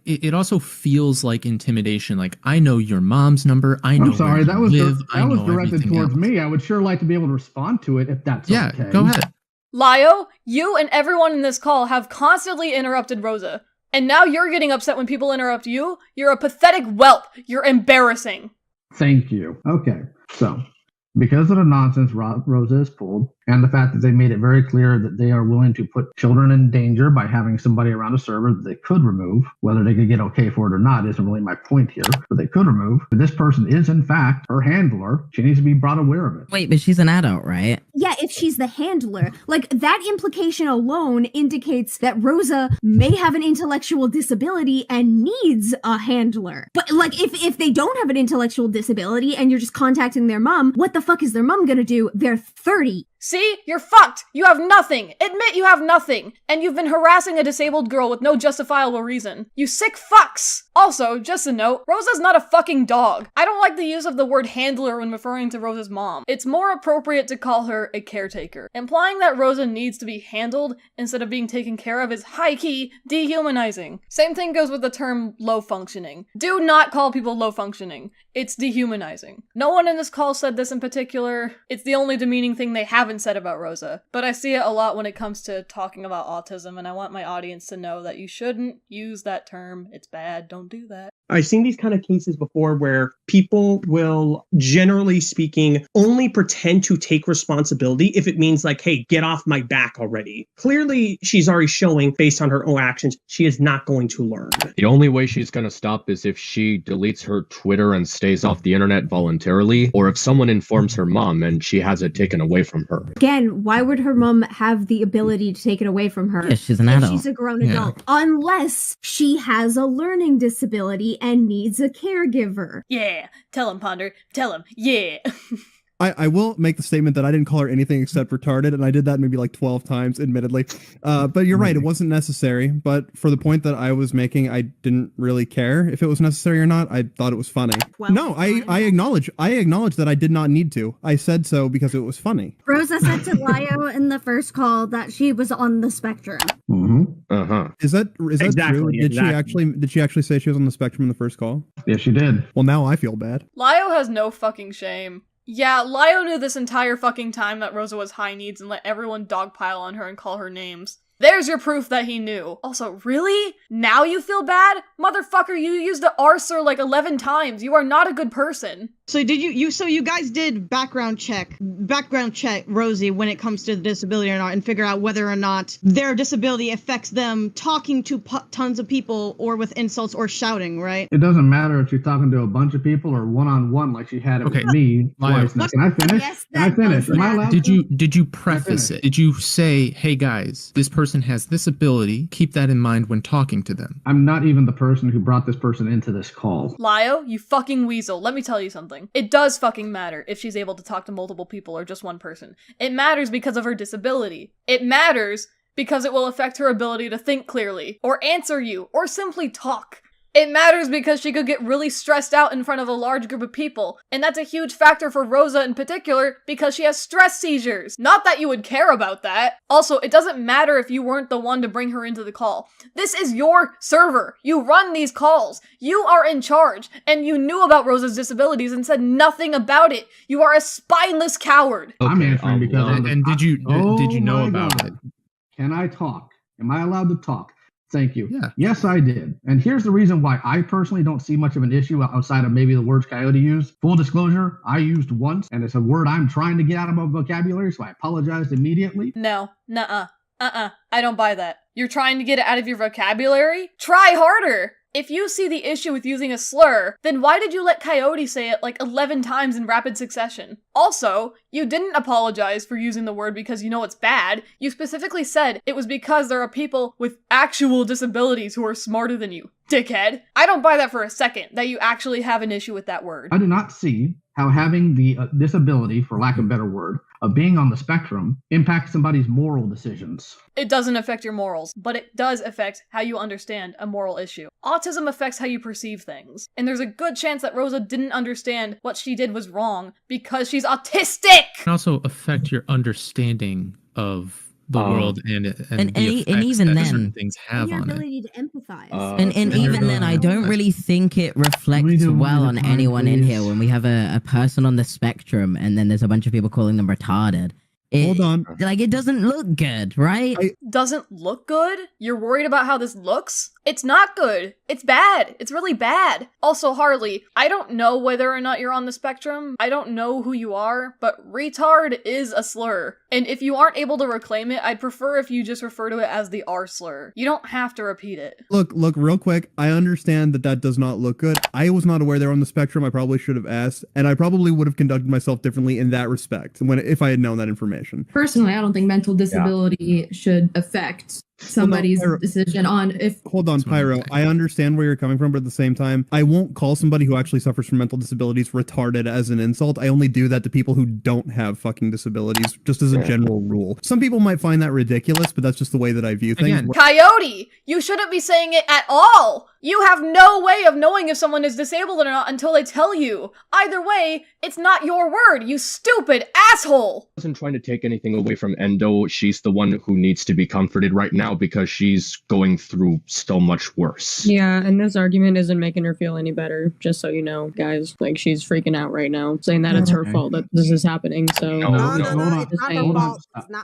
it also feels like intimidation. Like, I know your mom's number. I know I'm sorry, where that you was live. that was directed towards else. me. I would sure like to be able to respond to it if that's okay. Yeah, go ahead. Lio, you and everyone in this call have constantly interrupted Rosa. And now you're getting upset when people interrupt you? You're a pathetic whelp. You're embarrassing. Thank you. Okay, so because of the nonsense Rosa has pulled, and the fact that they made it very clear that they are willing to put children in danger by having somebody around a server that they could remove, whether they could get okay for it or not isn't really my point here, but they could remove. But this person is, in fact, her handler. She needs to be brought aware of it. Wait, but she's an adult, right? Yeah, if she's the handler. Like, that implication alone indicates that Rosa may have an intellectual disability and needs a handler. But, like, if they don't have an intellectual disability and you're just contacting their mom, what the fuck is their mom gonna do? They're 30. See? You're fucked! You have nothing! Admit you have nothing! And you've been harassing a disabled girl with no justifiable reason. You sick fucks! Also, just a note, Rosa's not a fucking dog. I don't like the use of the word handler when referring to Rosa's mom. It's more appropriate to call her a caretaker. Implying that Rosa needs to be handled instead of being taken care of is high-key dehumanizing. Same thing goes with the term low functioning. Do not call people low functioning. It's dehumanizing. No one in this call said this in particular. It's the only demeaning thing they haven't said about Rosa. But I see it a lot when it comes to talking about autism, and I want my audience to know that you shouldn't use that term. It's bad. Don't do that. I've seen these kind of cases before where people will, generally speaking, only pretend to take responsibility if it means like, hey, get off my back already. Clearly, she's already showing, based on her own actions, she is not going to learn. The only way she's going to stop is if she deletes her Twitter and stays off the internet voluntarily, or if someone informs her mom and she has it taken away from her. Again, why would her mom have the ability to take it away from her? Yeah, she's an if adult. She's a grown adult. Unless she has a learning disability and needs a caregiver. Yeah. Tell him, Ponder. Tell him. Yeah. I will make the statement that I didn't call her anything except retarded, and I did that maybe like 12 times, admittedly. But you're right, it wasn't necessary. But for the point that I was making, I didn't really care if it was necessary or not. I thought it was funny. Well, no, I acknowledge that I did not need to. I said so because it was funny. Rosa said to Lio in the first call that she was on the spectrum. Mm-hmm. Uh-huh. Is that Exactly, true? Did exactly. she actually say she was on the spectrum in the first call? Yes, she did. Well, now I feel bad. Lio has no fucking shame. Yeah, Lio knew this entire fucking time that Rosa was high needs and let everyone dogpile on her and call her names. There's your proof that he knew. Also, really? Now you feel bad? Motherfucker, you used the R slur like 11 times. You are not a good person. So did you guys did background check Rosie when it comes to the disability or not, and figure out whether or not their disability affects them talking to tons of people or with insults or shouting, right? It doesn't matter if you're talking to a bunch of people or one-on-one like she had it with me twice. Now, can I finish? Yes, Can I finish? Am I allowed Did you preface it? Did you say, hey guys, this person has this ability, keep that in mind when talking to them? I'm not even the person who brought this person into this call. Lio, you fucking weasel. Let me tell you something. It does fucking matter if she's able to talk to multiple people or just one person. It matters because of her disability. It matters because it will affect her ability to think clearly, or answer you, or simply talk. It matters because she could get really stressed out in front of a large group of people, and that's a huge factor for Rosa in particular because she has stress seizures. Not that you would care about that. Also, it doesn't matter if you weren't the one to bring her into the call. This is your server. You run these calls. You are in charge, and you knew about Rosa's disabilities and said nothing about it. You are a spineless coward. Okay, I'm answering because... And did you know about it? Can I talk? Am I allowed to talk? Thank you. Yeah. Yes, I did. And here's the reason why I personally don't see much of an issue outside of maybe the words Coyote used. Full disclosure, I used once, and it's a word I'm trying to get out of my vocabulary, so I apologized immediately. No. Nuh-uh. I don't buy that. You're trying to get it out of your vocabulary? Try harder! If you see the issue with using a slur, then why did you let Coyote say it like 11 times in rapid succession? Also, you didn't apologize for using the word because you know it's bad. You specifically said it was because there are people with actual disabilities who are smarter than you. Dickhead. I don't buy that for a second, that you actually have an issue with that word. I do not see how having the disability, for lack of a better word, of being on the spectrum impacts somebody's moral decisions. It doesn't affect your morals, but it does affect how you understand a moral issue. Autism affects how you perceive things, and there's a good chance that Rosa didn't understand what she did was wrong because she's autistic! It can also affect your understanding of the world and the effects even that then, certain things have Your on it. ability to empathize. And even then, I don't really think it reflects well on anyone in here when we have a person on the spectrum and then there's a bunch of people calling them retarded. Hold on. Like, it doesn't look good, right? Doesn't look good? You're worried about how this looks? It's not good. It's bad. It's really bad. Also, Harley, I don't know whether or not you're on the spectrum. I don't know who you are, but retard is a slur. And if you aren't able to reclaim it, I'd prefer if you just refer to it as the R slur. You don't have to repeat it. Look, real quick. I understand that does not look good. I was not aware they're on the spectrum. I probably should have asked, and I probably would have conducted myself differently in that respect if I had known that information. Personally, I don't think mental disability should affect somebody's decision on if. Hold on, Pyro. I understand where you're coming from, but at the same time, I won't call somebody who actually suffers from mental disabilities retarded as an insult. I only do that to people who don't have fucking disabilities, just as a general rule. Some people might find that ridiculous, but that's just the way that I view things. Again, Coyote, you shouldn't be saying it at all. You have no way of knowing if someone is disabled or not until they tell you. Either way, it's not your word, you stupid asshole! I wasn't trying to take anything away from Endo. She's the one who needs to be comforted right now because she's going through so much worse. Yeah, and this argument isn't making her feel any better, just so you know, guys. Like, she's freaking out right now, saying that it's her fault that this is happening, so... Hold on.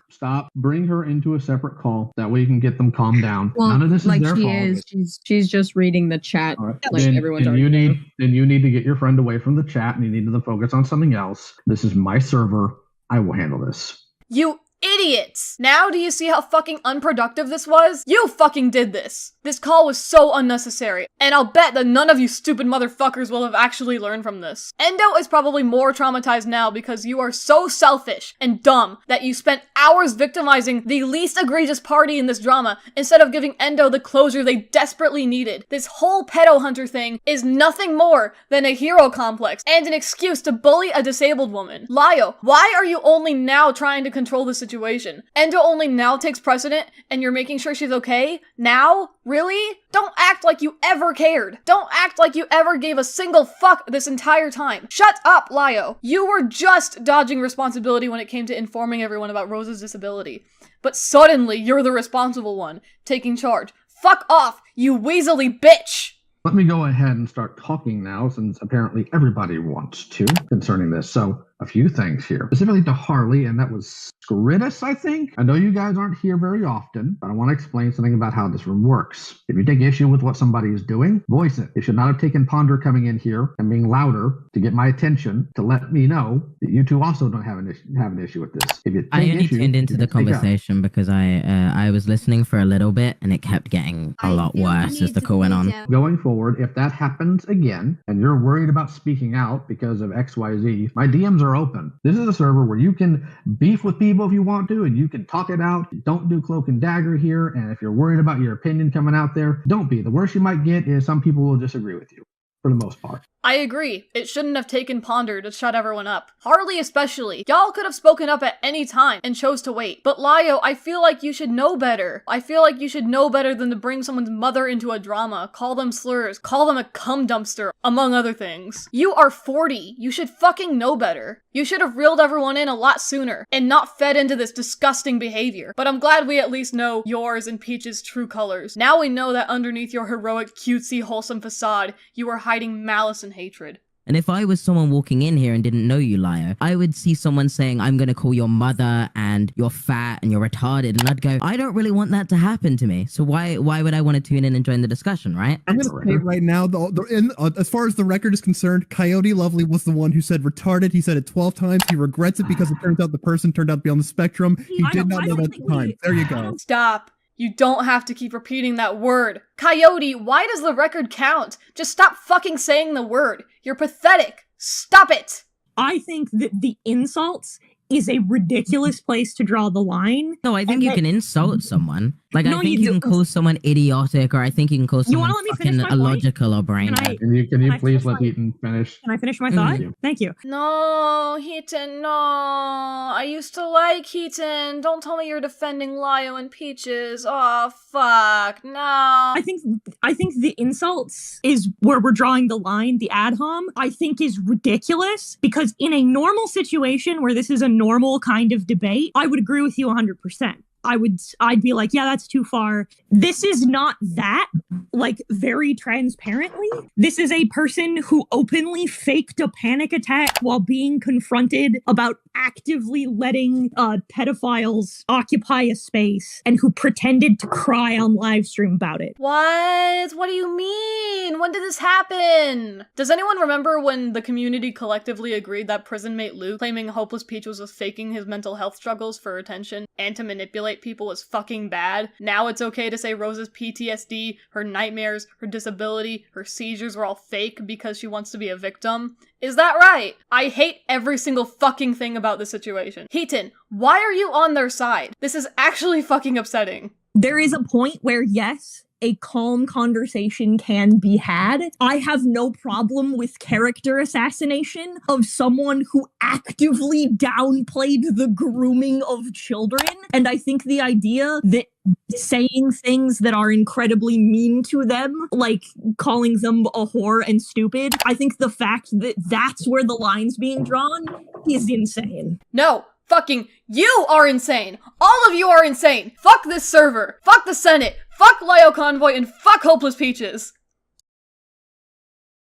Stop. Bring her into a separate call. That way you can get them calmed down. Well, None of this is like their she fault. is. She's just reading the chat, like Then everyone's you need to get your friend away from the chat and you need to focus on something else. This is my server. I will handle this. You idiots! Now do you see how fucking unproductive this was? You fucking did this! This call was so unnecessary, and I'll bet that none of you stupid motherfuckers will have actually learned from this. Endo is probably more traumatized now because you are so selfish and dumb that you spent hours victimizing the least egregious party in this drama instead of giving Endo the closure they desperately needed. This whole pedo hunter thing is nothing more than a hero complex and an excuse to bully a disabled woman. Lio, why are you only now trying to control the situation? Endo only now takes precedent and you're making sure she's okay? Now? Really? Don't act like you ever cared. Don't act like you ever gave a single fuck this entire time. Shut up, Lio. You were just dodging responsibility when it came to informing everyone about Rosa's disability. But suddenly, you're the responsible one, taking charge. Fuck off, you weaselly bitch! Let me go ahead and start talking now, since apparently everybody wants to concerning this. So, a few things here. Specifically to Harley, and that was Scritus, I think. I know you guys aren't here very often, but I want to explain something about how this room works. If you take issue with what somebody is doing, voice it. You should not have taken Ponder coming in here and being louder to get my attention to let me know that you two also don't have an issue with this. If you I only tuned into the conversation because I was listening for a little bit and it kept getting a lot worse as the call went on. Going forward, if that happens again and you're worried about speaking out because of XYZ, my DMs are open. This is a server where you can beef with people if you want to and you can talk it out. Don't do cloak and dagger here, and if you're worried about your opinion coming out there, don't be. The worst you might get is some people will disagree with you, for the most part. I agree. It shouldn't have taken Ponder to shut everyone up. Harley especially. Y'all could have spoken up at any time and chose to wait. But Lio, I feel like you should know better. I feel like you should know better than to bring someone's mother into a drama, call them slurs, call them a cum dumpster, among other things. You are 40. You should fucking know better. You should have reeled everyone in a lot sooner and not fed into this disgusting behavior. But I'm glad we at least know yours and Peach's true colors. Now we know that underneath your heroic, cutesy, wholesome facade, you are hiding malice and hatred. And if I was someone walking in here and didn't know you, Lio, I would see someone saying, I'm going to call your mother and you're fat and you're retarded. And I'd go, I don't really want that to happen to me. So why would I want to tune in and join the discussion, right? I'm going to say right now, as far as the record is concerned, Coyote Lovely was the one who said retarded. He said it 12 times. He regrets it because it turns out the person turned out to be on the spectrum. He did not know that at the time. There you go. Stop. You don't have to keep repeating that word. Coyote, why does the record count? Just stop fucking saying the word. You're pathetic. Stop it. I think that the insults is a ridiculous place to draw the line. No, I think you can insult someone. Like, no, I think you can call someone idiotic, or I think you can call someone fucking illogical or brain dead. Can you please let Heaton finish? Can I finish my thought? Thank you. No, Heaton, no. I used to like Heaton. Don't tell me you're defending Lio and Peaches. Oh, fuck, no. I think the insults is where we're drawing the line. The ad hom, I think, is ridiculous because in a normal situation where this is a normal kind of debate, I would agree with you 100%. I'd be like, yeah, that's too far. This is not that, like, very transparently. This is a person who openly faked a panic attack while being confronted about actively letting pedophiles occupy a space and who pretended to cry on live stream about it. What? What do you mean? When did this happen? Does anyone remember when the community collectively agreed that prison mate Luke claiming Hopeless Peach was faking his mental health struggles for attention and to manipulate people is fucking bad? Now it's okay to say Rosa's PTSD, her nightmares, her disability, her seizures were all fake because she wants to be a victim? Is that right? I hate every single fucking thing about this situation. Heaton, why are you on their side? This is actually fucking upsetting. there is a point where, yes, a calm conversation can be had. I have no problem with character assassination of someone who actively downplayed the grooming of children. And I think the idea that saying things that are incredibly mean to them, like calling them a whore and stupid, I think the fact that that's where the line's being drawn is insane. No. Fucking you are insane! All of you are insane! Fuck this server! Fuck the Senate! Fuck Lio Convoy! And fuck Hopeless Peaches!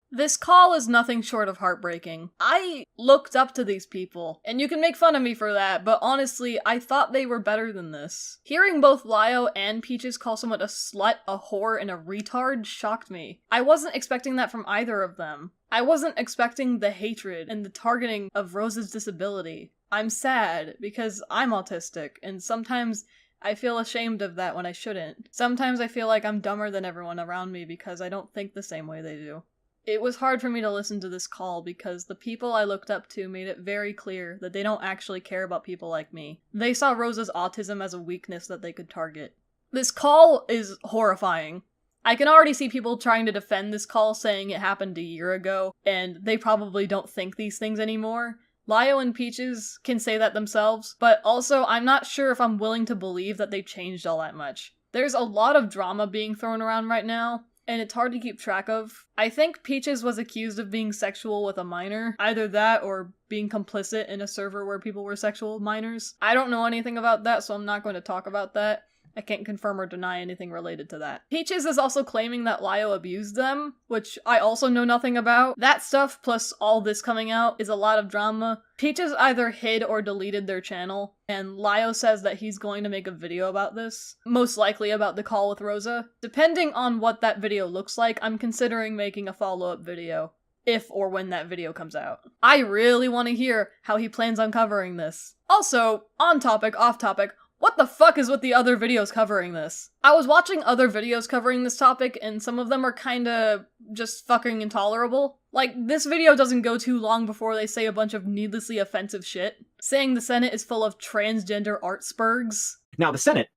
This call is nothing short of heartbreaking. I looked up to these people, and you can make fun of me for that, but honestly, I thought they were better than this. Hearing both Lio and Peaches call someone a slut, a whore, and a retard shocked me. I wasn't expecting that from either of them. I wasn't expecting the hatred and the targeting of Rosa's disability. I'm sad because I'm autistic, and sometimes I feel ashamed of that when I shouldn't. Sometimes I feel like I'm dumber than everyone around me because I don't think the same way they do. It was hard for me to listen to this call because the people I looked up to made it very clear that they don't actually care about people like me. They saw Rosa's autism as a weakness that they could target. This call is horrifying. I can already see people trying to defend this call saying it happened a year ago, and they probably don't think these things anymore. Lio and Peaches can say that themselves, but also I'm not sure if I'm willing to believe that they've changed all that much. There's a lot of drama being thrown around right now, and it's hard to keep track of. I think Peaches was accused of being sexual with a minor. Either that or being complicit in a server where people were sexual minors. I don't know anything about that, so I'm not going to talk about that. I can't confirm or deny anything related to that. Peaches is also claiming that Lio abused them, which I also know nothing about. That stuff, plus all this coming out, is a lot of drama. Peaches either hid or deleted their channel, and Lio says that he's going to make a video about this, most likely about the call with Rosa. Depending on what that video looks like, I'm considering making a follow-up video, if or when that video comes out. I really want to hear how he plans on covering this. Also, on topic, off topic, what the fuck is with the other videos covering this? I was watching other videos covering this topic, and some of them are kinda just fucking intolerable. Like, this video doesn't go too long before they say a bunch of needlessly offensive shit, saying the Senate is full of transgender artsbergs. Now, the Senate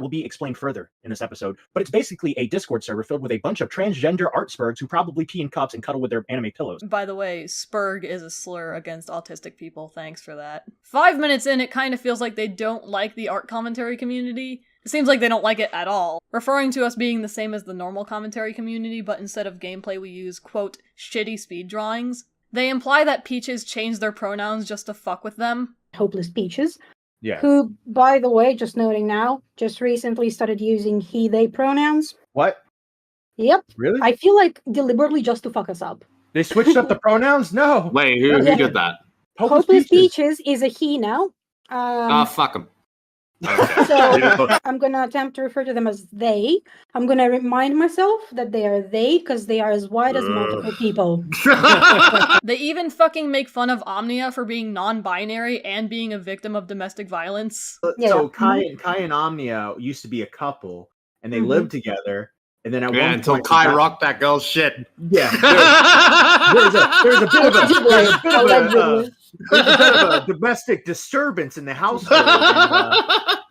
will be explained further in this episode, but it's basically a Discord server filled with a bunch of transgender artsbergs who probably pee in cups and cuddle with their anime pillows. By the way, spurg is a slur against autistic people, thanks for that. 5 minutes in, it kind of feels like they don't like the art commentary community. It seems like they don't like it at all, referring to us being the same as the normal commentary community, but instead of gameplay we use, quote, shitty speed drawings. They imply that Peaches changed their pronouns just to fuck with them. Hopeless Peaches. Yeah. Who, by the way, just noting now, just recently started using he, they pronouns. What? Yep. Really? I feel like deliberately just to fuck us up. They switched up the pronouns? No. Wait, who did that? Hopeless Peaches is a he now. Fuck him. So I'm going to attempt to refer to them as they. I'm going to remind myself that they are they because they are as wide as multiple people. They even fucking make fun of Omnia for being non-binary and being a victim of domestic violence. So Kai and Omnia used to be a couple, and they lived together. And then at one until point, Kai rocked that girl's shit. Yeah. There's a bit of a domestic disturbance in the household.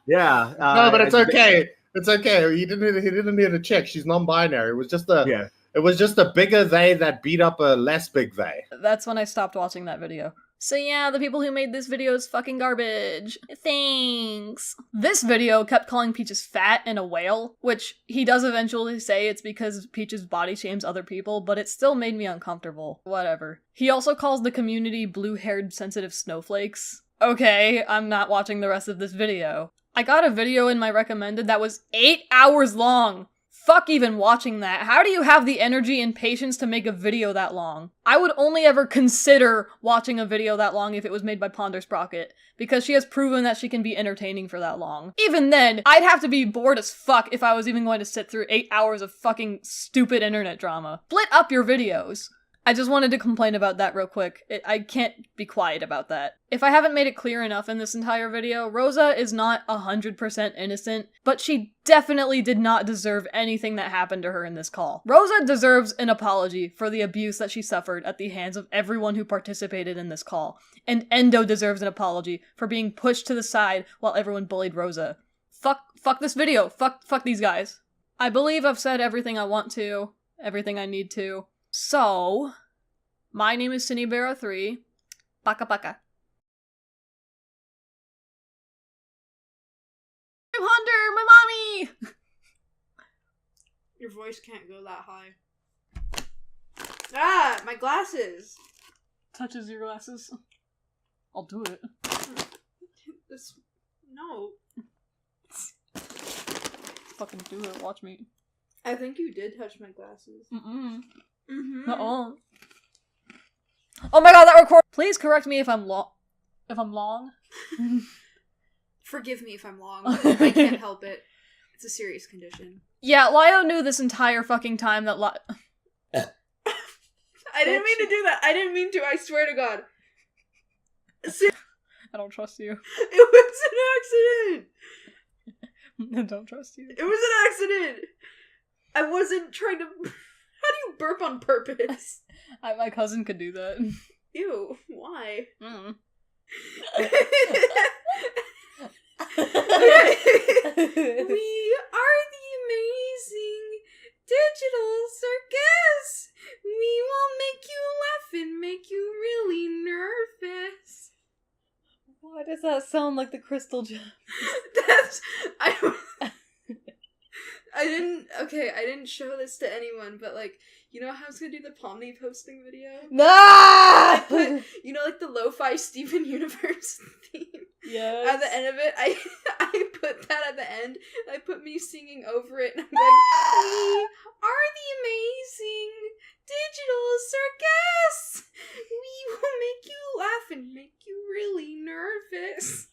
Yeah. No, but it's okay. It's okay. He didn't need a chick. She's non-binary. It was just It was just a bigger they that beat up a less big they. That's when I stopped watching that video. So yeah, the people who made this video is fucking garbage. Thanks. This video kept calling Peaches fat and a whale, which he does eventually say it's because Peaches body shames other people, but it still made me uncomfortable. Whatever. He also calls the community blue-haired sensitive snowflakes. Okay, I'm not watching the rest of this video. I got a video in my recommended that was 8 hours long. Fuck even watching that. How do you have the energy and patience to make a video that long? I would only ever consider watching a video that long if it was made by Ponder Sprocket, because she has proven that she can be entertaining for that long. Even then, I'd have to be bored as fuck if I was even going to sit through 8 hours of fucking stupid internet drama. Split up your videos. I just wanted to complain about that real quick. I can't be quiet about that. If I haven't made it clear enough in this entire video, Rosa is not 100% innocent, but she definitely did not deserve anything that happened to her in this call. Rosa deserves an apology for the abuse that she suffered at the hands of everyone who participated in this call, and Endo deserves an apology for being pushed to the side while everyone bullied Rosa. Fuck this video. Fuck these guys. I believe I've said everything I want to, everything I need to. So, my name is synnibear03. Baka baka. Hunter, my mommy! Your voice can't go that high. Ah, my glasses! Touches your glasses. I'll do it. No. Fucking do it, watch me. I think you did touch my glasses. Mm-mm. Mm-hmm. Uh-uh. Oh my god, that record- Please correct me if I'm long. Forgive me if I'm long. I can't help it. It's a serious condition. Yeah, Lio knew this entire fucking time that I didn't mean to do that. I didn't mean to. I swear to God. I don't trust you. It was an accident. I don't trust you. It was an accident. I wasn't trying to. How do you burp on purpose? My cousin could do that. Ew. Why? We are the amazing digital circus. We will make you laugh and make you really nervous. Why does that sound like the Crystal Gems? I didn't show this to anyone, but like, you know how I was gonna do the Pomni posting video? No! You know, like the lo-fi Steven Universe theme? Yes. At the end of it, I put that at the end, and I put me singing over it, and I'm like, we are the amazing digital circus! We will make you laugh and make you really nervous.